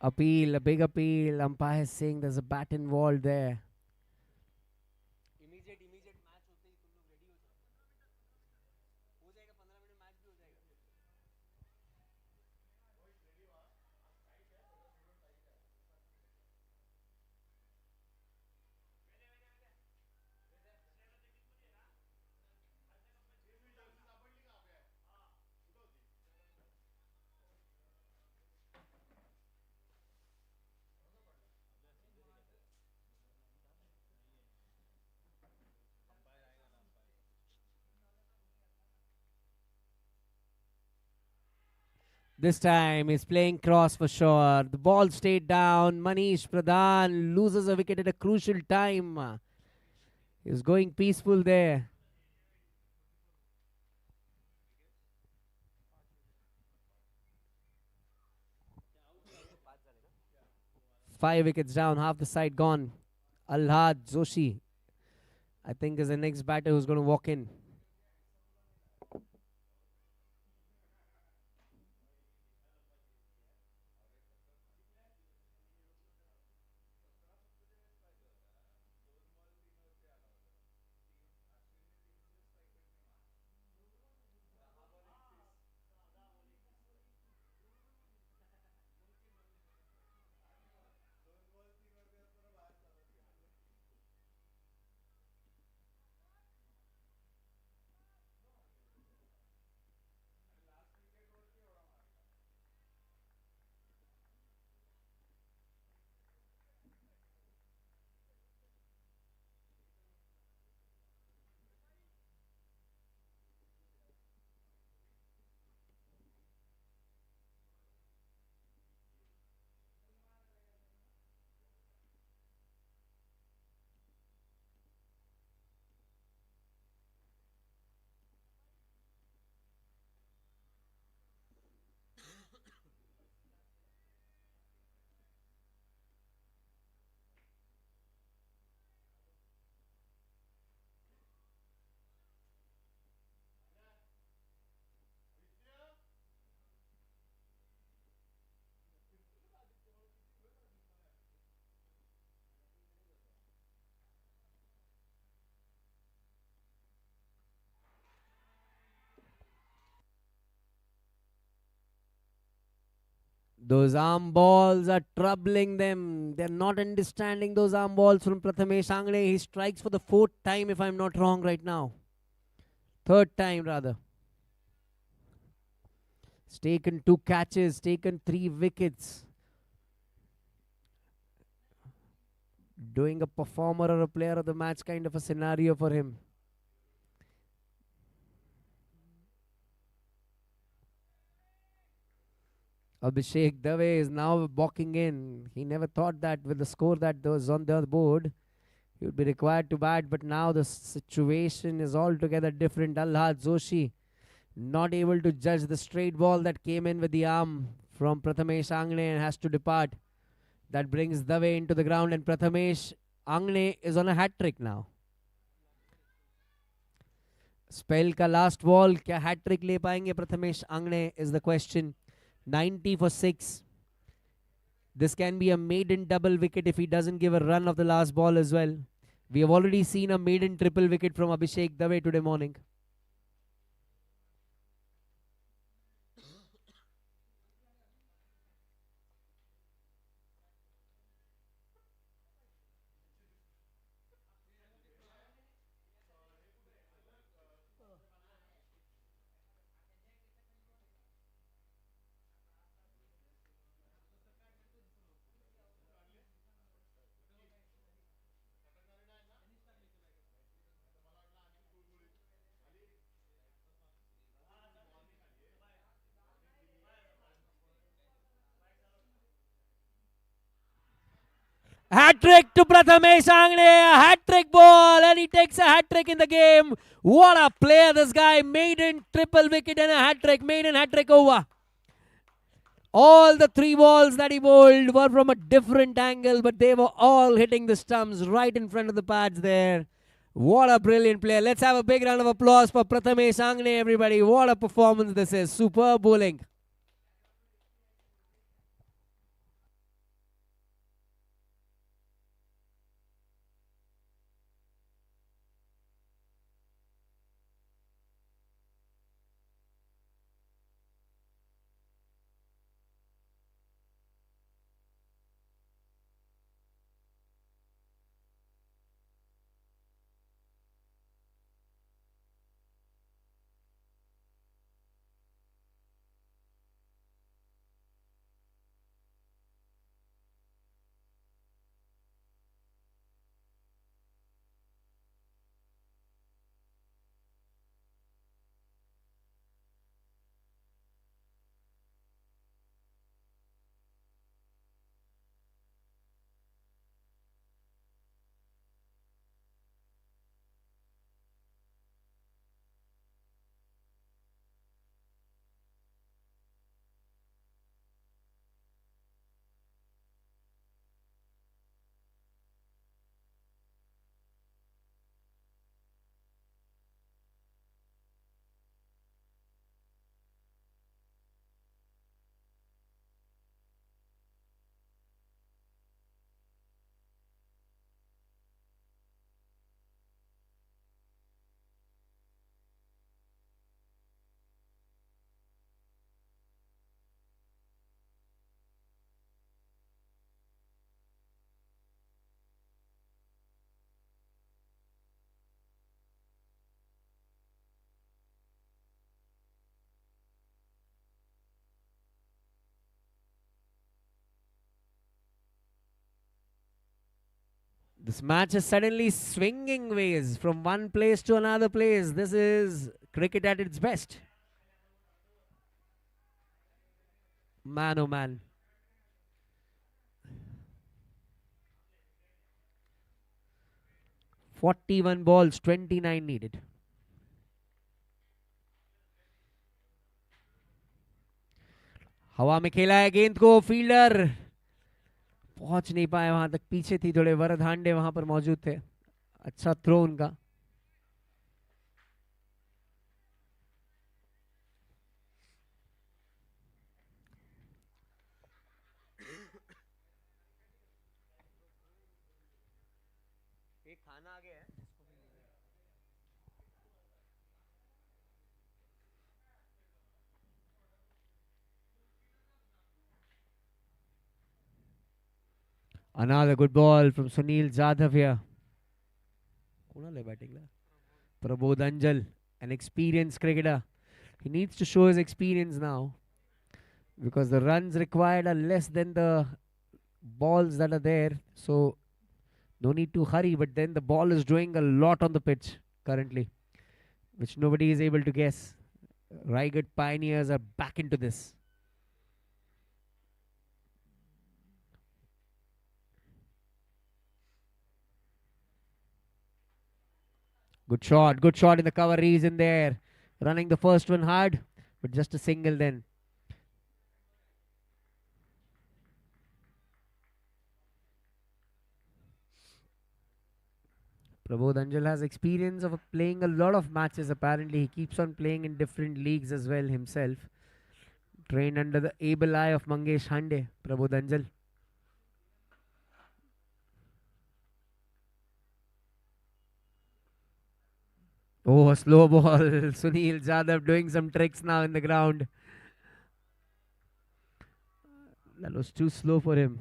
Appeal, a big appeal. Umpire is saying there's a bat involved there. This time he's playing cross for sure. The ball stayed down. Manish Pradhan loses a wicket at a crucial time. He was going peaceful there. 5 wickets down, half the side gone. Alhad Joshi, I think, is the next batter who's going to walk in. Those arm balls are troubling them. They're not understanding those arm balls from Prathamesh Angne. He strikes for the fourth time, if I'm not wrong, right now. Third time, rather. He's taken 2 catches, taken 3 wickets. Doing a performer or a player of the match kind of a scenario for him. Abhishek Dave is now walking in. He never thought that with the score that was on the board, he would be required to bat, but now the situation is altogether different. Alhad Joshi not able to judge the straight ball that came in with the arm from Prathamesh Angne and has to depart. That brings Dave into the ground, and Prathamesh Angne is on a hat trick now. Spell का last ball, क्या hat trick ले पाएंगे प्रथमेश आंगणे is the question. 90 for 6. This can be a maiden double wicket if he doesn't give a run of the last ball as well. We have already seen a maiden triple wicket from Abhishek Dave today morning. Hat trick to Prathamesh Angne, a hat trick ball, and he takes a hat trick in the game. What a player this guy! Maiden triple wicket and a hat trick, maiden hat trick over. All the 3 balls that he bowled were from a different angle, but they were all hitting the stumps right in front of the pads there. What a brilliant player. Let's have a big round of applause for Prathamesh Angne, everybody. What a performance this is. Superb bowling. This match is suddenly swinging ways from one place to another place. This is cricket at its best. Man, oh man. 41 balls, 29 needed. हवा में खेला है गेंद को, fielder पहुंच नहीं पाए वहां तक, पीछे थी थोड़े, वरद हांडे वहां पर मौजूद थे. अच्छा थ्रो उनका. एक खाना आ गया है. Another good ball from Sunil Jadhav here. कोणाला batting La? Prabodh Anjal, an experienced cricketer. He needs to show his experience now because the runs required are less than the balls that are there. So no need to hurry, but then the ball is doing a lot on the pitch currently, which nobody is able to guess. Raigad Pioneers are back into this. Good shot in the cover. He's in there. Running the first one hard, but just a single then. Prabodh Anjal has experience of playing a lot of matches apparently. He keeps on playing in different leagues as well himself. Trained under the able eye of Mangesh Hande, Prabodh Anjal. Oh, a slow ball. Sunil Jadhav doing some tricks now in the ground. That was too slow for him.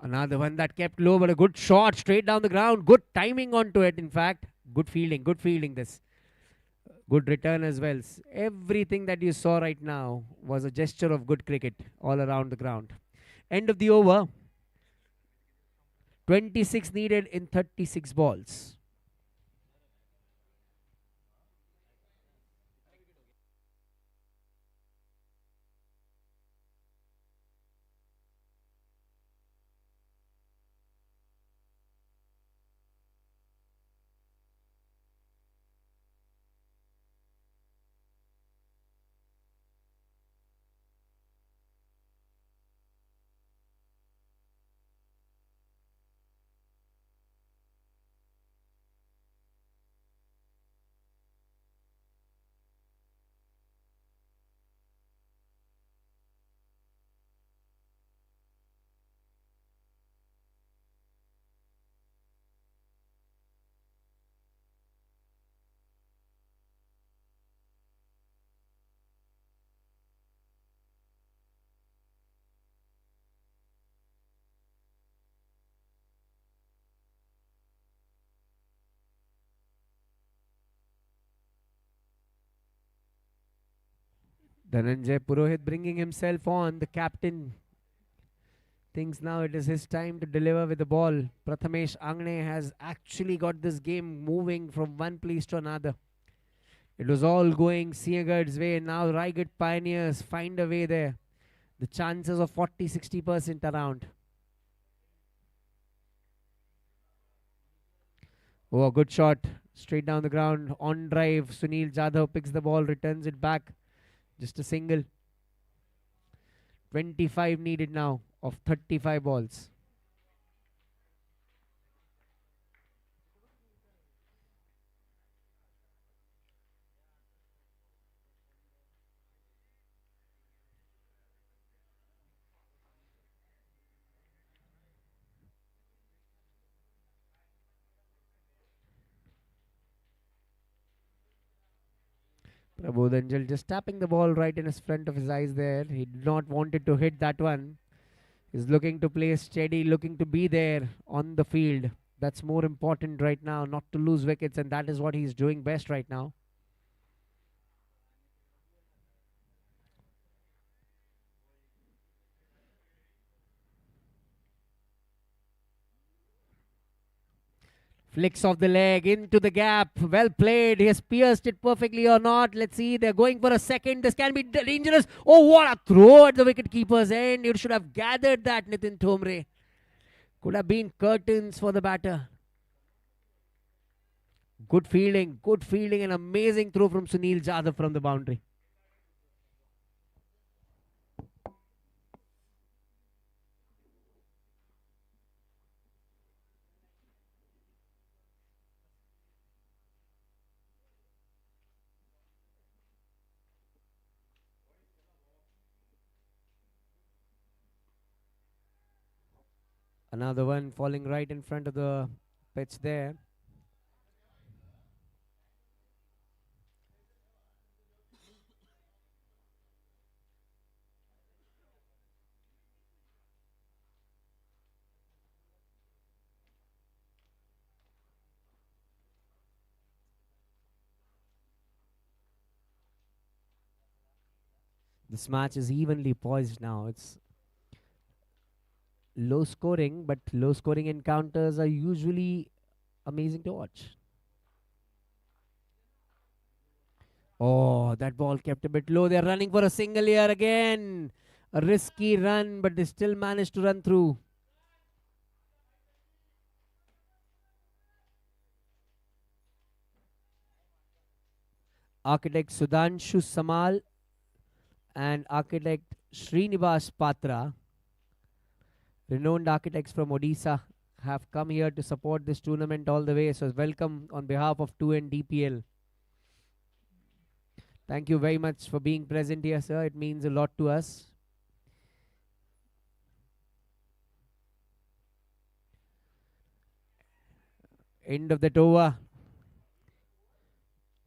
Another one that kept low, but a good shot straight down the ground. Good timing onto it, in fact. Good fielding this. Good return as well. Everything that you saw right now was a gesture of good cricket all around the ground. End of the over. 26 needed in 36 balls. Dhananjay Purohit bringing himself on. The captain thinks now it is his time to deliver with the ball. Prathamesh Angne has actually got this game moving from one place to another. It was all going Sinhagad's way. Now Raigad Pioneers find a way there. The chances of 40-60% around. Oh, a good shot. Straight down the ground. On drive. Sunil Jadhav picks the ball, returns it back. Just a single. 25 needed now of 35 balls. Prabodhanjal just tapping the ball right in his front of his eyes there. He did not wanted to hit that one. He's looking to play steady, looking to be there on the field. That's more important right now, not to lose wickets, and that is what he's doing best right now. Flicks of the leg into the gap. Well played. He has pierced it perfectly or not. Let's see. They're going for a second. This can be dangerous. Oh, what a throw at the wicket keeper's end. You should have gathered that, Nitin Thomre. Could have been curtains for the batter. Good fielding. Good fielding. An amazing throw from Sunil Jadhav from the boundary. Another one falling right in front of the pitch there. This match is evenly poised now. It's low scoring, but low scoring encounters are usually amazing to watch. Oh, that ball kept a bit low. They're running for a single here again. A risky run, but they still managed to run through. Architect Sudhanshu Samal and architect Srinivas Patra, renowned architects from Odisha, have come here to support this tournament all the way. So welcome on behalf of 2N DPL. Thank you very much for being present here, sir. It means a lot to us. End of that over.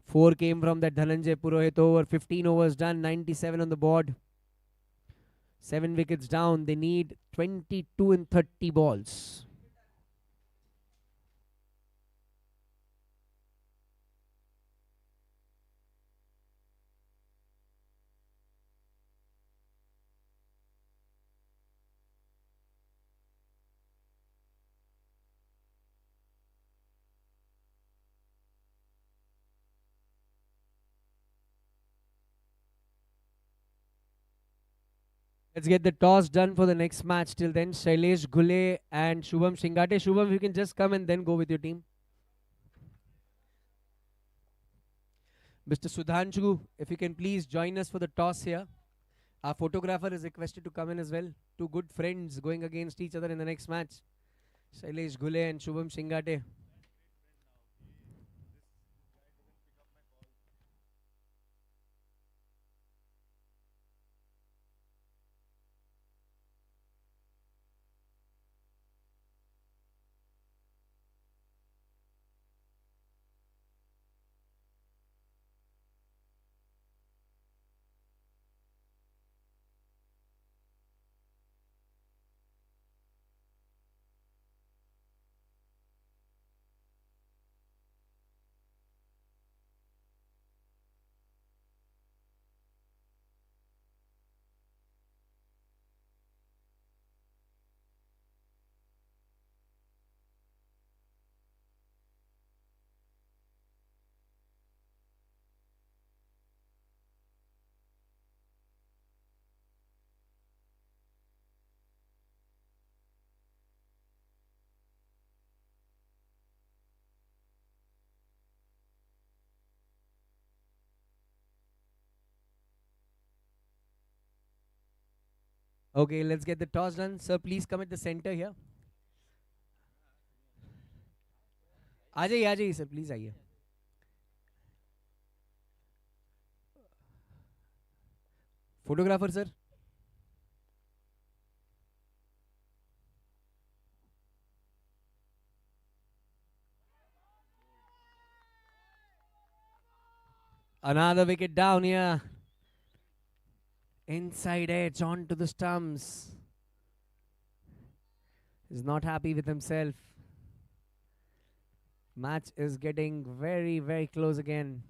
4 came from that Dhananjay Purohit over. 15 overs done, 97 on the board. 7 wickets down. They need 22 and 30 balls. Let's get the toss done for the next match. Till then, Shailesh Ghule and Shubham Shingate. Shubham, you can just come and then go with your team. Mr. Sudhanshu, if you can please join us for the toss here. Our photographer is requested to come in as well. Two good friends going against each other in the next match. Shailesh Ghule and Shubham Shingate. Okay, let's get the toss done. Sir, please come at the center here. आ जाइए sir, please आइए. Photographer sir. Another wicket down here. Inside edge onto the stumps. He's not happy with himself. Match is getting very, very close again.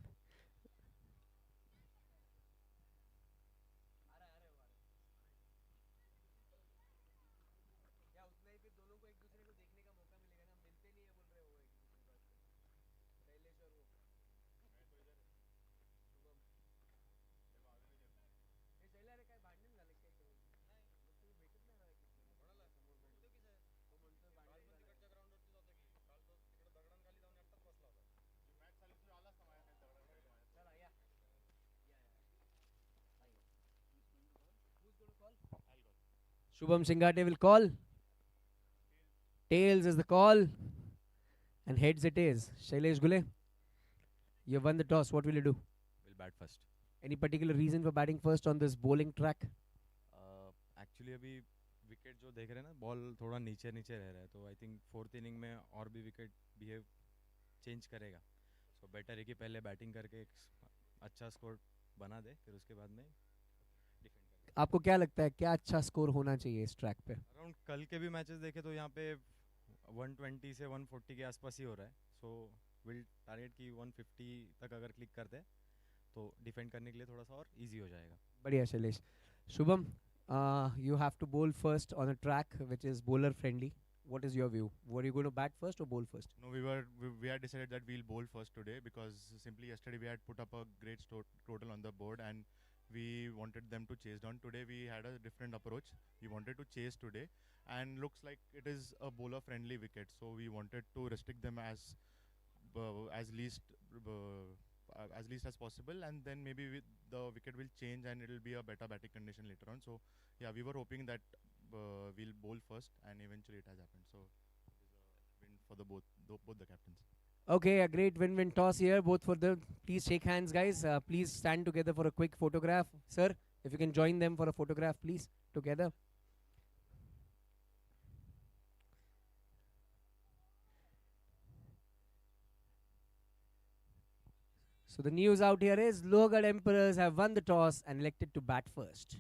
Shubham Singate will call. Tails is the call. And heads it is. Shailesh Gule, you won the toss. What will you do? Will bat first. Any particular reason for batting first on this bowling track? Actually अभी wicket जो देख रहे हैं ना ball थोड़ा नीचे नीचे रह रहा है तो आई थिंक फोर्थ इनिंग में और भी विकेट बिहेव चेंज करेगा सो बेटर है कि पहले बैटिंग करके एक अच्छा स्कोर बना दे फिर उसके बाद में डिफेंड करें आपको क्या लगता है क्या अच्छा स्कोर होना चाहिए इस ट्रैक पे? अराउंड कल के भी मैचेस देखे तो यहाँ पे 120 से 140 के आसपास ही हो रहा है सो विल टारगेट की 150 तक अगर क्लिक करते हैं तो डिफेंड करने के लिए थोड़ा सा और इजी हो जाएगा. बढ़िया Shailesh. Shubham, you have to bowl first on a track which is bowler friendly. What is your view? Were you going to bat first or bowl first? No, we had decided that we'll bowl first today because simply yesterday we had put up a great total on the board and we wanted them to chase down. Today we had a different approach. We wanted to chase today and looks like it is a bowler friendly wicket. So we wanted to restrict them as least as possible and then maybe the wicket will change and it will be a better batting condition later on. So yeah, we were hoping that we'll bowl first and eventually it has happened. So it is a win for both the captains. Okay, a great win-win toss here, both for the. Please shake hands, guys. Please stand together for a quick photograph. Sir, if you can join them for a photograph, please, together. So the news out here is Logarh Emperors have won the toss and elected to bat first.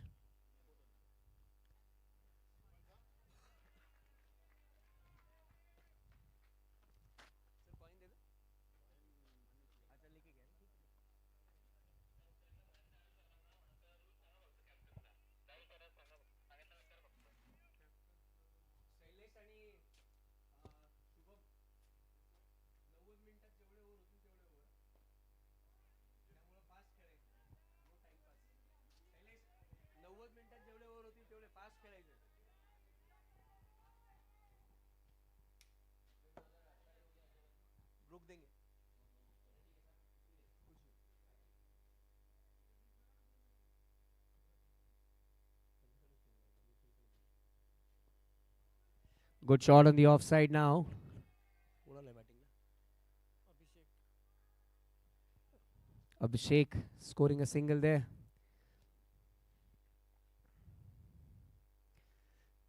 Good shot on the offside now. Abhishek scoring a single there.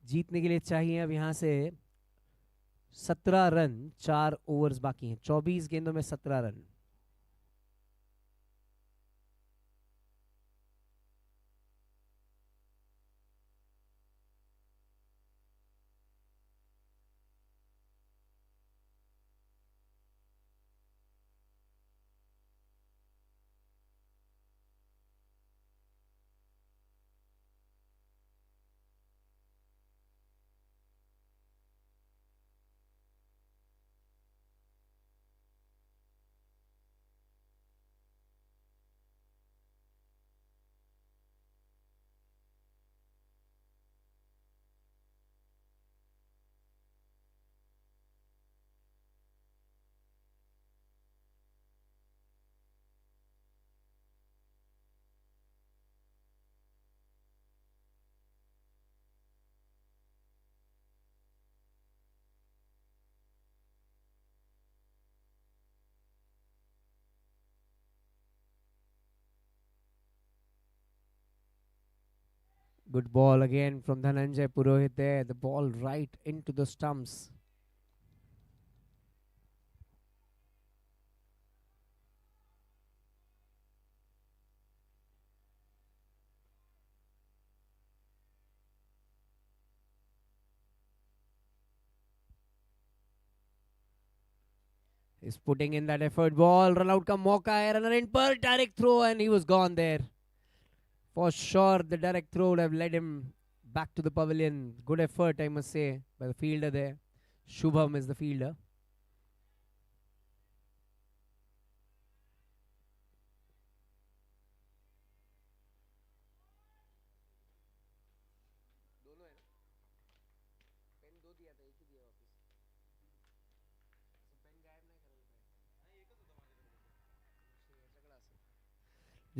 जीतने के लिए चाहिए अब यहाँ से 17 run. 4 overs बाकी हैं. 24 गेंदों में 17 run. Good ball again from Dhananjay Purohit there. The ball right into the stumps. is putting in that effort. Ball, run out ka mauka hai, runner in per direct throw, and he was gone there. For sure, the direct throw would have led him back to the pavilion. Good effort, I must say, by the fielder there. Shubham is the fielder.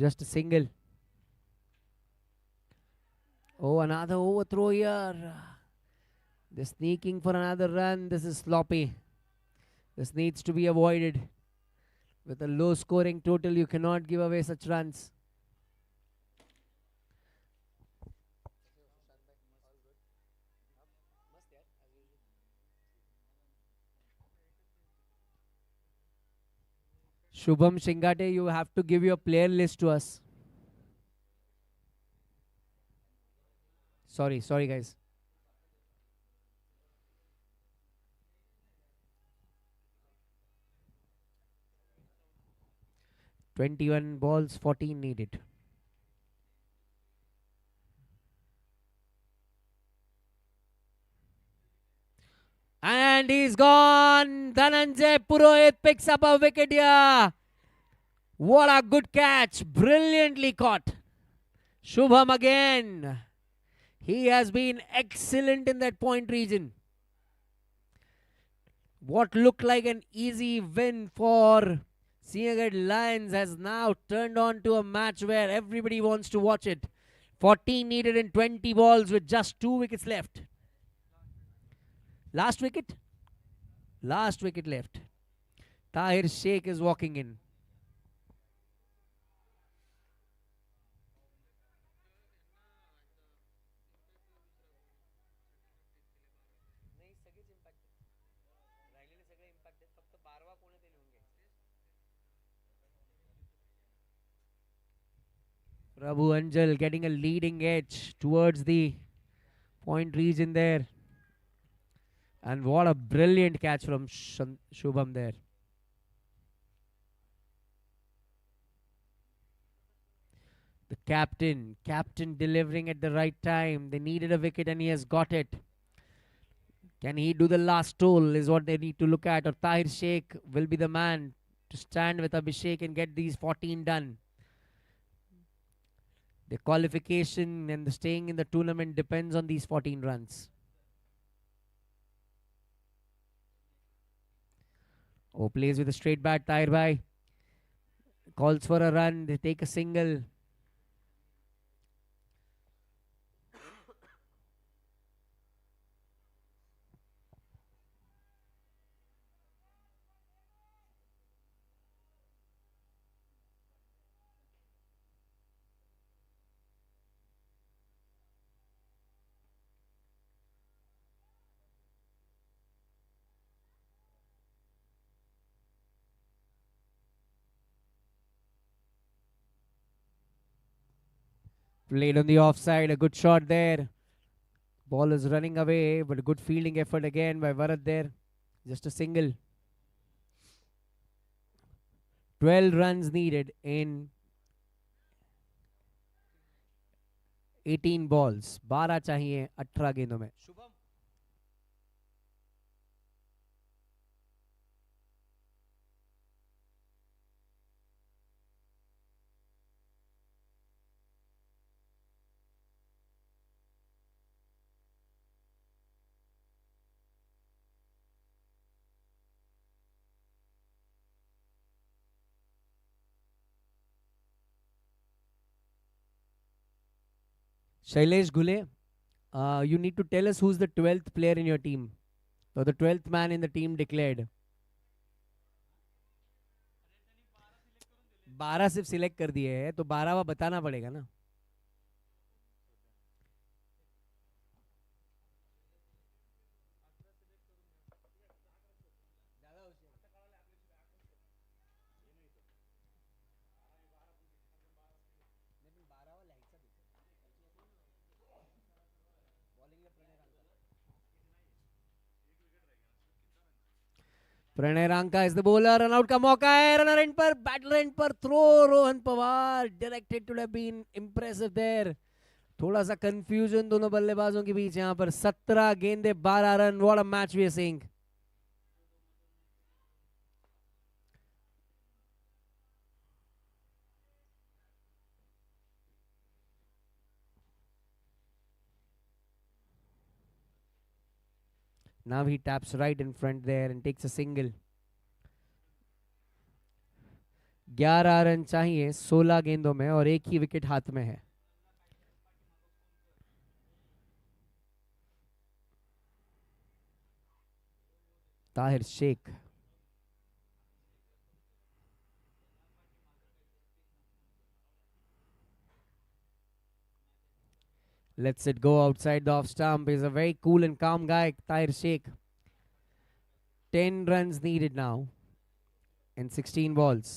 Just a single. Oh, another overthrow here. They're sneaking for another run. This is sloppy. This needs to be avoided. With a low scoring total, you cannot give away such runs. Shubham Shingate, you have to give your player list to us. Sorry, guys. "21 balls, 14 needed." And he's gone. Dhananjay Purohit picks up a wicket here. What a good catch. Brilliantly caught. Shubham again. He has been excellent in that point region. What looked like an easy win for Sinhagad Lions has now turned on to a match where everybody wants to watch it. 14 needed in 20 balls with just 2 wickets left. Last wicket? Last wicket left. Tahir Sheikh is walking in. Prabhu Anjal getting a leading edge towards the point region there. And what a brilliant catch from Shubham there. The captain delivering at the right time. They needed a wicket and he has got it. Can he do the last toll is what they need to look at. Or Tahir Sheikh will be the man to stand with Abhishek and get these 14 done. The qualification and the staying in the tournament depends on these 14 runs. Oh, plays with a straight bat, Tahir Bhai. Calls for a run. They take a single. Played on the offside. A good shot there. Ball is running away, but a good fielding effort again by Varad there. Just a single. 12 runs needed in 18 balls. 12 चाहिए 18 गेंदों में. Shailesh Gule, you need to tell us who's the 12th player in your team. So the 12th man in the team declared. 12 सिर्फ select कर दिए हैं तो 12वां बताना पड़ेगा ना. Pranay Ranka is the bowler. Run out का मौका है. रनर एंड पर, बैटर एंड पर throw. Rohan Pawar directed to have been impressive there. थोड़ा सा कंफ्यूजन दोनों बल्लेबाजों के बीच यहाँ पर. 17 गेंदे 12 रन. What a match we are seeing. Now he taps right in front there and takes a single. 11 run चाहिए 16 गेंदों में और एक ही विकेट हाथ में है. Tahir Sheikh. Lets it go outside the off stump. He's a very cool and calm guy, Tahir Sheikh. 10 runs needed now in 16 balls.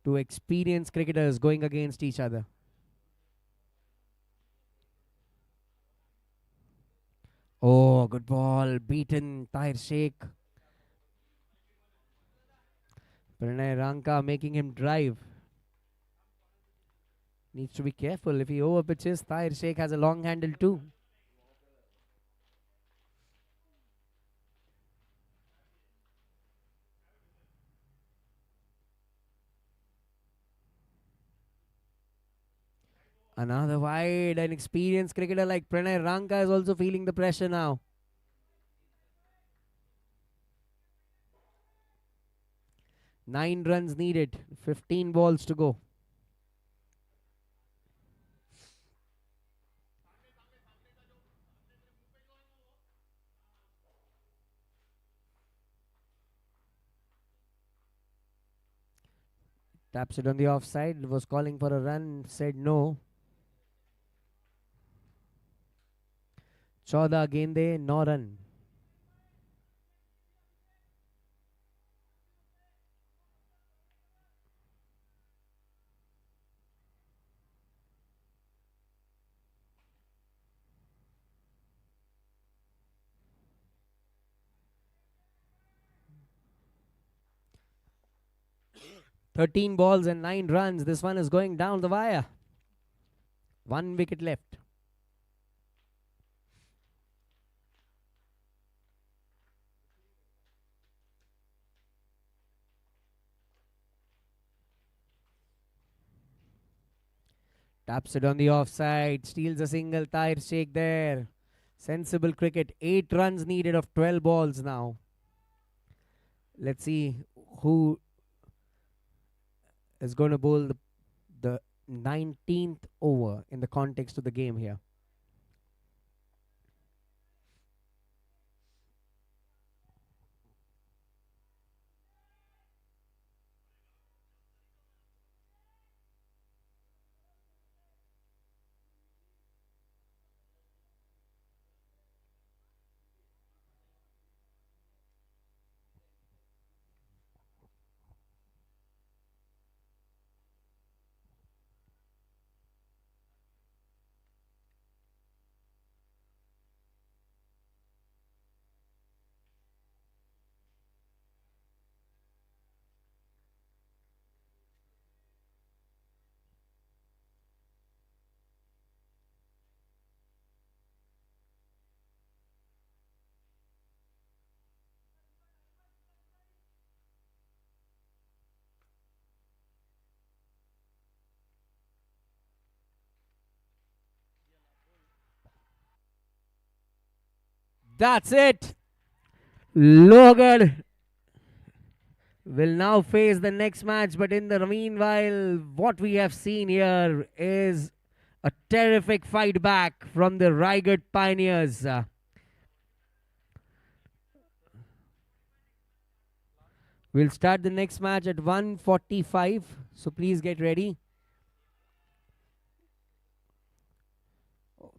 Two experienced cricketers going against each other. Oh, good ball. Beaten Tahir Sheikh. Pranay Ranka making him drive. Needs to be careful. If he over pitches, Tahir Sheikh has a long handle too. Another wide. An experienced cricketer like Pranay Ranka is also feeling the pressure now. Nine runs needed. 15 balls to go. Taps it on the offside. Was calling for a run. Said no. 14 गेंदे 9 run. Thirteen balls and 9 runs. This one is going down the wire. 1 wicket left. Taps it on the offside. Steals a single. Tahir Sheikh there. Sensible cricket. 8 runs needed of 12 balls now. Let's see who is going to bowl the 19th over in the context of the game here. That's it. Raigad will now face the next match, but in the meanwhile, what we have seen here is a terrific fight back from the Raigad Pioneers. We'll start the next match at 1:45, so please get ready.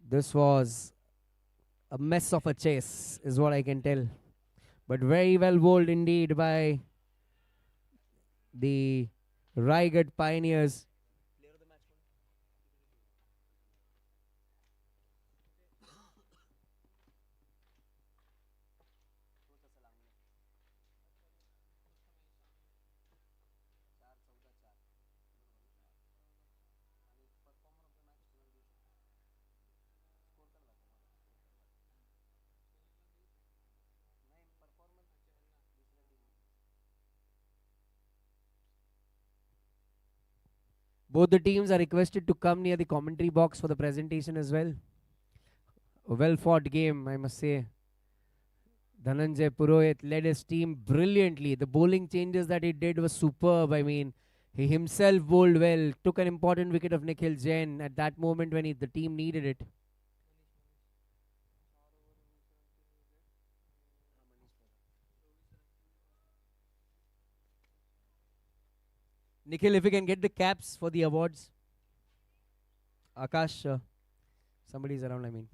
This was a mess of a chase, is what I can tell. But very well bowled indeed by the Raigad Pioneers. Both the teams are requested to come near the commentary box for the presentation as well. A well fought game, I must say. Dhananjay Purohit led his team brilliantly. The bowling changes that he did was superb. I mean, he himself bowled well, took an important wicket of Nikhil Jain at that moment when the team needed it. Nikhil, if you can get the caps for the awards. Akash, somebody's around, I mean.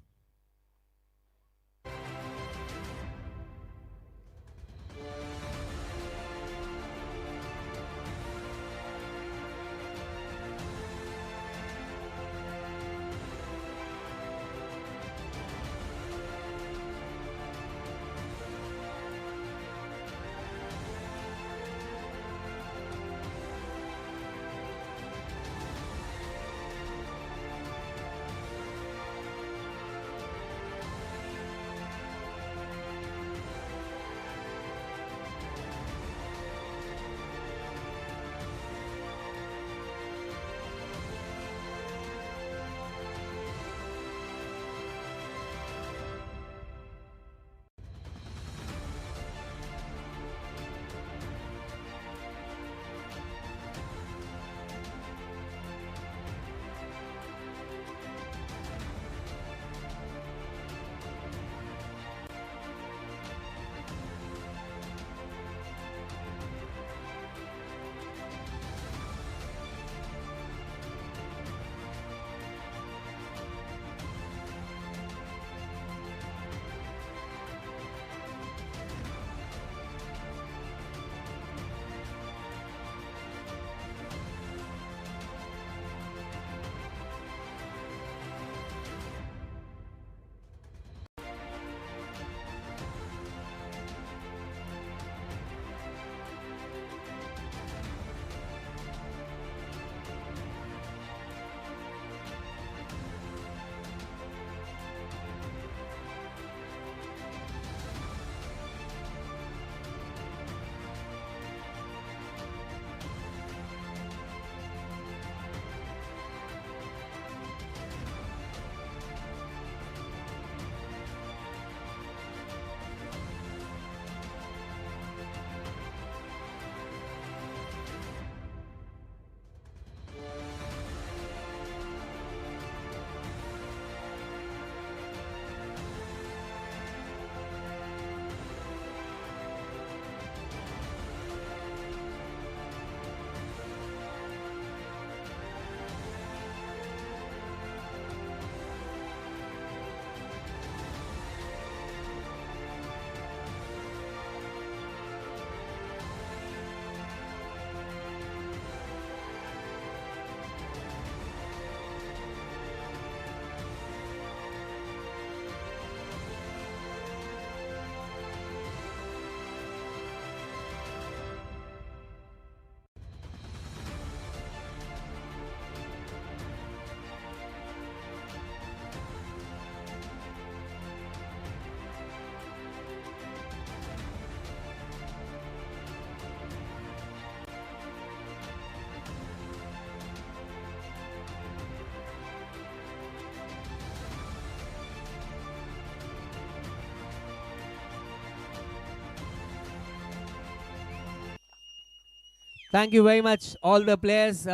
Thank you very much, all the players.